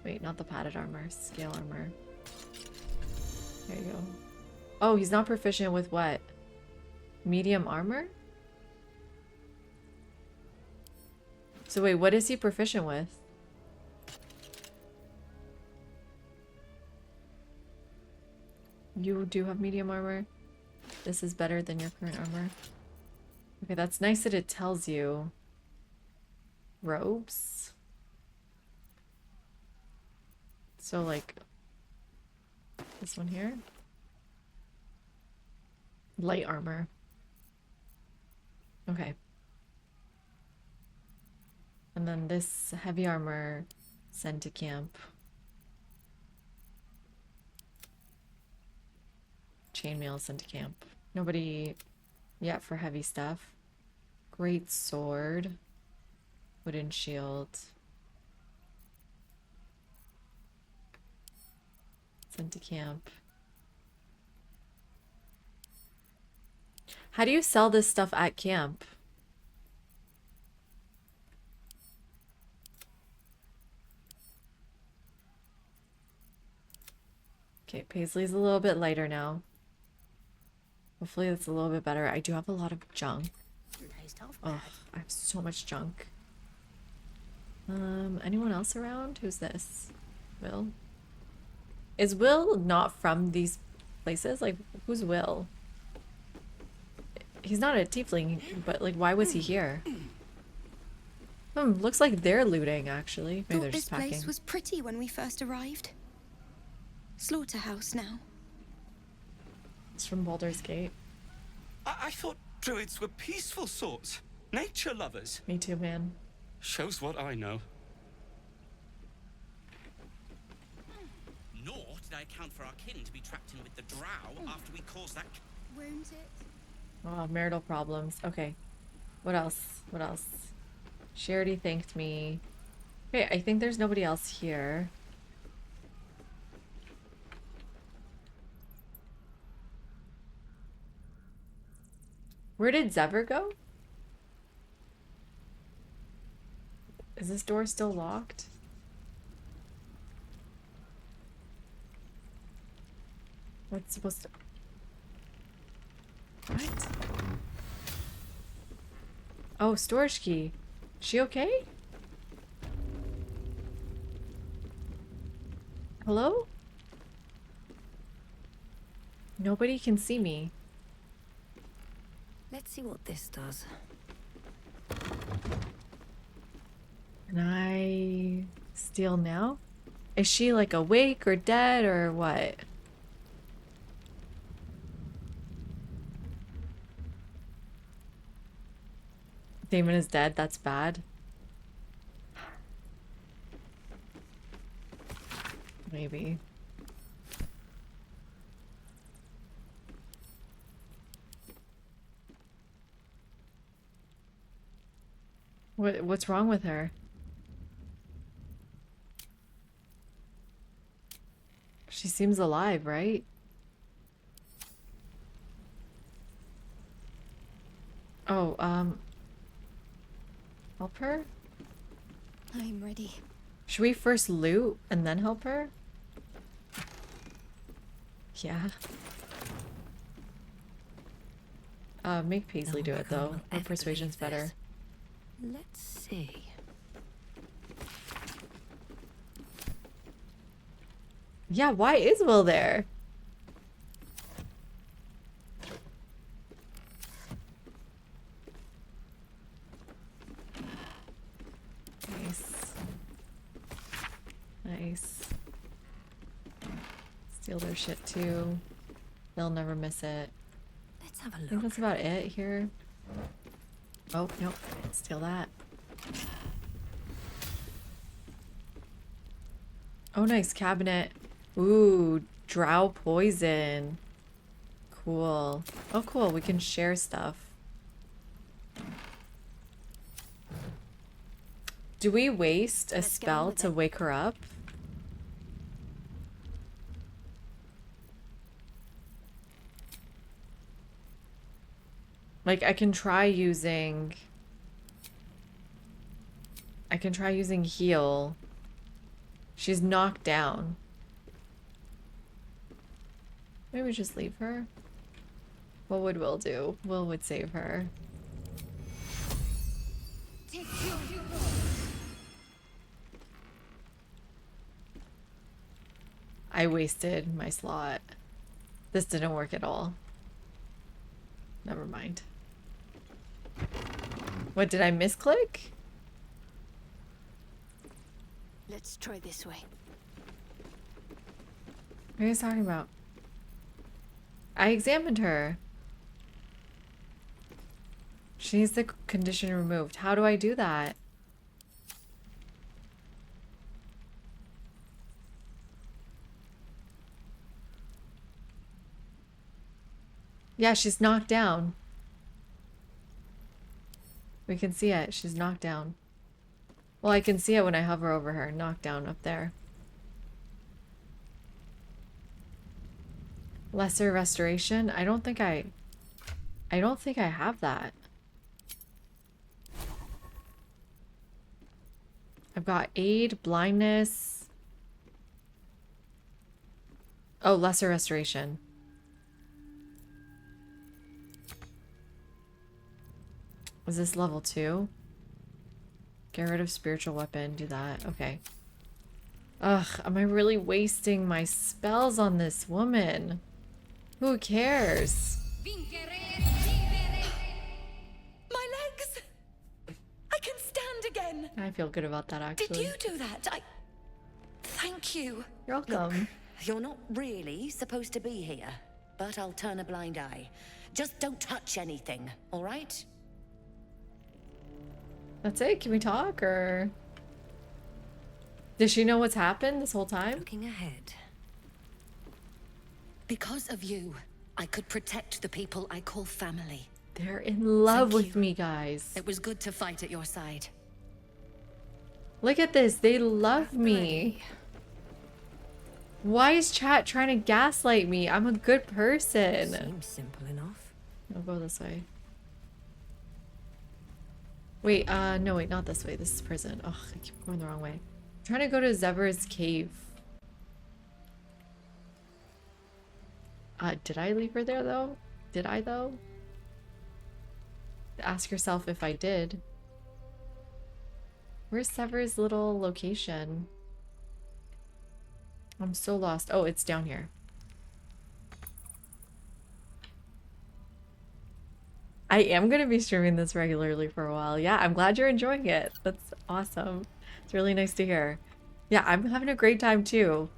Wait, not the padded armor. Scale armor. There you go. Oh, he's not proficient with what? Medium armor? So wait, what is he proficient with? You do have medium armor. This is better than your current armor. Okay, that's nice that it tells you. Robes? So like this one here? Light armor. Okay. And then this heavy armor sent to camp. Chainmail sent to camp. Nobody yet for heavy stuff. Great sword. Wooden shield. Sent to camp. How do you sell this stuff at camp? Okay, Paisley's a little bit lighter now. Hopefully that's a little bit better. I do have a lot of junk. Oh, I have so much junk. Anyone else around? Who's this? Will? Is Will not from these places? Like, who's Will? He's not a tiefling, but like, why was he here? Looks like they're looting, actually. Maybe they're Thought just this packing. place was pretty when we first arrived. Slaughterhouse now. It's from Baldur's Gate. I thought druids were peaceful sorts. Nature lovers. Me too, man. Shows what I know. Nor did I account for our kin to be trapped in with the drow after we caused that... Won't it? Oh, marital problems. Okay. What else? What else? She already thanked me. Okay, I think there's nobody else here. Where did Zever go? Is this door still locked? What's supposed to... What? Oh, storage key. She okay? Hello? Nobody can see me. Let's see what this does. Can I steal now? Is she like awake or dead or what? Damon is dead. That's bad. Maybe. What's wrong with her? She seems alive, right? Oh, help her? I'm ready. Should we first loot and then help her? Yeah. Make Paisley do it though. Her persuasion's better. Let's see. Yeah, why is Will there? Nice. Nice. Steal their shit too. They'll never miss it. Let's have a I think look. that's about it here. Oh, nope. Steal that. Oh, nice cabinet. Ooh, drow poison. Cool. Oh, cool. We can share stuff. Do we waste a spell to wake her up? Like, I can try using heal. She's knocked down. Maybe we just leave her. What would Will do? Will would save her. I wasted my slot. This didn't work at all. Never mind. What, did I misclick? Let's try this way. What are you guys talking about? I examined her. She needs the condition removed. How do I do that? Yeah, she's knocked down. We can see it. She's knocked down. Well, I can see it when I hover over her. Knocked down up there. Lesser restoration? I don't think I have that. I've got aid, blindness. Oh, lesser restoration. Is this level 2? Get rid of spiritual weapon, do that. Okay. Ugh, am I really wasting my spells on this woman? Who cares? My legs! I can stand again! I feel good about that, actually. Did you do that? Thank you. You're welcome. You're not really supposed to be here, but I'll turn a blind eye. Just don't touch anything, all right? That's it? Can we talk, or... Does she know what's happened this whole time? Looking ahead. Because of you, I could protect the people I call family. They're in love Thank with you. me, guys. It was good to fight at your side. Look at this. They love me. Why is chat trying to gaslight me? I'm a good person. Seems simple enough. I'll go this way. Wait, no, wait, not this way. This is prison. Oh, I keep going the wrong way. I'm trying to go to Zebra's cave. Did I leave her there, though? Did I, though? Ask yourself if I did. Where's Sever's little location? I'm so lost. Oh, it's down here. I am going to be streaming this regularly for a while. Yeah, I'm glad you're enjoying it. That's awesome. It's really nice to hear. Yeah, I'm having a great time too.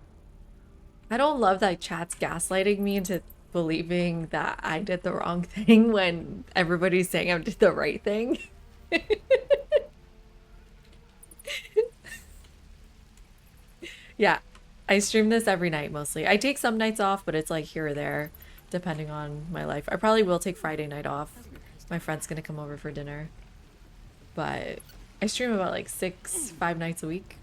I don't love that chat's gaslighting me into believing that I did the wrong thing when everybody's saying I did the right thing. Yeah, I stream this every night mostly. I take some nights off, but it's like here or there, depending on my life. I probably will take Friday night off. My friend's gonna come over for dinner. But I stream about like 5 nights a week.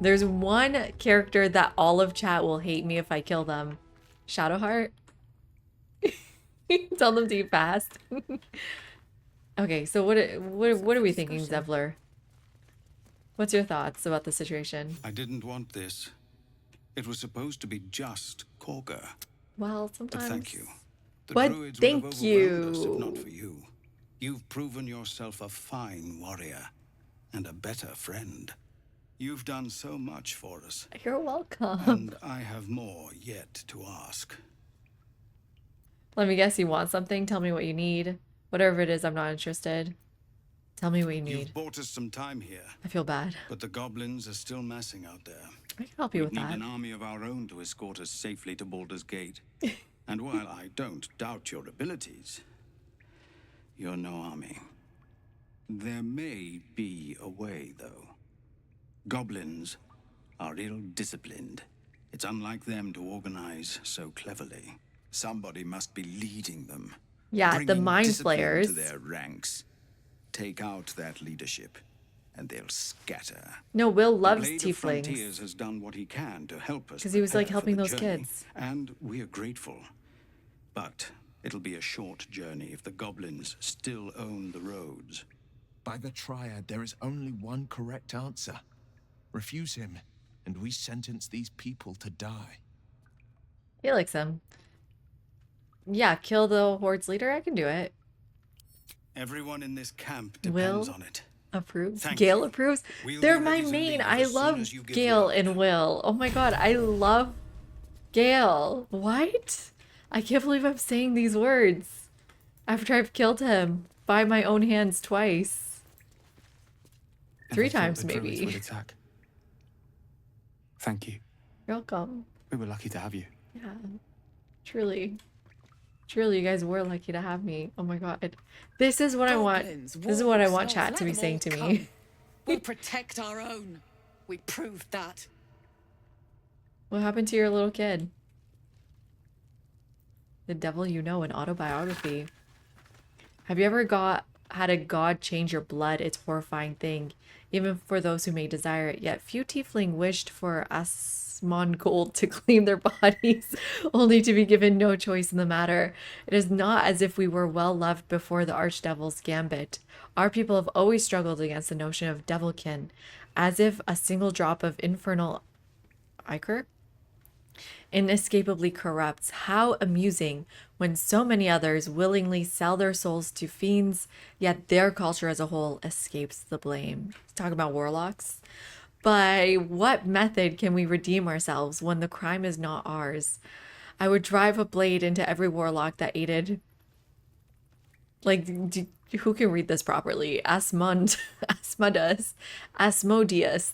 There's one character that all of chat will hate me if I kill them. Shadowheart. Tell them to eat fast. Okay, so what are we thinking, Zevler? What's your thoughts about the situation? I didn't want this. It was supposed to be just Corker. Well, sometimes. But thank you. The But druids thank would have overwhelmed us if you. not for you. You've proven yourself a fine warrior and a better friend. You've done so much for us. You're welcome. And I have more yet to ask. Let me guess, you want something? Tell me what you need. Whatever it is, I'm not interested. Tell me what you need. You've bought us some time here. I feel bad. But the goblins are still massing out there. I can help you We'd with need that. an army of our own to escort us safely to Baldur's Gate. And while I don't doubt your abilities, you're no army. There may be a way, though. Goblins are ill-disciplined. It's unlike them to organize so cleverly. Somebody must be leading them. Yeah, the bringing mind discipline flayers. to their ranks. Take out that leadership, and they'll scatter. No, Will loves The Blade of tieflings. Frontiers has done what he can to help us. 'Cause he was, like, prepare for helping the those journey, kids. and we're grateful. But it'll be a short journey if the goblins still own the roads. By the Triad, there is only one correct answer. Refuse him, and we sentence these people to die. He likes him. Yeah, kill the Horde's leader. I can do it. Everyone in this camp depends Will on it. approves. Thank Gale you. approves. We'll They're be my ready to main. leave I as soon love as you give Gale the and Will. Oh my god, I love Gale. What? I can't believe I'm saying these words after I've killed him by my own hands twice. Three Never thought times, the Druids maybe. would attack. Thank you. You're welcome. We were lucky to have you. Yeah. Truly. Truly, you guys were lucky to have me. Oh my god. This is what I want. This is what I want chat to be saying to me. We'll protect our own. We proved that. What happened to your little kid? The Devil You Know, an autobiography. Have you ever had a god change your blood? It's a horrifying thing, even for those who may desire it. Yet few tiefling wished for Asmongold to claim their bodies, only to be given no choice in the matter. It is not as if we were well loved before the Archdevil's gambit. Our people have always struggled against the notion of devilkin, as if a single drop of infernal ichor inescapably corrupts. How amusing when so many others willingly sell their souls to fiends, yet their culture as a whole escapes the blame. Talk about warlocks. By what method can we redeem ourselves when the crime is not ours? I would drive a blade into every warlock that aided. Like, who can read this properly? Asmodeus,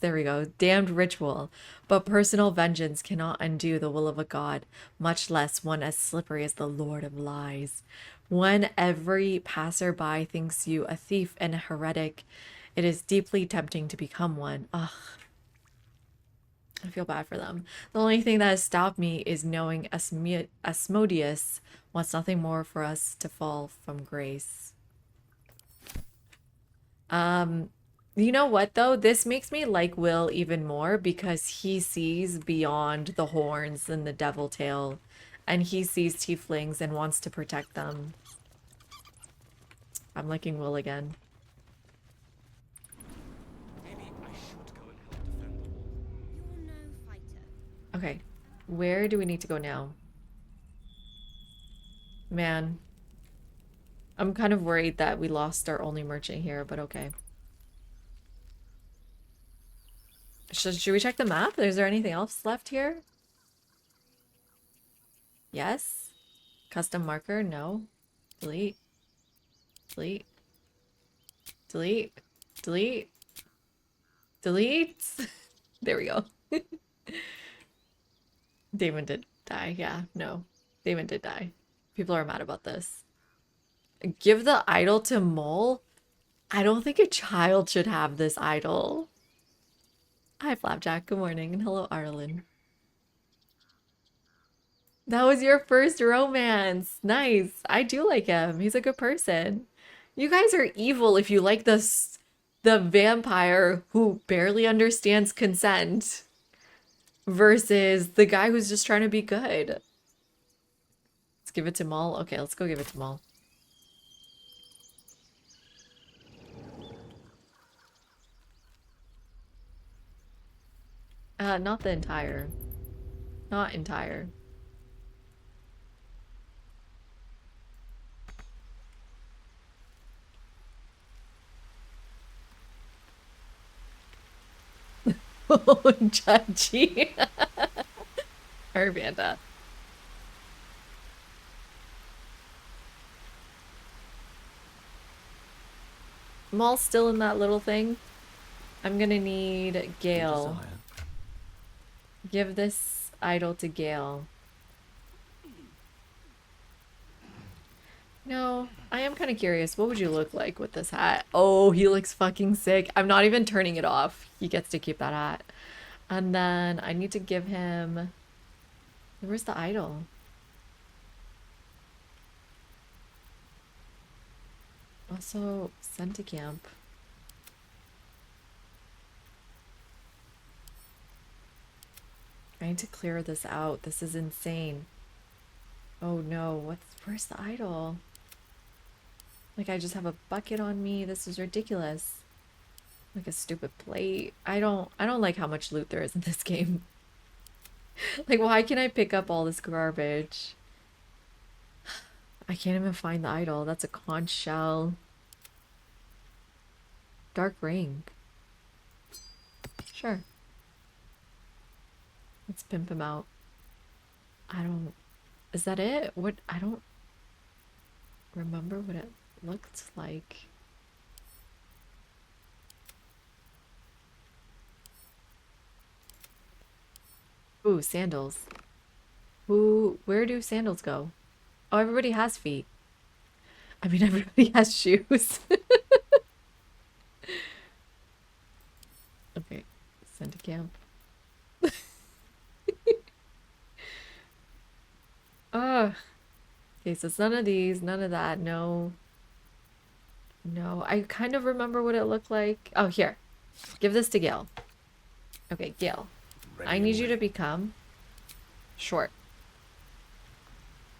there we go. Damned ritual. But personal vengeance cannot undo the will of a god, much less one as slippery as the Lord of Lies. When every passerby thinks you a thief and a heretic, it is deeply tempting to become one. Ugh. I feel bad for them. The only thing that has stopped me is knowing Asmodeus wants nothing more for us to fall from grace. You know what though? This makes me like Will even more because he sees beyond the horns and the devil tail, and he sees tieflings and wants to protect them. I'm liking Will again. Okay, where do we need to go now? Man, I'm kind of worried that we lost our only merchant here, but okay. Should we check the map? Is there anything else left here? Yes? Custom marker? No. Delete. Delete. Delete. Delete. Delete. There we go. Damon did die. Yeah, no. Damon did die. People are mad about this. Give the idol to Mole? I don't think a child should have this idol. Hi, Flapjack. Good morning. And hello, Arlen. That was your first romance. Nice. I do like him. He's a good person. You guys are evil if you like the vampire who barely understands consent versus the guy who's just trying to be good. Let's give it to Maul. Okay, let's go give it to Maul. Not the entire. Not entire. Oh, judgy. Arvanda. Maul's still in that little thing. I'm gonna need Gale. Give this idol to Gale. No, I am kind of curious. What would you look like with this hat? Oh, he looks fucking sick. I'm not even turning it off. He gets to keep that hat. And then I need to give him... Where's the idol? Also, send to camp. I need to clear this out. This is insane. Oh no, where's the idol? Like, I just have a bucket on me. This is ridiculous. Like a stupid plate. I don't like how much loot there is in this game. Like, why can I pick up all this garbage? I can't even find the idol. That's a conch shell. Dark ring. Sure. Let's pimp him out. Is that it? What? I don't remember what it looked like. Ooh, sandals. Where do sandals go? Oh, everybody has feet. I mean, everybody has shoes. Okay, send to camp. Ugh. Okay, so it's none of these, none of that. No. No. I kind of remember what it looked like. Oh, here. Give this to Gil. Okay, Gil. I need you to become short.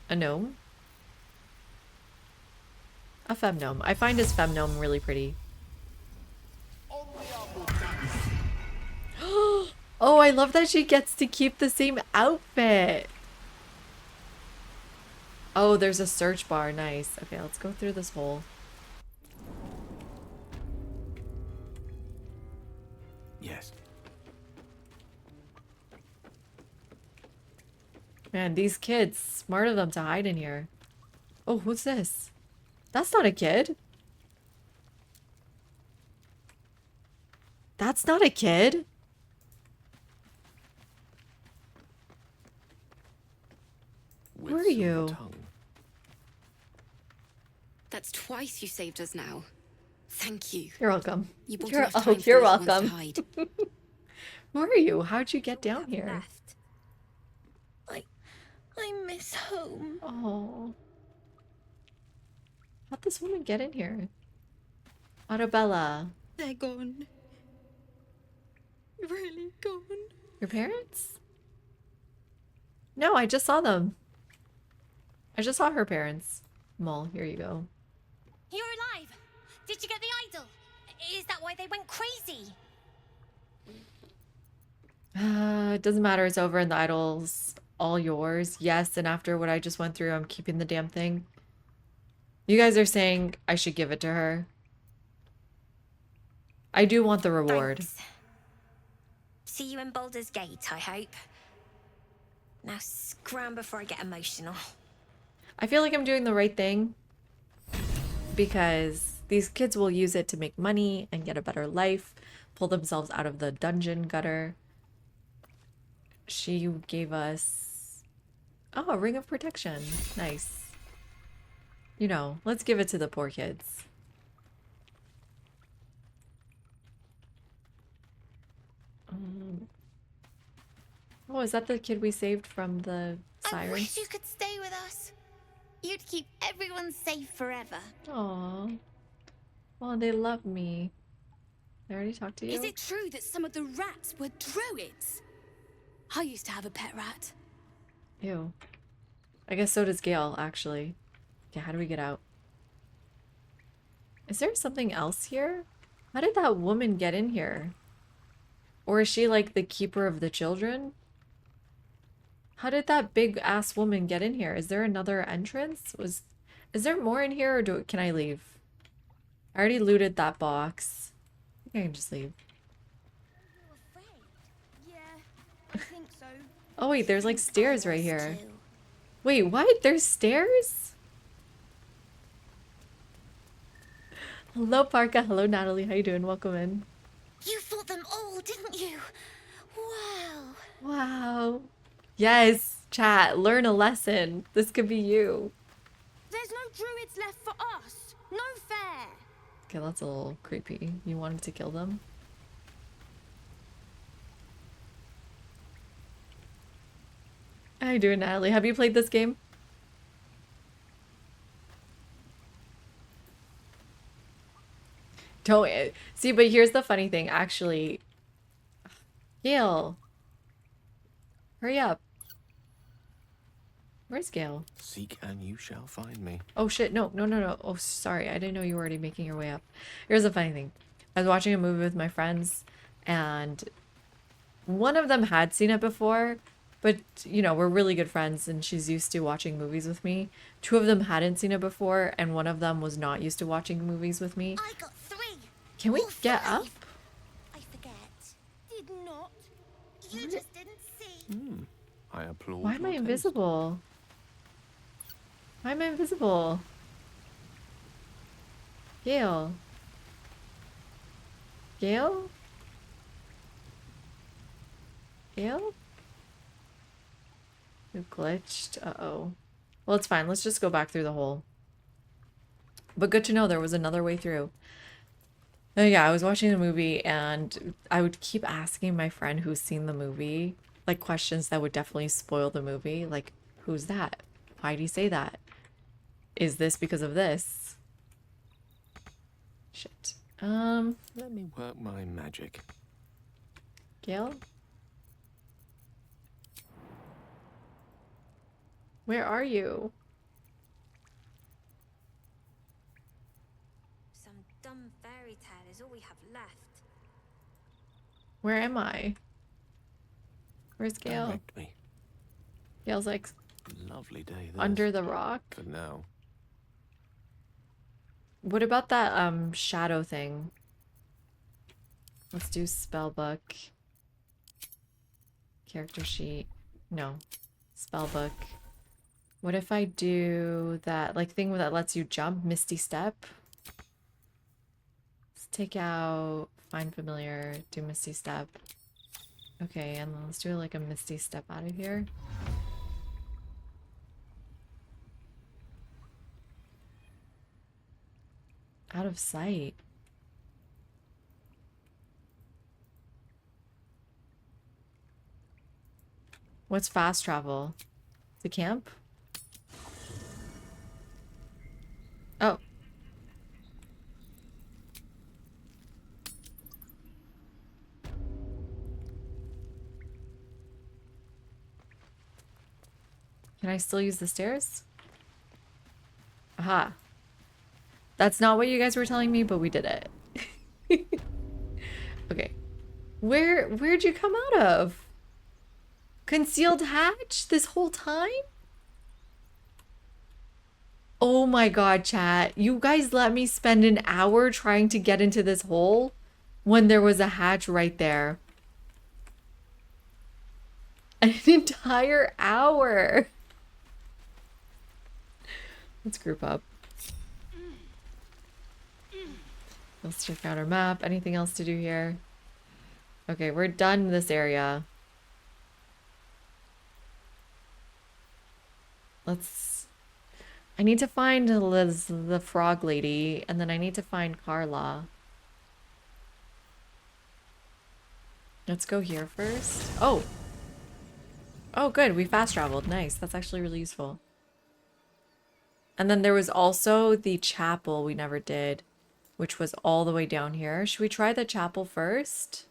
A gnome. A femgnome. I find his femgnome really pretty. Oh, I love that she gets to keep the same outfit. Oh, there's a search bar. Nice. Okay, let's go through this hole. Yes. Man, these kids, smart of them to hide in here. Oh, who's this? That's not a kid. That's not a kid. Who are you? That's twice you saved us now. Thank you. You're welcome. You bought You're, enough oh, time for you're those ones to welcome. hide. Who are you? How'd you get down here? I miss home. Oh. How'd this woman get in here? Arabella. They're gone. Really gone. Your parents? No, I just saw them. I just saw her parents. Mol, here you go. You're alive! Did you get the idol? Is that why they went crazy? It doesn't matter. It's over and the idol's all yours. Yes, and after what I just went through, I'm keeping the damn thing. You guys are saying I should give it to her. I do want the reward. Thanks. See you in Baldur's Gate, I hope. Now scram before I get emotional. I feel like I'm doing the right thing because these kids will use it to make money and get a better life, pull themselves out of the dungeon gutter. She gave us, oh, a ring of protection. Nice. You know, let's give it to the poor kids. Oh, is that the kid we saved from the sirens? I wish you could stay with us. You'd keep everyone safe forever. Aww. Well, they love me. I already talked to you. Is it true that some of the rats were druids? I used to have a pet rat. Ew. I guess so does Gale, actually. Okay, how do we get out? Is there something else here? How did that woman get in here? Or is she like the keeper of the children? How did that big ass woman get in here? Is there another entrance? Is there more in here or can I leave? I already looted that box. I think I can just leave. Yeah, I think so. Oh wait, there's like stairs right here. Wait, what? There's stairs? Hello Parka, hello Natalie, how you doing? Welcome in. You fought them all, didn't you? Wow. Wow. Yes, chat, learn a lesson. This could be you. There's no druids left for us. No fair. Okay, that's a little creepy. You wanted to kill them? How you doing, Natalie? Have you played this game? Don't see, but here's the funny thing, actually. Gale. Hurry up. Where's Gale? Seek and you shall find me. Oh shit, no. Oh, sorry. I didn't know you were already making your way up. Here's the funny thing. I was watching a movie with my friends, and one of them had seen it before, but, you know, we're really good friends, and she's used to watching movies with me. Two of them hadn't seen it before, and one of them was not used to watching movies with me. I got 3. Can we get up? I forget. Did not. You What? just didn't see. I applaud. Why am I your taste. invisible? Why am I invisible? Gale. Gale? Gale? You glitched. Uh-oh. Well, it's fine. Let's just go back through the hole. But good to know there was another way through. Oh yeah, I was watching the movie and I would keep asking my friend who's seen the movie, like questions that would definitely spoil the movie. Like, who's that? Why'd he say that? Is this because of this? Shit. Let me work my magic. Gail? Where are you? Some dumb fairy tale is all we have left. Where am I? Where's Gail? Direct me. Gail's like Lovely day this. under the rock. For now. What about that shadow thing? Let's do spellbook. Character sheet. No. Spellbook. What if I do that like thing that lets you jump? Misty Step? Let's take out Find Familiar, do Misty Step. Okay, and then let's do like a Misty Step out of here. Out of sight. What's fast travel? To camp? Oh. Can I still use the stairs? Aha. That's not what you guys were telling me, but we did it. Okay. Where'd you come out of? Concealed hatch this whole time? Oh my god, chat. You guys let me spend an hour trying to get into this hole when there was a hatch right there. An entire hour. Let's group up. Let's check out our map. Anything else to do here? Okay, we're done in this area. I need to find Liz, the frog lady, and then I need to find Carla. Let's go here first. Oh! Oh, good. We fast traveled. Nice. That's actually really useful. And then there was also the chapel we never did, which was all the way down here. Should we try the chapel first?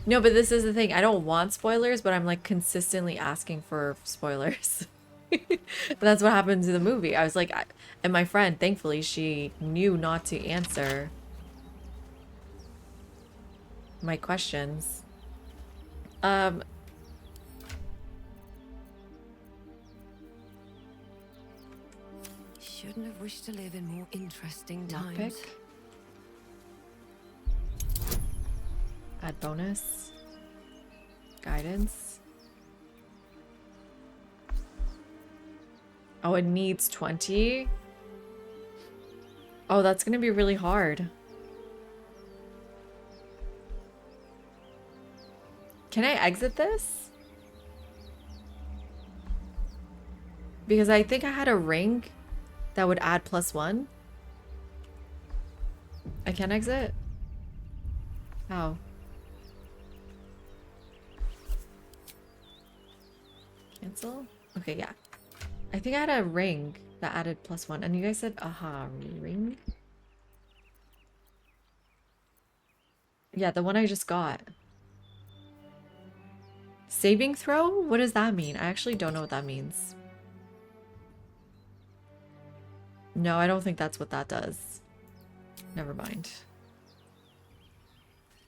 No, but this is the thing. I don't want spoilers, but I'm like consistently asking for spoilers. That's what happened to the movie. I was like, and my friend, thankfully, she knew not to answer my questions. Shouldn't have wished to live in more interesting Lockpick. times. Add bonus. Guidance. Oh, it needs 20. Oh, that's gonna be really hard. Can I exit this? Because I think I had a ring that would add +1. I can exit? How? Cancel? Okay, yeah. I think I had a ring that added +1. And you guys said, aha, ring? Yeah, the one I just got. Saving throw? What does that mean? I actually don't know what that means. No, I don't think that's what that does. Never mind.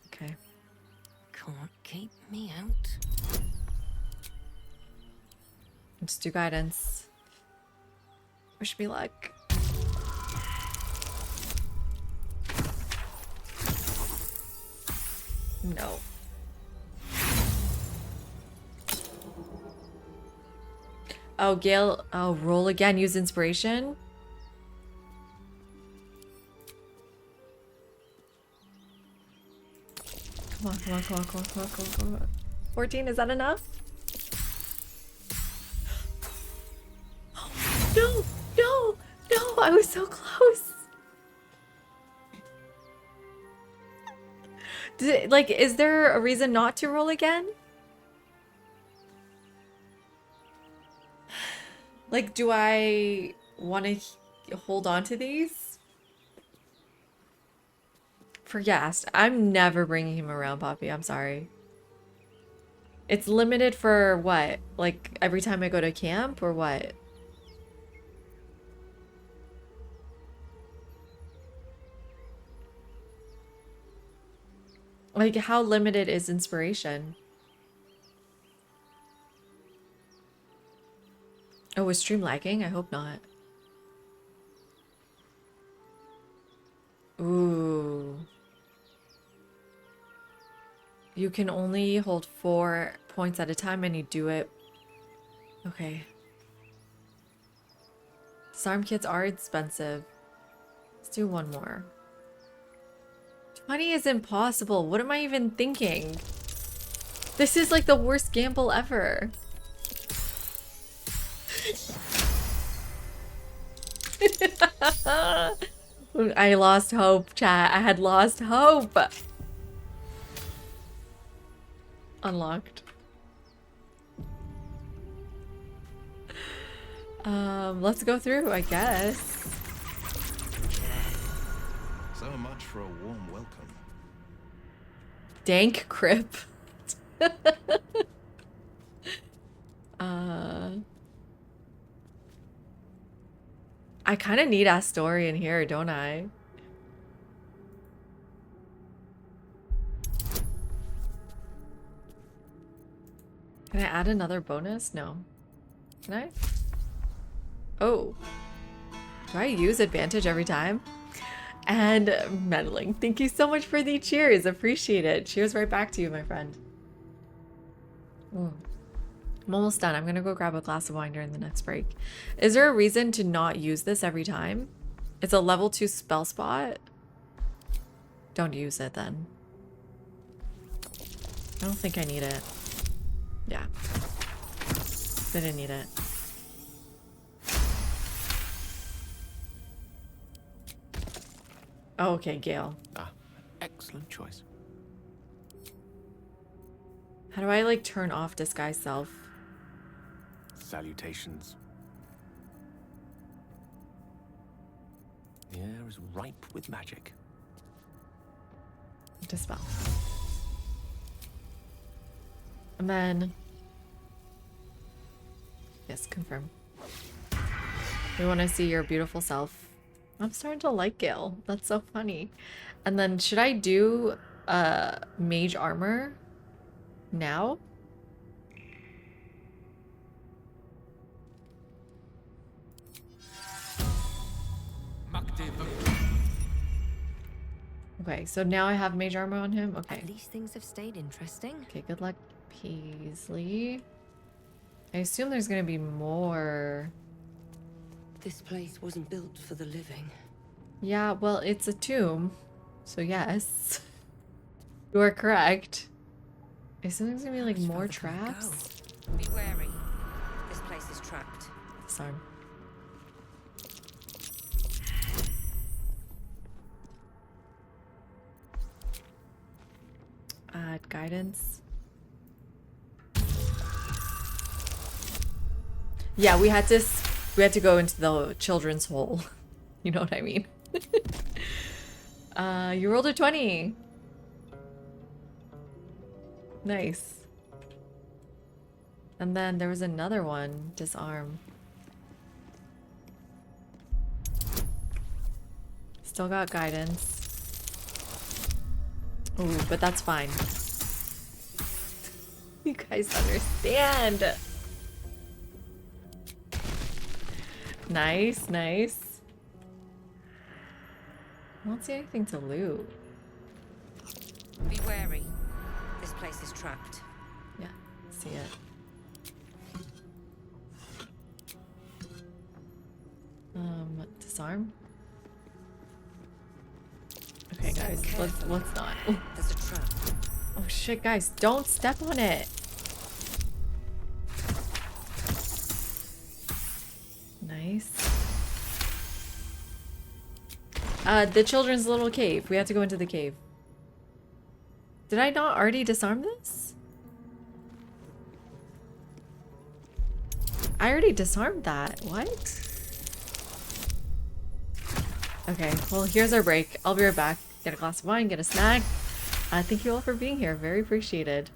Okay. Can't keep me out. Let's do guidance. Wish me luck. No. Oh, Gale. Oh, roll again. Use inspiration. Come on, come on, come on, come on, come on, come on, come on. 14, is that enough? I was so close. Like, is there a reason not to roll again? Like, do I want to hold on to these? For Yast, I'm never bringing him around, Poppy. I'm sorry. It's limited for what? Like, every time I go to camp or what? Like, how limited is inspiration? Oh, was stream lagging? I hope not. Ooh. You can only hold 4 points at a time and you do it. Okay. Disarm kits are expensive. Let's do one more. 20 is impossible. What am I even thinking? This is like the worst gamble ever. I lost hope, chat. I had lost hope. Unlocked. Let's go through, I guess. So much for a warm welcome. Dank crip. I kind of need Astorian here, don't I? Can I add another bonus? No. Can I? Oh. Do I use advantage every time? And meddling. Thank you so much for the cheers. Appreciate it. Cheers right back to you, my friend. I'm almost done. I'm gonna go grab a glass of wine during the next break. Is there a reason to not use this every time? It's a level 2 spell spot. Don't use it then. I don't think I need it. Yeah. Didn't need it. Oh, okay, Gale. Ah, excellent choice. How do I like turn off disguise self? Salutations. The air is ripe with magic. Dispel. And then... Yes, confirm. We want to see your beautiful self. I'm starting to like Gale. That's so funny. And then should I do mage armor now? Okay, so now I have mage armor on him. Okay. At least things have stayed interesting. Okay, good luck, Paisley. I assume there's gonna be more. This place wasn't built for the living. Yeah, well, it's a tomb. So yes. You are correct. I assume there's gonna be like more traps. Be wary. This place is trapped. Sorry. Add guidance. Yeah, we had to go into the children's hole. You know what I mean? You rolled a 20. Nice. And then there was another one. Disarm. Still got guidance. Ooh, but that's fine. You guys understand. Nice, nice. I don't see anything to loot. Be wary. This place is trapped. Yeah, see it. Disarm. Okay, guys, let's not. There's a trap. Oh shit, guys, don't step on it. Nice. The children's little cave. We have to go into the cave. Did I not already disarm this? I already disarmed that. What? Okay, well, here's our break. I'll be right back. Get a glass of wine, get a snack. Thank you all for being here. Very appreciated.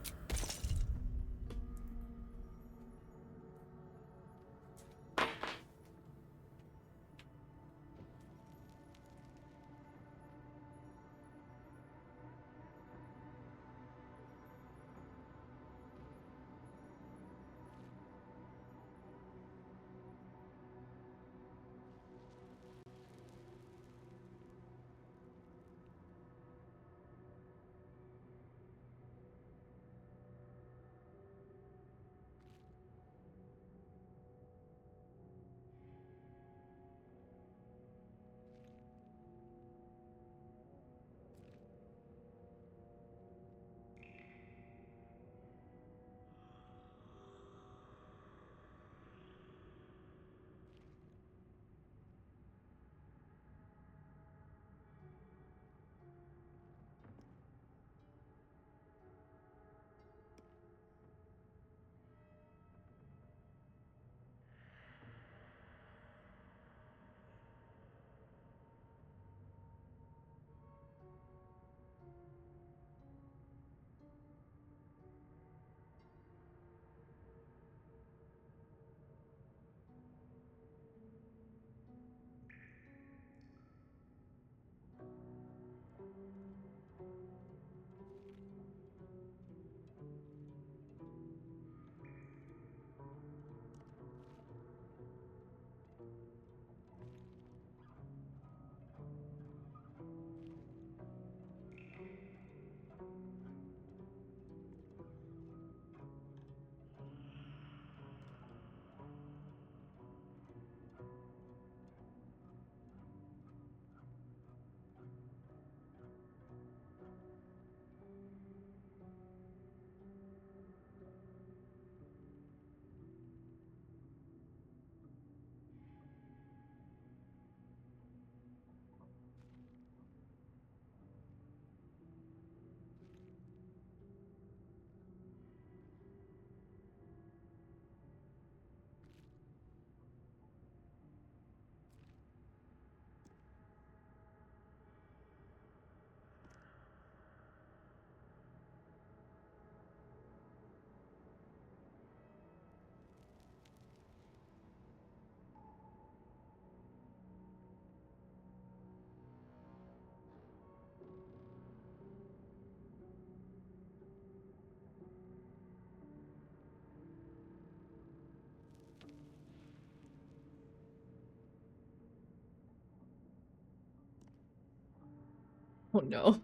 Oh no.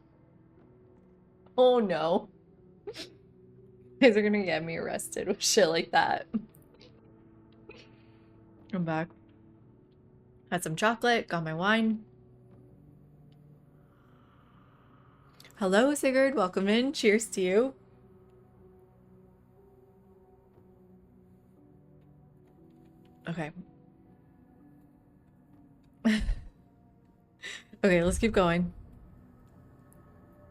Oh no. You guys are gonna get me arrested with shit like that. I'm back. Had some chocolate, got my wine. Hello, Sigurd. Welcome in. Cheers to you. Okay. Okay, let's keep going.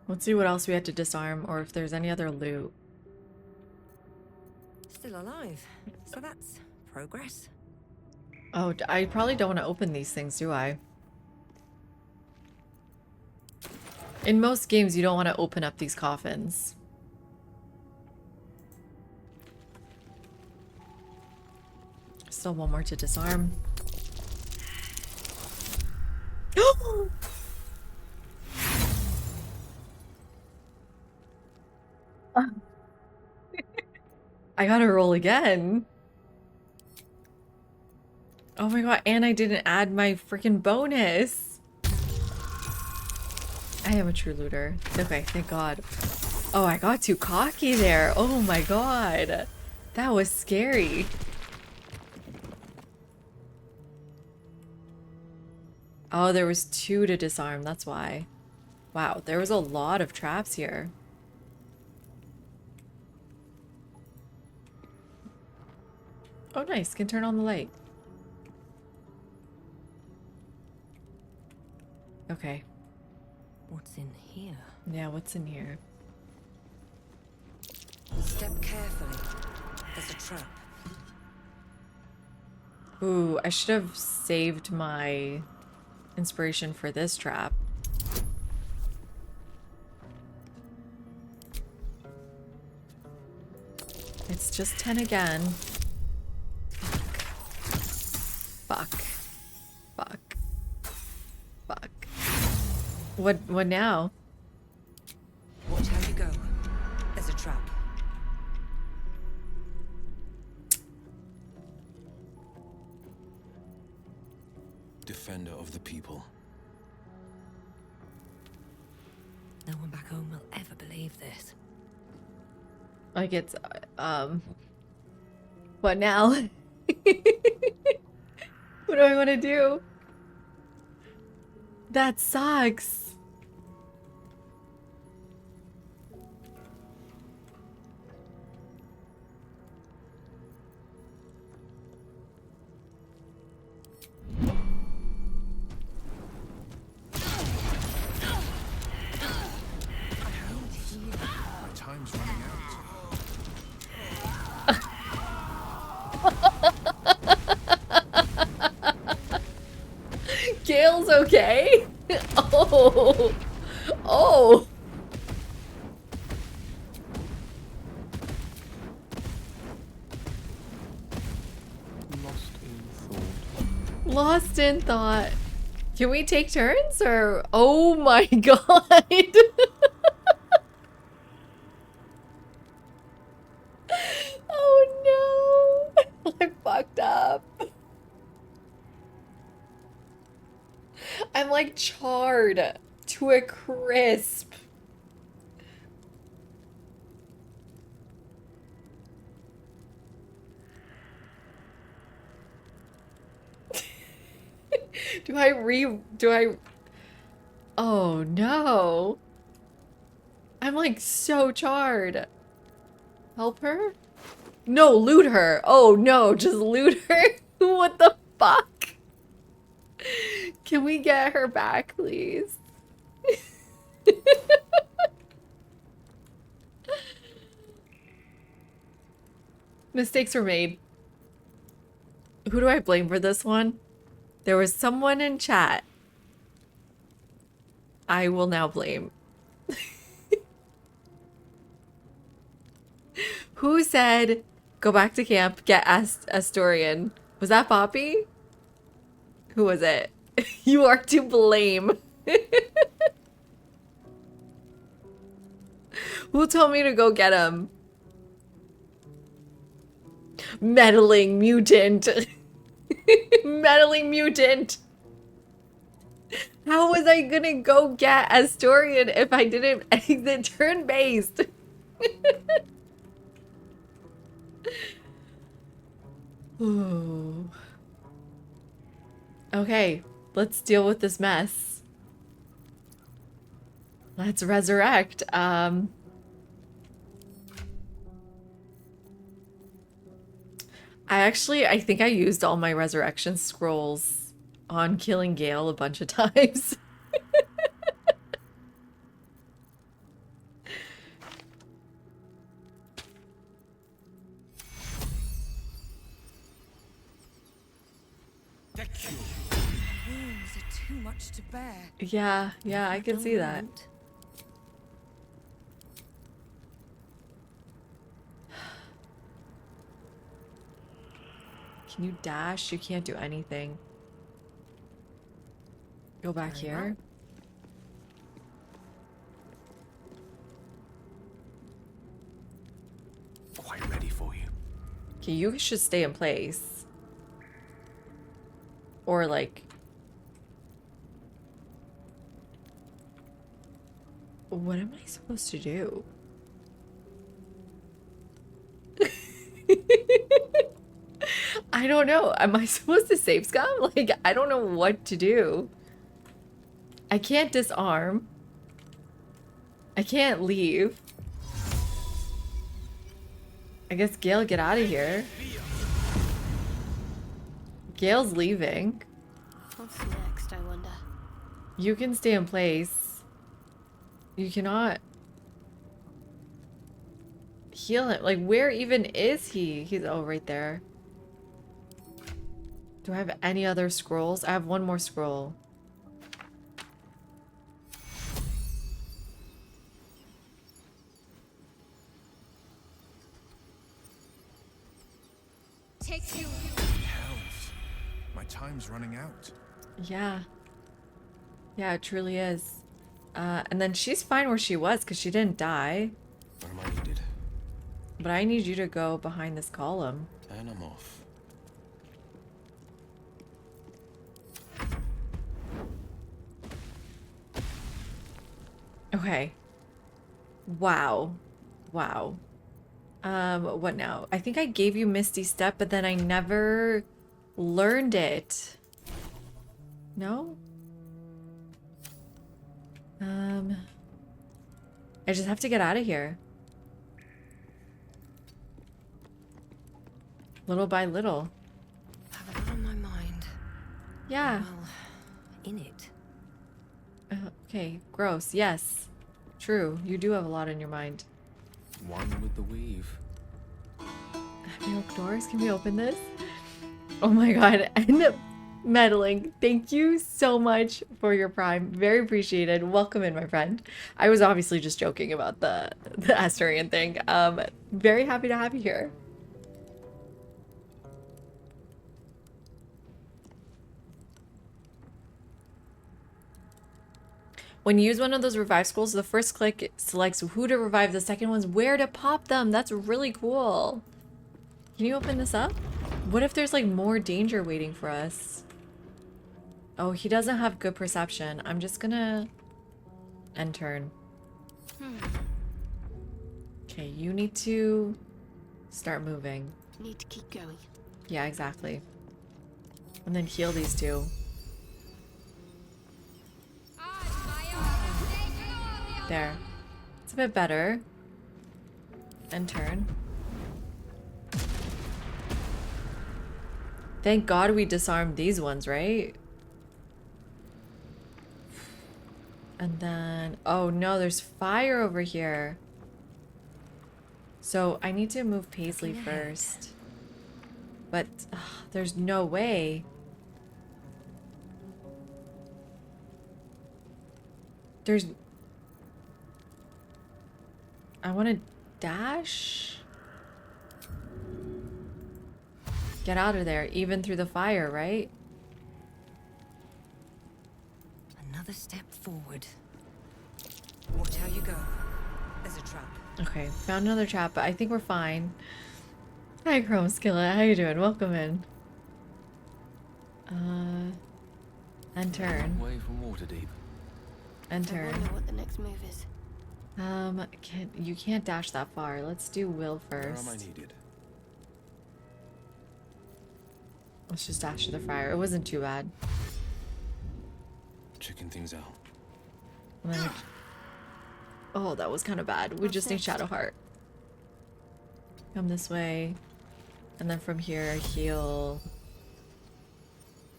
Let's see what else we had to disarm or if there's any other loot. Still alive. So that's progress. Oh, I probably don't want to open these things, do I? In most games, you don't want to open up these coffins. Still one more to disarm. I gotta roll again. Oh my god, and I didn't add my freaking bonus. I am a true looter. Okay, thank god. Oh, I got too cocky there. Oh my god. That was scary. Oh, there was 2 to disarm, that's why. Wow, there was a lot of traps here. Oh nice, can turn on the light. Okay. What's in here? Yeah, what's in here? Step carefully. There's a trap. Ooh, I should have saved my inspiration for this trap. It's just 10 again. Fuck. Fuck. Fuck. What now? Watch how you go. There's a trap. Defender of the people. No one back home will ever believe this. Like it's, what now? What do I want to do? That sucks. My time's running out. Gale's okay? Oh. Oh. Lost in thought. Lost in thought. Can we take turns or? Oh my god. Oh no. I fucked up. I'm like charred to a crisp. Do I? Oh no. I'm like so charred. Help her? No, loot her. Oh no, just loot her. What the fuck? Can we get her back, please? Mistakes were made. Who do I blame for this one? There was someone in chat. I will now blame. Who said, go back to camp, get Asturian? Was that Poppy? Who was it? You are to blame. Who told me to go get him? Meddling mutant. Meddling mutant. How was I gonna go get Asturian if I didn't exit turn-based? Ooh. Okay, let's deal with this mess. Let's resurrect. I think I used all my resurrection scrolls on killing Gale a bunch of times. Wounds are too much to bear. Yeah, I can see that. Can you dash? You can't do anything. Go back here. Quite ready for you. Okay, you should stay in place. Or like... What am I supposed to do? I don't know. Am I supposed to save scum? Like, I don't know what to do. I can't disarm. I can't leave. I guess Gale, get out of here. Gale's leaving. What's next, I wonder? You can stay in place. You cannot heal him. Like, where even is he? He's, oh, right there. Do I have any other scrolls? I have one more scroll. Takes you. Hells. My time's running out. Yeah. Yeah, it truly is. And then she's fine where she was because she didn't die. Where am I needed? But I need you to go behind this column. And I'm off. Okay. Wow. Wow. What now? I think I gave you Misty Step, but then I never learned it. No? I just have to get out of here. Little by little. Have a lot on my mind. Yeah. Well, in it. Okay, gross. Yes. True. You do have a lot on your mind. One with the weave. Happy Oak Doors? Can we open this? Oh my god. And meddling. Thank you so much for your Prime. Very appreciated. Welcome in, my friend. I was obviously just joking about the Asturian thing. Very happy to have you here. When you use one of those revive scrolls, the first click selects who to revive, the second one's where to pop them. That's really cool. Can you open this up? What if there's like more danger waiting for us? Oh, he doesn't have good perception. I'm just gonna end turn. Okay, you need to start moving. Need to keep going. Yeah, exactly. And then heal these two. There. It's a bit better. And turn. Thank God we disarmed these ones, right? And then... Oh no, there's fire over here. So I need to move Paisley first. But there's no way. There's... I want to dash. Get out of there, even through the fire, right? Another step forward. Watch how you go. There's a trap. Okay, found another trap, but I think we're fine. Hi, Chrome Skillet. How you doing? Welcome in. And turn. Away from Waterdeep. And I turn. wonder what the next move is. You can't dash that far. Let's do Will first. Where am I needed? Let's just dash to the fire. It wasn't too bad. Checking things out. And then oh, that was kind of bad. We just need Shadowheart. Come this way. And then from here, heal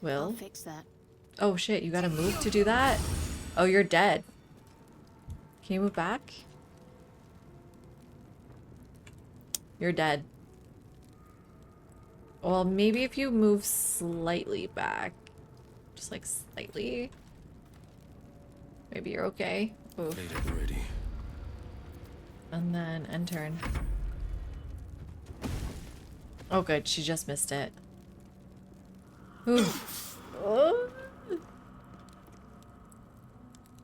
Will. I'll fix that. Oh shit, you gotta move to do that? Oh, you're dead. Can you move back? You're dead. Well, maybe if you move slightly back. Just like slightly. Maybe you're okay. Oof. Laid up already. And then end turn. Oh good, she just missed it. Oof. Oh.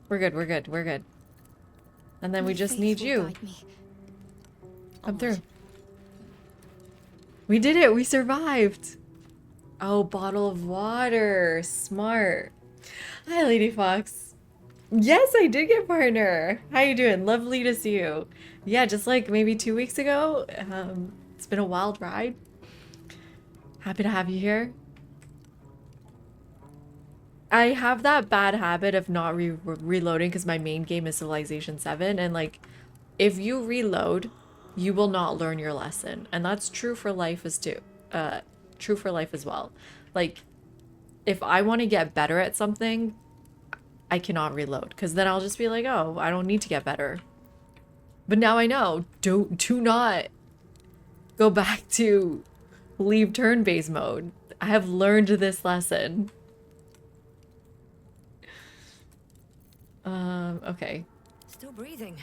We're good, we're good, we're good. And then we just need you. Come through. We did it! We survived! Oh, bottle of water. Smart. Hi, Lady Fox. Yes, I did get partner. How you doing? Lovely to see you. Yeah, just like maybe 2 weeks ago. It's been a wild ride. Happy to have you here. I have that bad habit of not reloading because my main game is Civilization 7, and like if you reload, you will not learn your lesson, and that's true for life as true for life as well. Like if I want to get better at something, I cannot reload, because then I'll just be like, oh, I don't need to get better. But now I know, do not go back to leave turn-based mode. I have learned this lesson. Okay. Still breathing,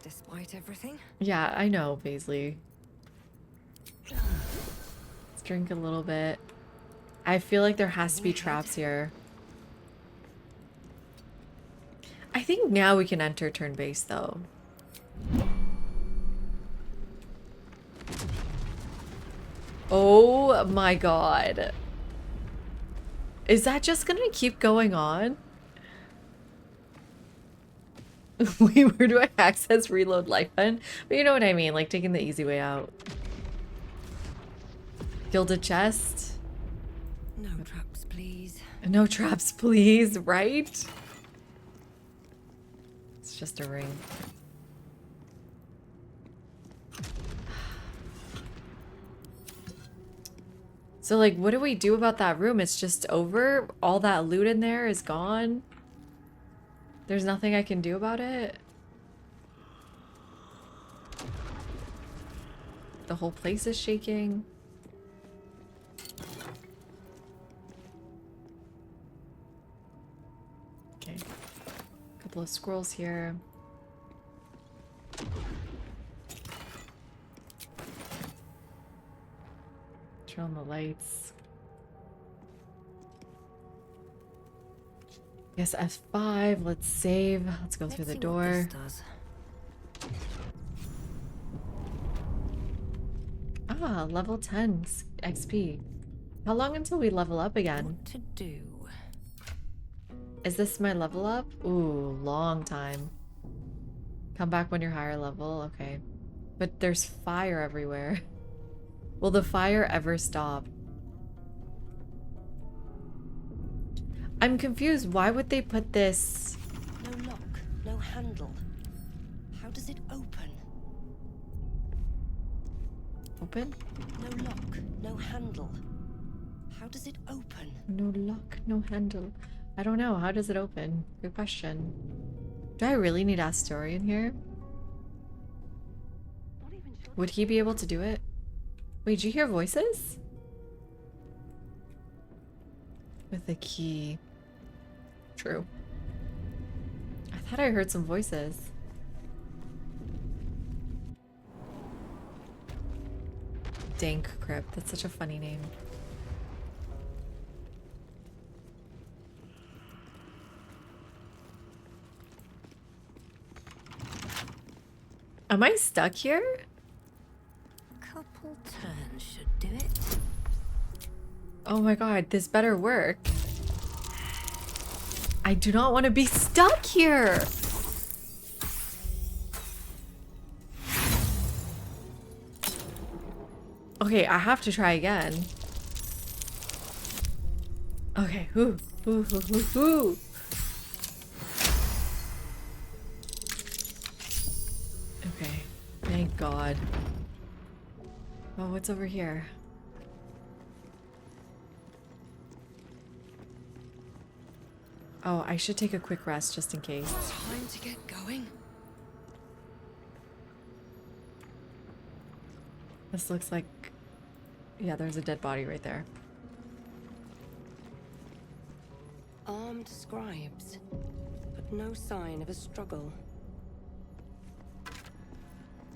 despite everything. Yeah, I know, Paisley. Let's drink a little bit. I feel like there has to be traps here. I think now we can enter turn-based, though. Oh my god. Is that just gonna keep going on? Wait, where do I access reload life pen? But you know what I mean, like taking the easy way out. Gilded chest. No traps, please. No traps, please, right? It's just a ring. So like, what do we do about that room? It's just over? All that loot in there is gone? There's nothing I can do about it? The whole place is shaking. Okay. Couple of squirrels here. Turn on the lights. Yes, F5. Let's save. Let's go through the door. Ah, level 10 XP. How long until we level up again? What to do? Is this my level up? Ooh, long time. Come back when you're higher level. Okay. But there's fire everywhere. Will the fire ever stop? I'm confused. Why would they put this? No lock, no handle. How does it open? Open? No lock, no handle. How does it open? No lock, no handle. I don't know. How does it open? Good question. Do I really need Astorian here? Would he be able to do it? Wait, did you hear voices? With the key. True. I thought I heard some voices. Dank Crypt. That's such a funny name. Am I stuck here? Couple turns should do it. Oh my god, this better work. I do not want to be stuck here. Okay, I have to try again. Okay, ooh, ooh, ooh, ooh, ooh. Okay, thank God. Oh, what's over here? Oh, I should take a quick rest just in case. Time to get going. This looks like... Yeah, there's a dead body right there. Armed scribes, but no sign of a struggle.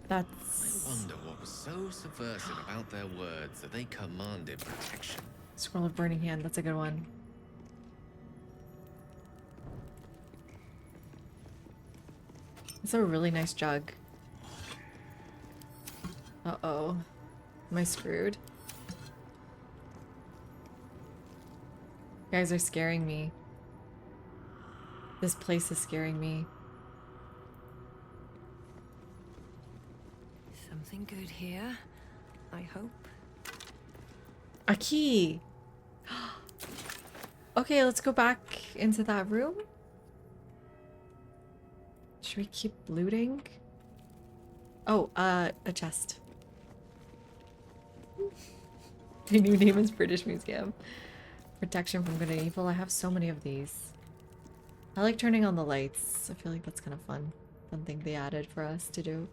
That's... I wonder what was so subversive about their words that they commanded protection. Scroll of Burning Hand, that's a good one. It's a really nice jug. Uh-oh. Am I screwed? You guys are scaring me. This place is scaring me. Something good here, I hope. A key! Okay, let's go back into that room. Should we keep looting? Oh, a chest. My new name is British Museum. Protection from good and evil. I have so many of these. I like turning on the lights. I feel like that's kind of fun. Fun thing they added for us to do.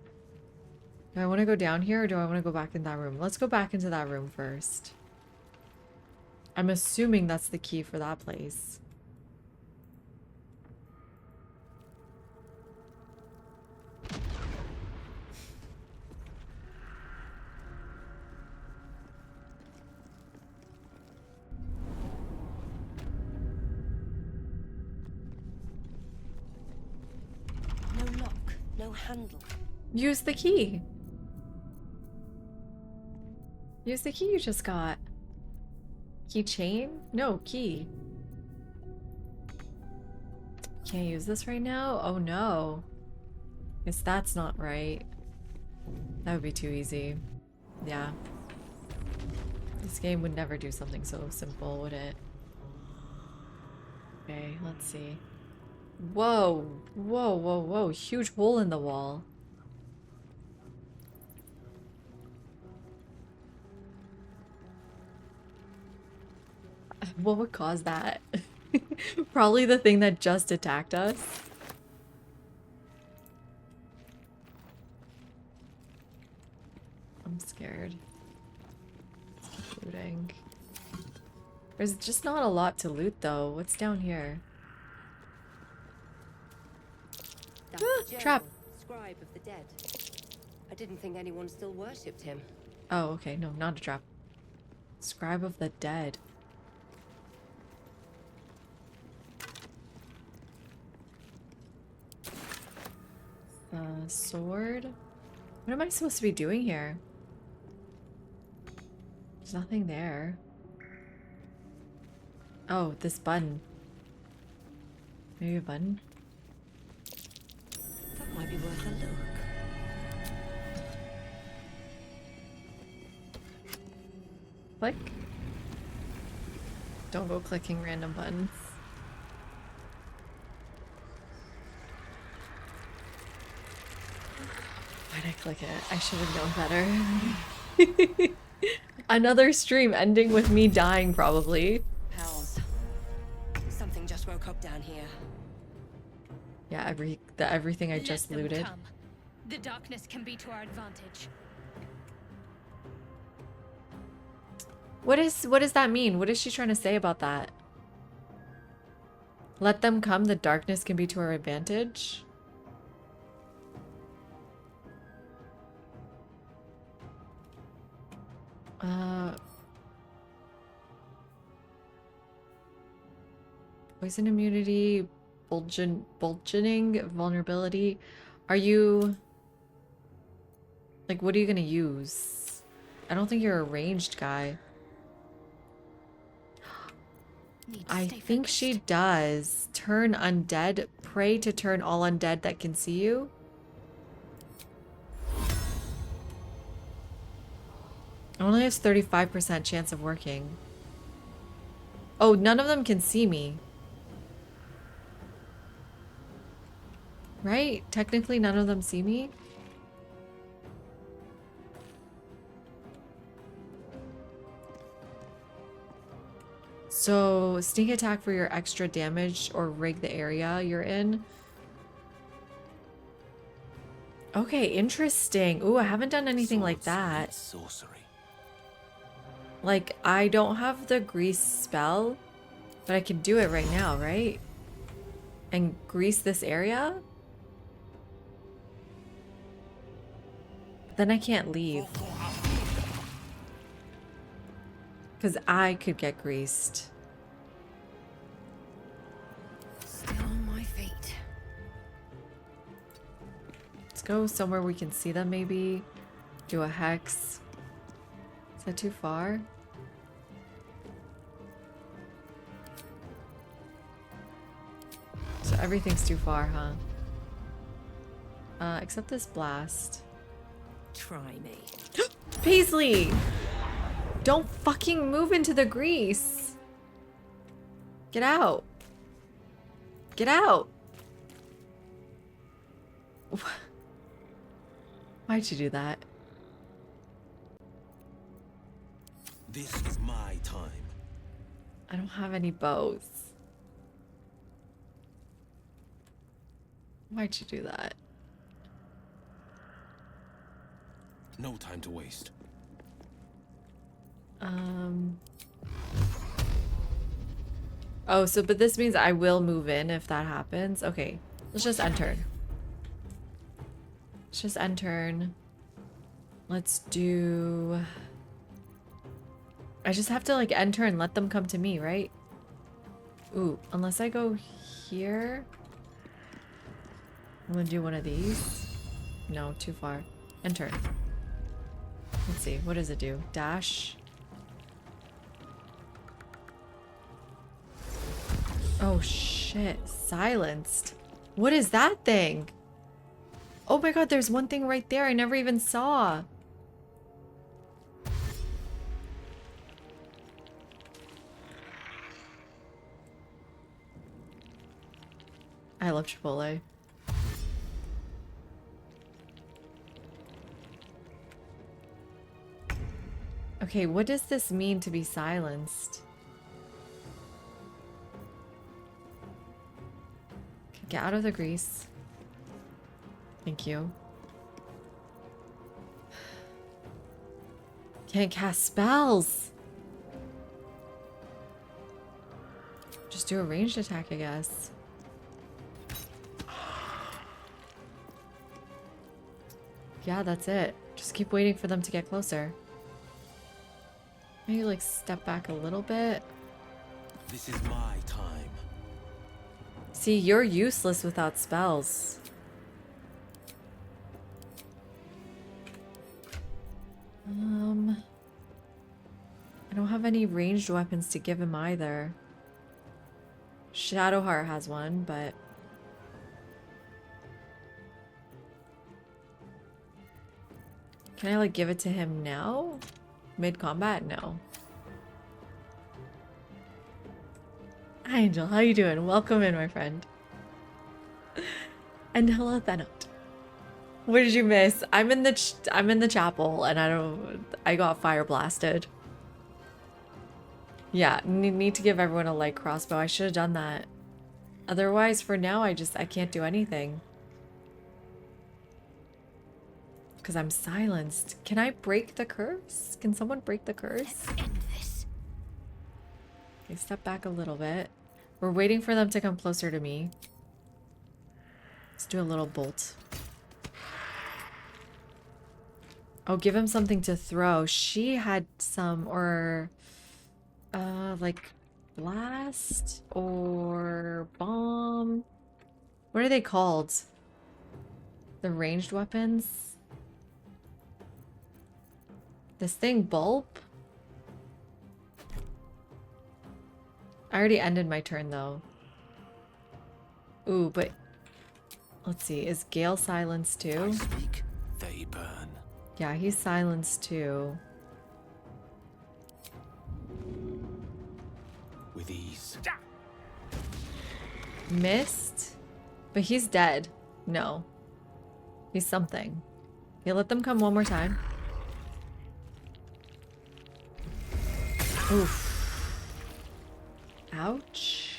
Do I want to go down here or do I want to go back in that room? Let's go back into that room first. I'm assuming that's the key for that place. No lock, no handle. Use the key. Use the key you just got. Keychain? No, key. Can't use this right now? Oh no. Guess that's not right. That would be too easy. Yeah. This game would never do something so simple, would it? Okay, let's see. Whoa! Whoa, whoa, whoa. Huge hole in the wall. What would cause that? Probably the thing that just attacked us. I'm scared. Looting. There's just not a lot to loot though. What's down here? Trap! Scribe of the dead. I didn't think anyone still worshipped him. Oh, okay. No, not a trap. Scribe of the dead. Sword? What am I supposed to be doing here? There's nothing there. Oh, this button. Maybe a button? That might be worth a look. Click. Don't go clicking random buttons. Why'd I click it? I should have known better. Another stream ending with me dying, probably. Pals, something just woke up down here. Yeah, everything I just Let them looted. come. The darkness can be to our advantage. What does that mean? What is she trying to say about that? Let them come, the darkness can be to our advantage? Poison immunity, bulging vulnerability. Are you... Like, what are you gonna use? I don't think you're a ranged guy. I think she does. Turn undead. Pray to turn all undead that can see you. It only has 35% chance of working. Oh, none of them can see me. Right? Technically, none of them see me. So, sneak attack for your extra damage or rig the area you're in. Okay, interesting. Ooh, I haven't done anything like that. Sorcery. Like, I don't have the grease spell, but I can do it right now, right? And grease this area? Then I can't leave. Because I could get greased. Still on my feet. Let's go somewhere we can see them, maybe. Do a hex. Is that too far? So everything's too far, huh? Except this blast. Try me. Paisley! Don't fucking move into the grease! Get out! Get out! Why'd you do that? This is my time. I don't have any bows. Why'd you do that? No time to waste. Oh, so but this means I will move in if that happens. Okay, let's just end turn. Let's just end turn. Let's do... I just have to like end turn, let them come to me, right? Ooh, unless I go here. I'm gonna do one of these. No, too far. End turn. Let's see, what does it do? Dash. Oh shit, silenced. What is that thing? Oh my god, there's one thing right there I never even saw. I love Chipotle. Okay, what does this mean to be silenced? Okay, get out of the grease. Thank you. Can't cast spells. Just do a ranged attack, I guess. Yeah, that's it. Just keep waiting for them to get closer. Maybe like step back a little bit. This is my time. See, you're useless without spells. I don't have any ranged weapons to give him either. Shadowheart has one, but... Can I like give it to him now? Mid-combat? No. Hi Angel, how you doing? Welcome in, my friend. And hello, Thanos. What did you miss? I'm in the chapel and I got fire blasted. Yeah, need to give everyone a light crossbow. I should have done that. Otherwise, for now, I can't do anything. Because I'm silenced. Can I break the curse? Can someone break the curse? Let's end this. Okay, step back a little bit. We're waiting for them to come closer to me. Let's do a little bolt. Oh, give him something to throw. She had some, or... like blast or bomb. What are they called? The ranged weapons? This thing, bulb? I already ended my turn though. Ooh, but let's see. Is Gale silenced too? I speak, they burn. Yeah, he's silenced too. With ease. Missed? But he's dead. No. He's something. Okay, let them come one more time. Oof. Ouch.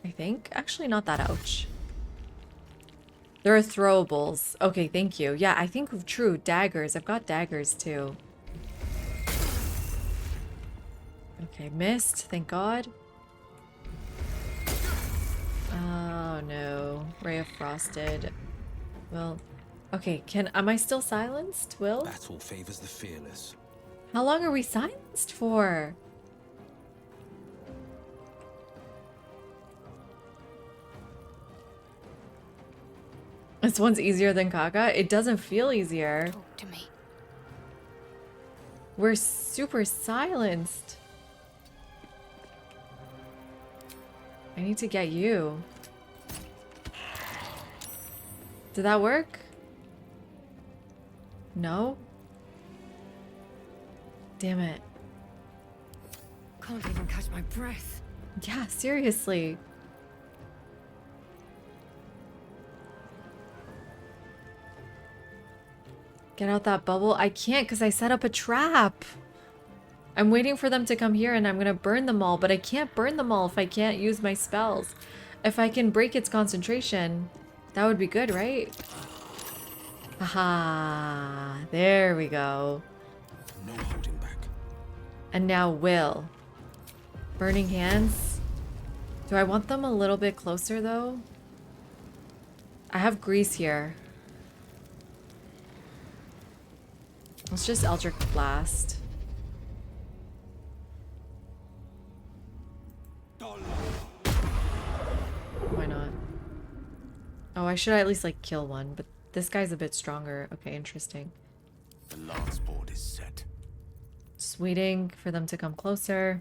I think. Actually, not that ouch. There are throwables. Okay, thank you. Yeah, I think true. Daggers. I've got daggers too. Okay, missed. Thank God. Oh no. Ray of Frosted. Well, okay, am I still silenced, Will? Battle favors the fearless. How long are we silenced for? This one's easier than Kaga? It doesn't feel easier. Talk to me. We're super silenced. I need to get you. Did that work? No? Damn it. Can't even catch my breath. Yeah, seriously. Get out that bubble. I can't because I set up a trap. I'm waiting for them to come here and I'm going to burn them all, but I can't burn them all if I can't use my spells. If I can break its concentration, That would be good, right? Haha. There we go. No holding back. And now Will. Burning hands. Do I want them a little bit closer though? I have grease here. Let's just Eldritch Blast. Why not? Oh, I should at least like kill one, but this guy's a bit stronger. Okay, interesting. The last board is set. Just waiting for them to come closer.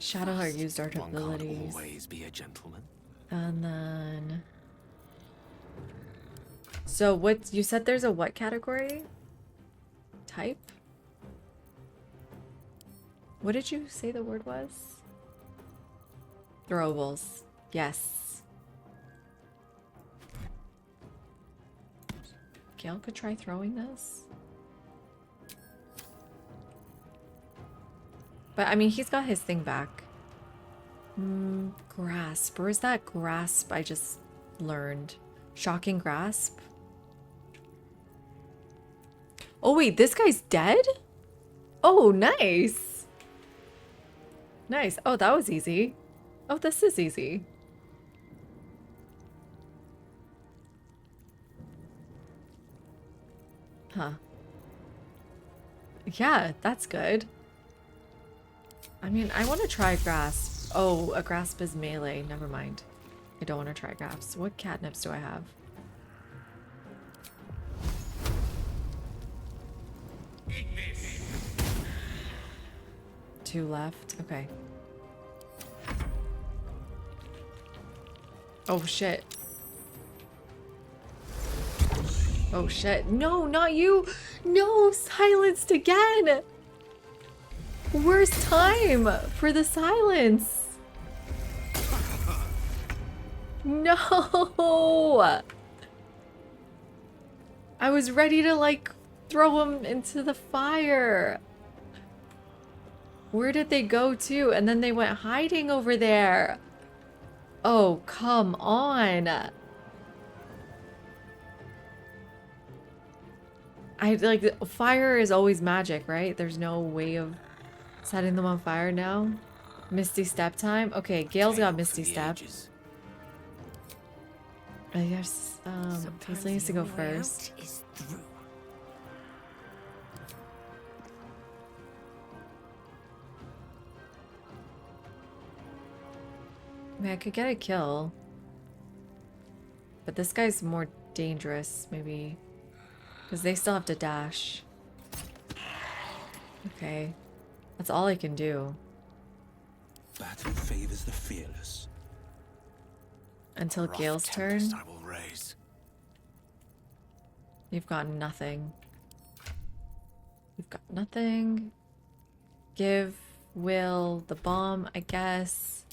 Shadowheart used our One can't abilities. always be a gentleman. And then... So what, you said there's a what category? Type? What did you say the word was? Throwables. Yes. Gale could try throwing this. But I mean, he's got his thing back. Grasp. Where's that grasp I just learned? Shocking grasp? Oh wait, this guy's dead? Oh, nice. Nice. Oh, that was easy. Oh, this is easy. Huh. Yeah, that's good. I mean, I want to try grasp. Oh, a grasp is melee. Never mind. I don't want to try grasp. What catnips do I have? Two left. Okay. Oh shit. Oh shit. No, not you. No, silenced again. Worst time for the silence. No. I was ready to like throw him into the fire. Where did they go to? And then they went hiding over there. Oh, come on. I like fire is always magic, right? There's no way of setting them on fire now. Misty Step time. Okay, Gale's got Misty Step. I guess Paisley needs to go first. I mean, I could get a kill. But this guy's more dangerous, maybe. Because they still have to dash. Okay. That's all I can do. Battle favors the fearless. Until Gale's turn. I will raise. You've got nothing. You've got nothing. Give Will the bomb, I guess.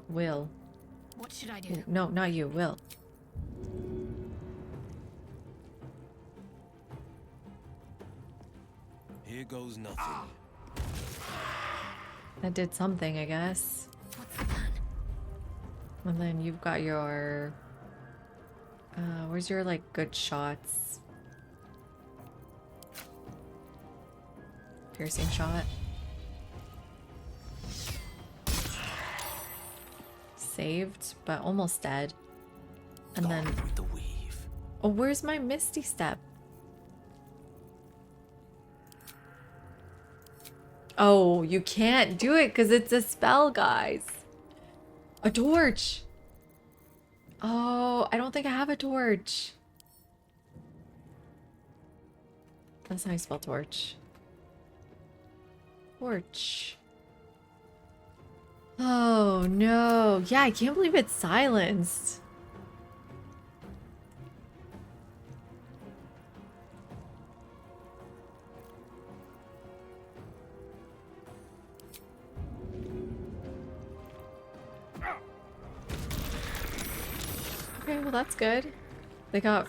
Will. What should I do? No, not you, Will. Here goes nothing. That did something, I guess. What's the plan? And then you've got your... where's your, like, good shots? Piercing shot. Saved, but almost dead. And then... With the weave. Oh, where's my Misty Step? Oh, you can't do it because it's a spell, guys. A torch. Oh, I don't think I have a torch. That's how you spell torch. Torch. Oh, no. Yeah, I can't believe it's silenced. Okay, well that's good. They got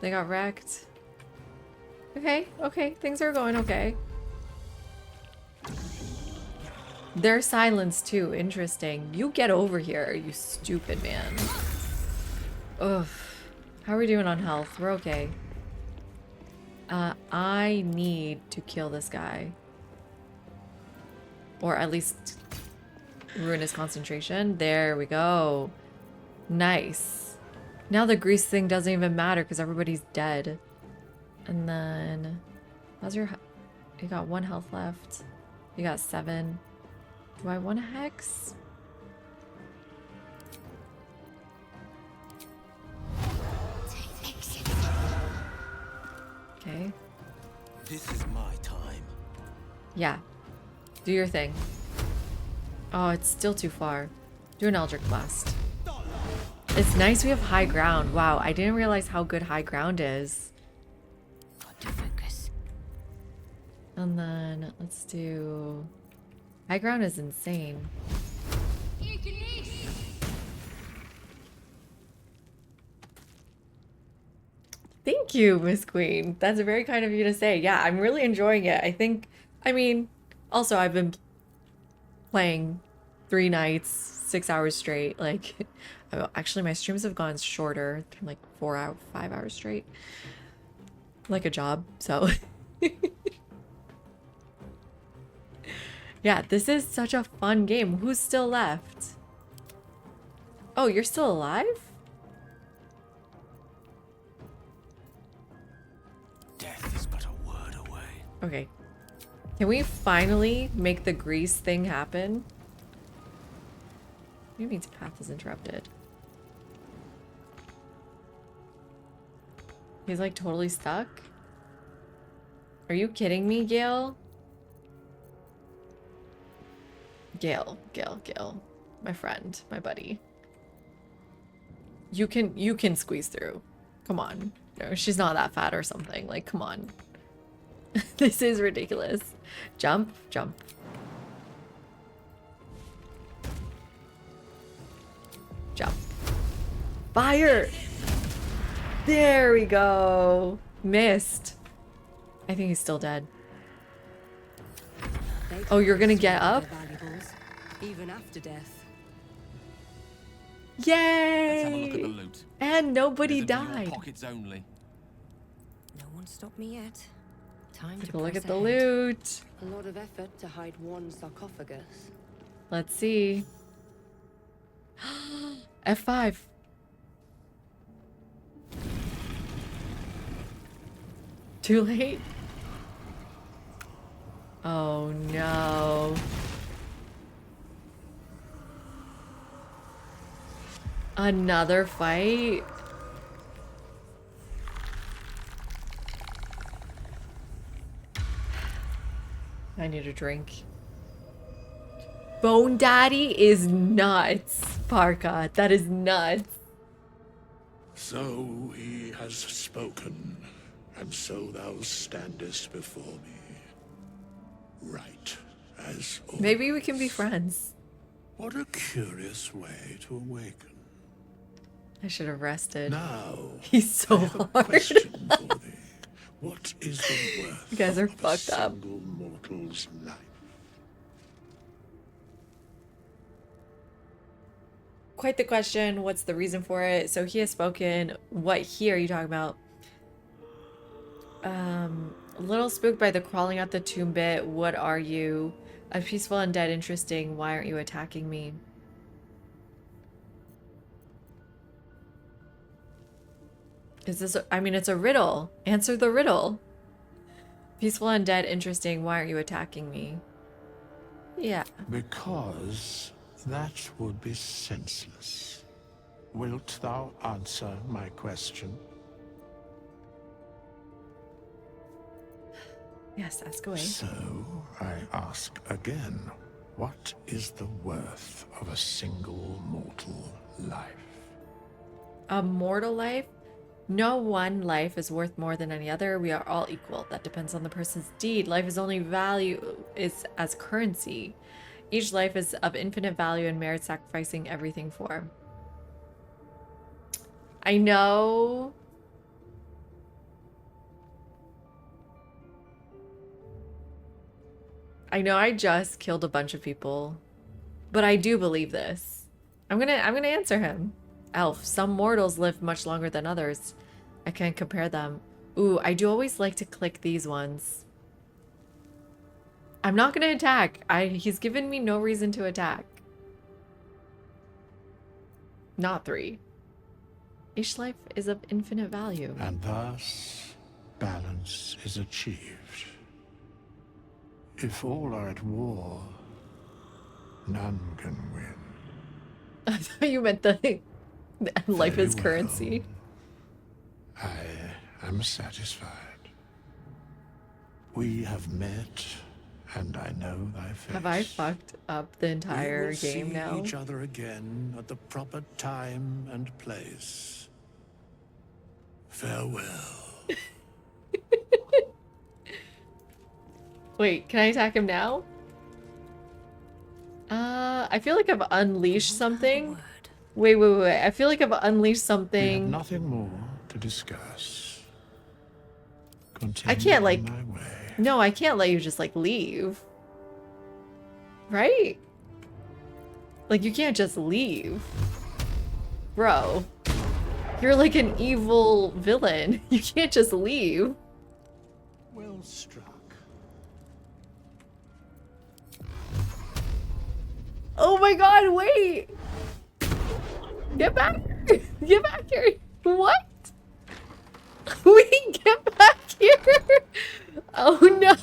wrecked. Okay, okay, things are going okay. They're silenced too. Interesting. You get over here, you stupid man. Ugh. How are we doing on health? We're okay. I need to kill this guy. Or at least ruin his concentration. There we go. Nice. Now the grease thing doesn't even matter because everybody's dead. And then... how's your... you got 1 health left. You got 7. Do I want a hex? Okay. This is my time. Yeah. Do your thing. Oh, it's still too far. Do an Eldritch Blast. It's nice we have high ground. Wow, I didn't realize how good high ground is. Got to focus. And then let's do... high ground is insane. Thank you, Miss Queen. That's very kind of you to say. Yeah, I'm really enjoying it. I mean, also I've been playing 3 nights, 6 hours straight. Like, actually my streams have gone shorter, like 5 hours straight. Like a job, so. Yeah, this is such a fun game. Who's still left? Oh, you're still alive? Death is but a word away. Okay. Can we finally make the grease thing happen? What means path is interrupted? He's like totally stuck? Are you kidding me, Gale? Gale. My friend, my buddy. You can squeeze through. Come on. No, she's not that fat or something. Like, come on. This is ridiculous. Jump. Jump. Fire! There we go. Missed. I think he's still dead. Oh, you're gonna get up? Even after death. Yay! Let's have a look at the loot. And nobody Visit your died. pockets only. No one stopped me yet. Time Take to a look press at the ahead. loot. A lot of effort to hide one sarcophagus. Let's see. F5. Too late? Oh no. Another fight? I need a drink. Bone Daddy is nuts, Parka. That is nuts. So he has spoken, and so thou standest before me. Right, as always. Maybe we can be friends. What a curious way to awaken. I should have rested. Now, He's so I have a hard. question for thee. What is the worth You guys are of a fucked up. single mortal's life? Quite the question. What's the reason for it? So he has spoken. What here are you talking about? A little spooked by the crawling out the tomb bit. What are you? A peaceful undead. Interesting. Why aren't you attacking me? Is this I mean, it's a riddle. Answer the riddle. Peaceful undead. Interesting. Why aren't you attacking me? Yeah. Because that would be senseless. Wilt thou answer my question? Yes, ask away. So, I ask again, what is the worth of a single mortal life? A mortal life? No one life is worth more than any other. We are all equal. That depends on the person's deed. Life is only value is as currency. Each life is of infinite value and merits sacrificing everything for. I know. I know I just killed a bunch of people, but I do believe this. I'm gonna answer him. Elf, some mortals live much longer than others. I can't compare them. Ooh, I do always like to click these ones. I'm not gonna attack. He's given me no reason to attack. Not 3. Each life is of infinite value. And thus, balance is achieved. If all are at war, none can win. I thought you meant the life Very is currency. I am satisfied. We have met, and I know thy face. Have I fucked up the entire We will game see now? each other again at the proper time and place. Farewell. Wait, can I attack him now? I feel like I've unleashed something. Wait. I feel like I've unleashed We have something. nothing more to discuss. I can't like. No, I can't let you just like leave. Right? Like you can't just leave. Bro. You're like an evil villain. You can't just leave. Well struck. Oh my god, wait! Get back! Get back here! What? Wait, get back here! Oh no!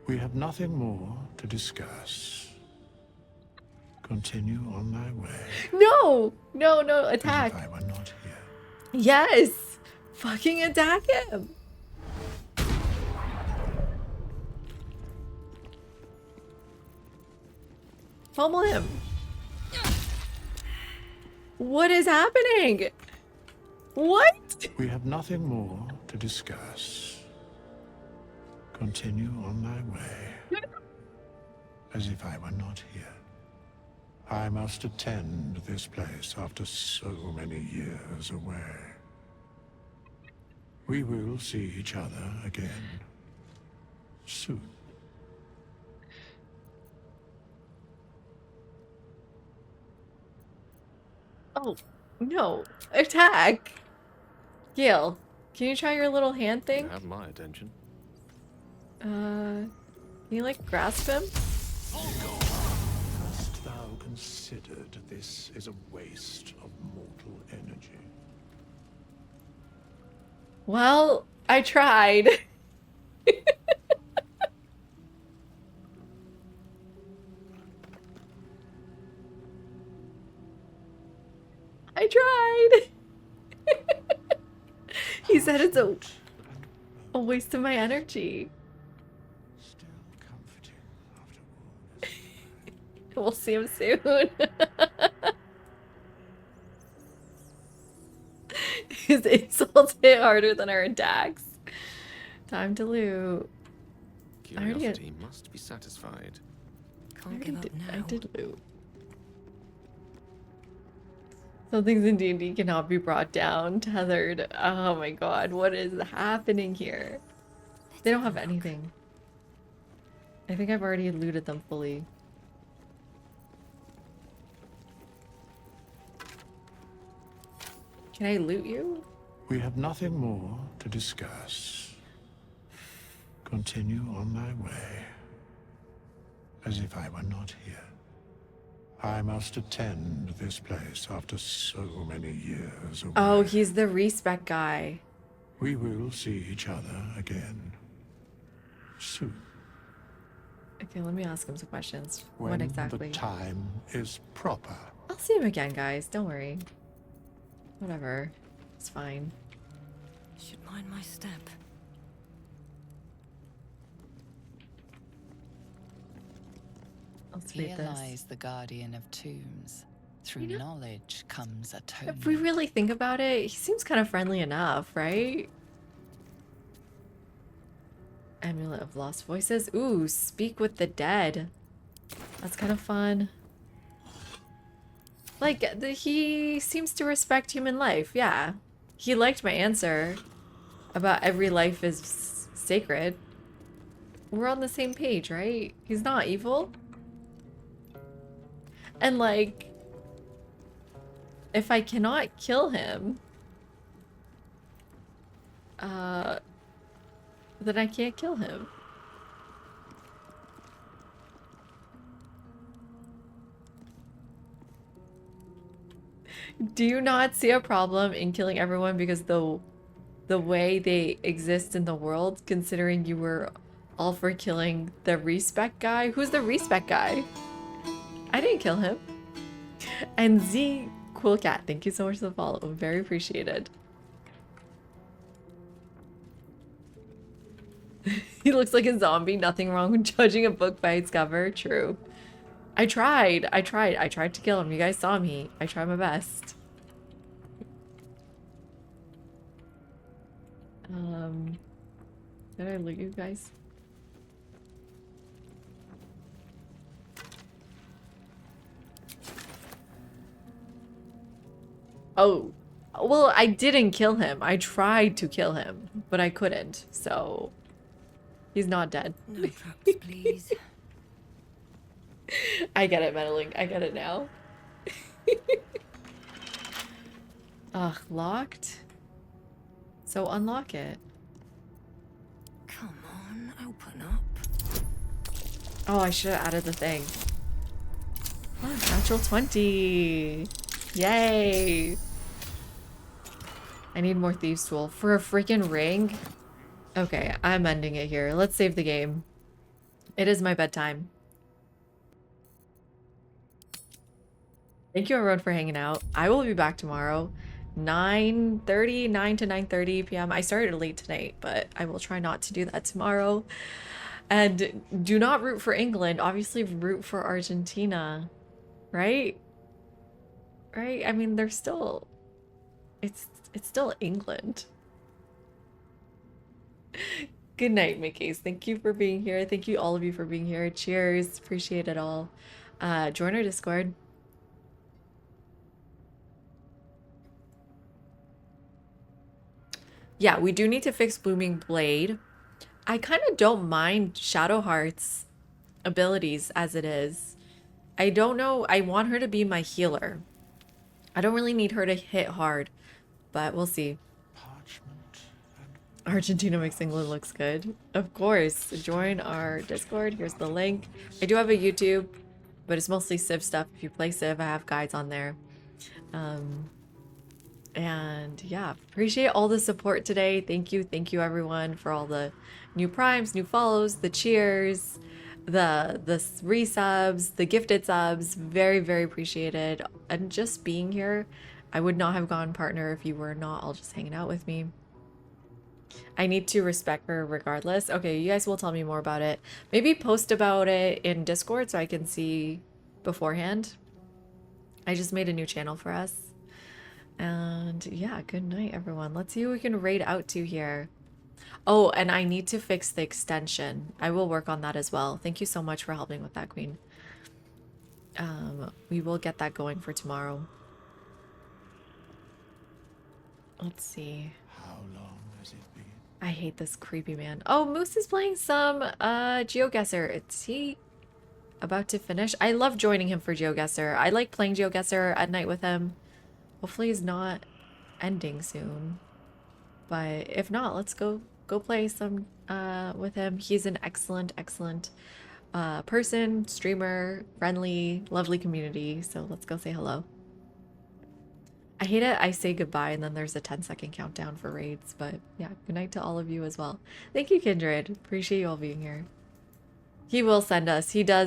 We have nothing more to discuss. Continue on thy way. No! No, attack. As if I were not here. Yes! Fucking attack him! Pummel him! What is happening? What? We have nothing more to discuss. Continue on thy way. As if I were not here. I must attend this place after so many years away. We will see each other again soon. Oh, no. Attack! Gale, can you try your little hand thing? You have my attention. Can you like grasp him? Hast thou considered this is a waste of mortal energy? Well, I tried. I tried. He said it's a waste of my energy. We'll see him soon. His insults hit harder than our attacks. Time to loot. Curiosity must be satisfied. I did loot. Some things in D&D cannot be brought down, tethered. Oh my god, what is happening here? They don't have anything. I think I've already looted them fully. Can I loot you? We have nothing more to discuss. Continue on thy way. As if I were not here. I must attend this place after so many years away. Oh, he's the respec guy. We will see each other again soon. Okay, let me ask him some questions. When What exactly? the time is proper. I'll see him again, guys. Don't worry. Whatever. It's fine. Should mind my step. Let's Here read this. lies the guardian of tombs. Through knowledge comes atonement. If we really think about it, he seems kind of friendly enough, right? Amulet of Lost Voices. Ooh, speak with the dead. That's kind of fun. Like, he seems to respect human life, yeah. He liked my answer about every life is sacred. We're on the same page, right? He's not evil. And like, if I cannot kill him, then I can't kill him. Do you not see a problem in killing everyone because the way they exist in the world, considering you were all for killing the respec guy? Who's the respec guy? I didn't kill him. And Z Cool Cat, thank you so much for the follow. Very appreciated. He looks like a zombie. Nothing wrong with judging a book by its cover. True. I tried to kill him. You guys saw me. I tried my best. Did I loot you guys? Oh, well, I didn't kill him. I tried to kill him, but I couldn't, so he's not dead. No traps, please. I get it, meddling. I get it now. Ugh, locked? So unlock it. Come on, open up. Oh, I should have added the thing. Oh, natural 20. Yay. I need more Thieves' Tool for a freaking ring. Okay, I'm ending it here. Let's save the game. It is my bedtime. Thank you everyone for hanging out. I will be back tomorrow. 9 to 9:30 p.m. I started late tonight, but I will try not to do that tomorrow. And do not root for England. Obviously root for Argentina. Right? Right? I mean, they're still... It's still England. Good night, Mickey's. Thank you for being here. Thank you all of you for being here. Cheers. Appreciate it all. Join our Discord. Yeah, we do need to fix Blooming Blade. I kind of don't mind Shadowheart's abilities as it is. I don't know. I want her to be my healer. I don't really need her to hit hard, but we'll see. Argentina makes England looks good. Of course. Join our Discord. Here's the link. I do have a YouTube, but it's mostly Civ stuff. If you play Civ, I have guides on there. And yeah, appreciate all the support today. Thank you everyone for all the new primes, new follows, the cheers, the resubs, the gifted subs. Very, very appreciated. And just being here. I would not have gone partner if you were not all just hanging out with me. I need to respect her regardless. Okay, you guys will tell me more about it. Maybe post about it in Discord so I can see beforehand. I just made a new channel for us. And yeah, good night, everyone. Let's see who we can raid out to here. Oh, and I need to fix the extension. I will work on that as well. Thank you so much for helping with that, Queen. We will get that going for tomorrow. Let's see. How long has it been? I hate this creepy man. Oh, Moose is playing some GeoGuessr. Is he about to finish? I love joining him for GeoGuessr. I like playing GeoGuessr at night with him. Hopefully he's not ending soon. But if not, let's go play some with him. He's an excellent person, streamer, friendly, lovely community. So let's go say hello. I hate it. I say goodbye and then there's a 10-second countdown for raids. But yeah, good night to all of you as well. Thank you, Kindred. Appreciate you all being here. He will send us. He does.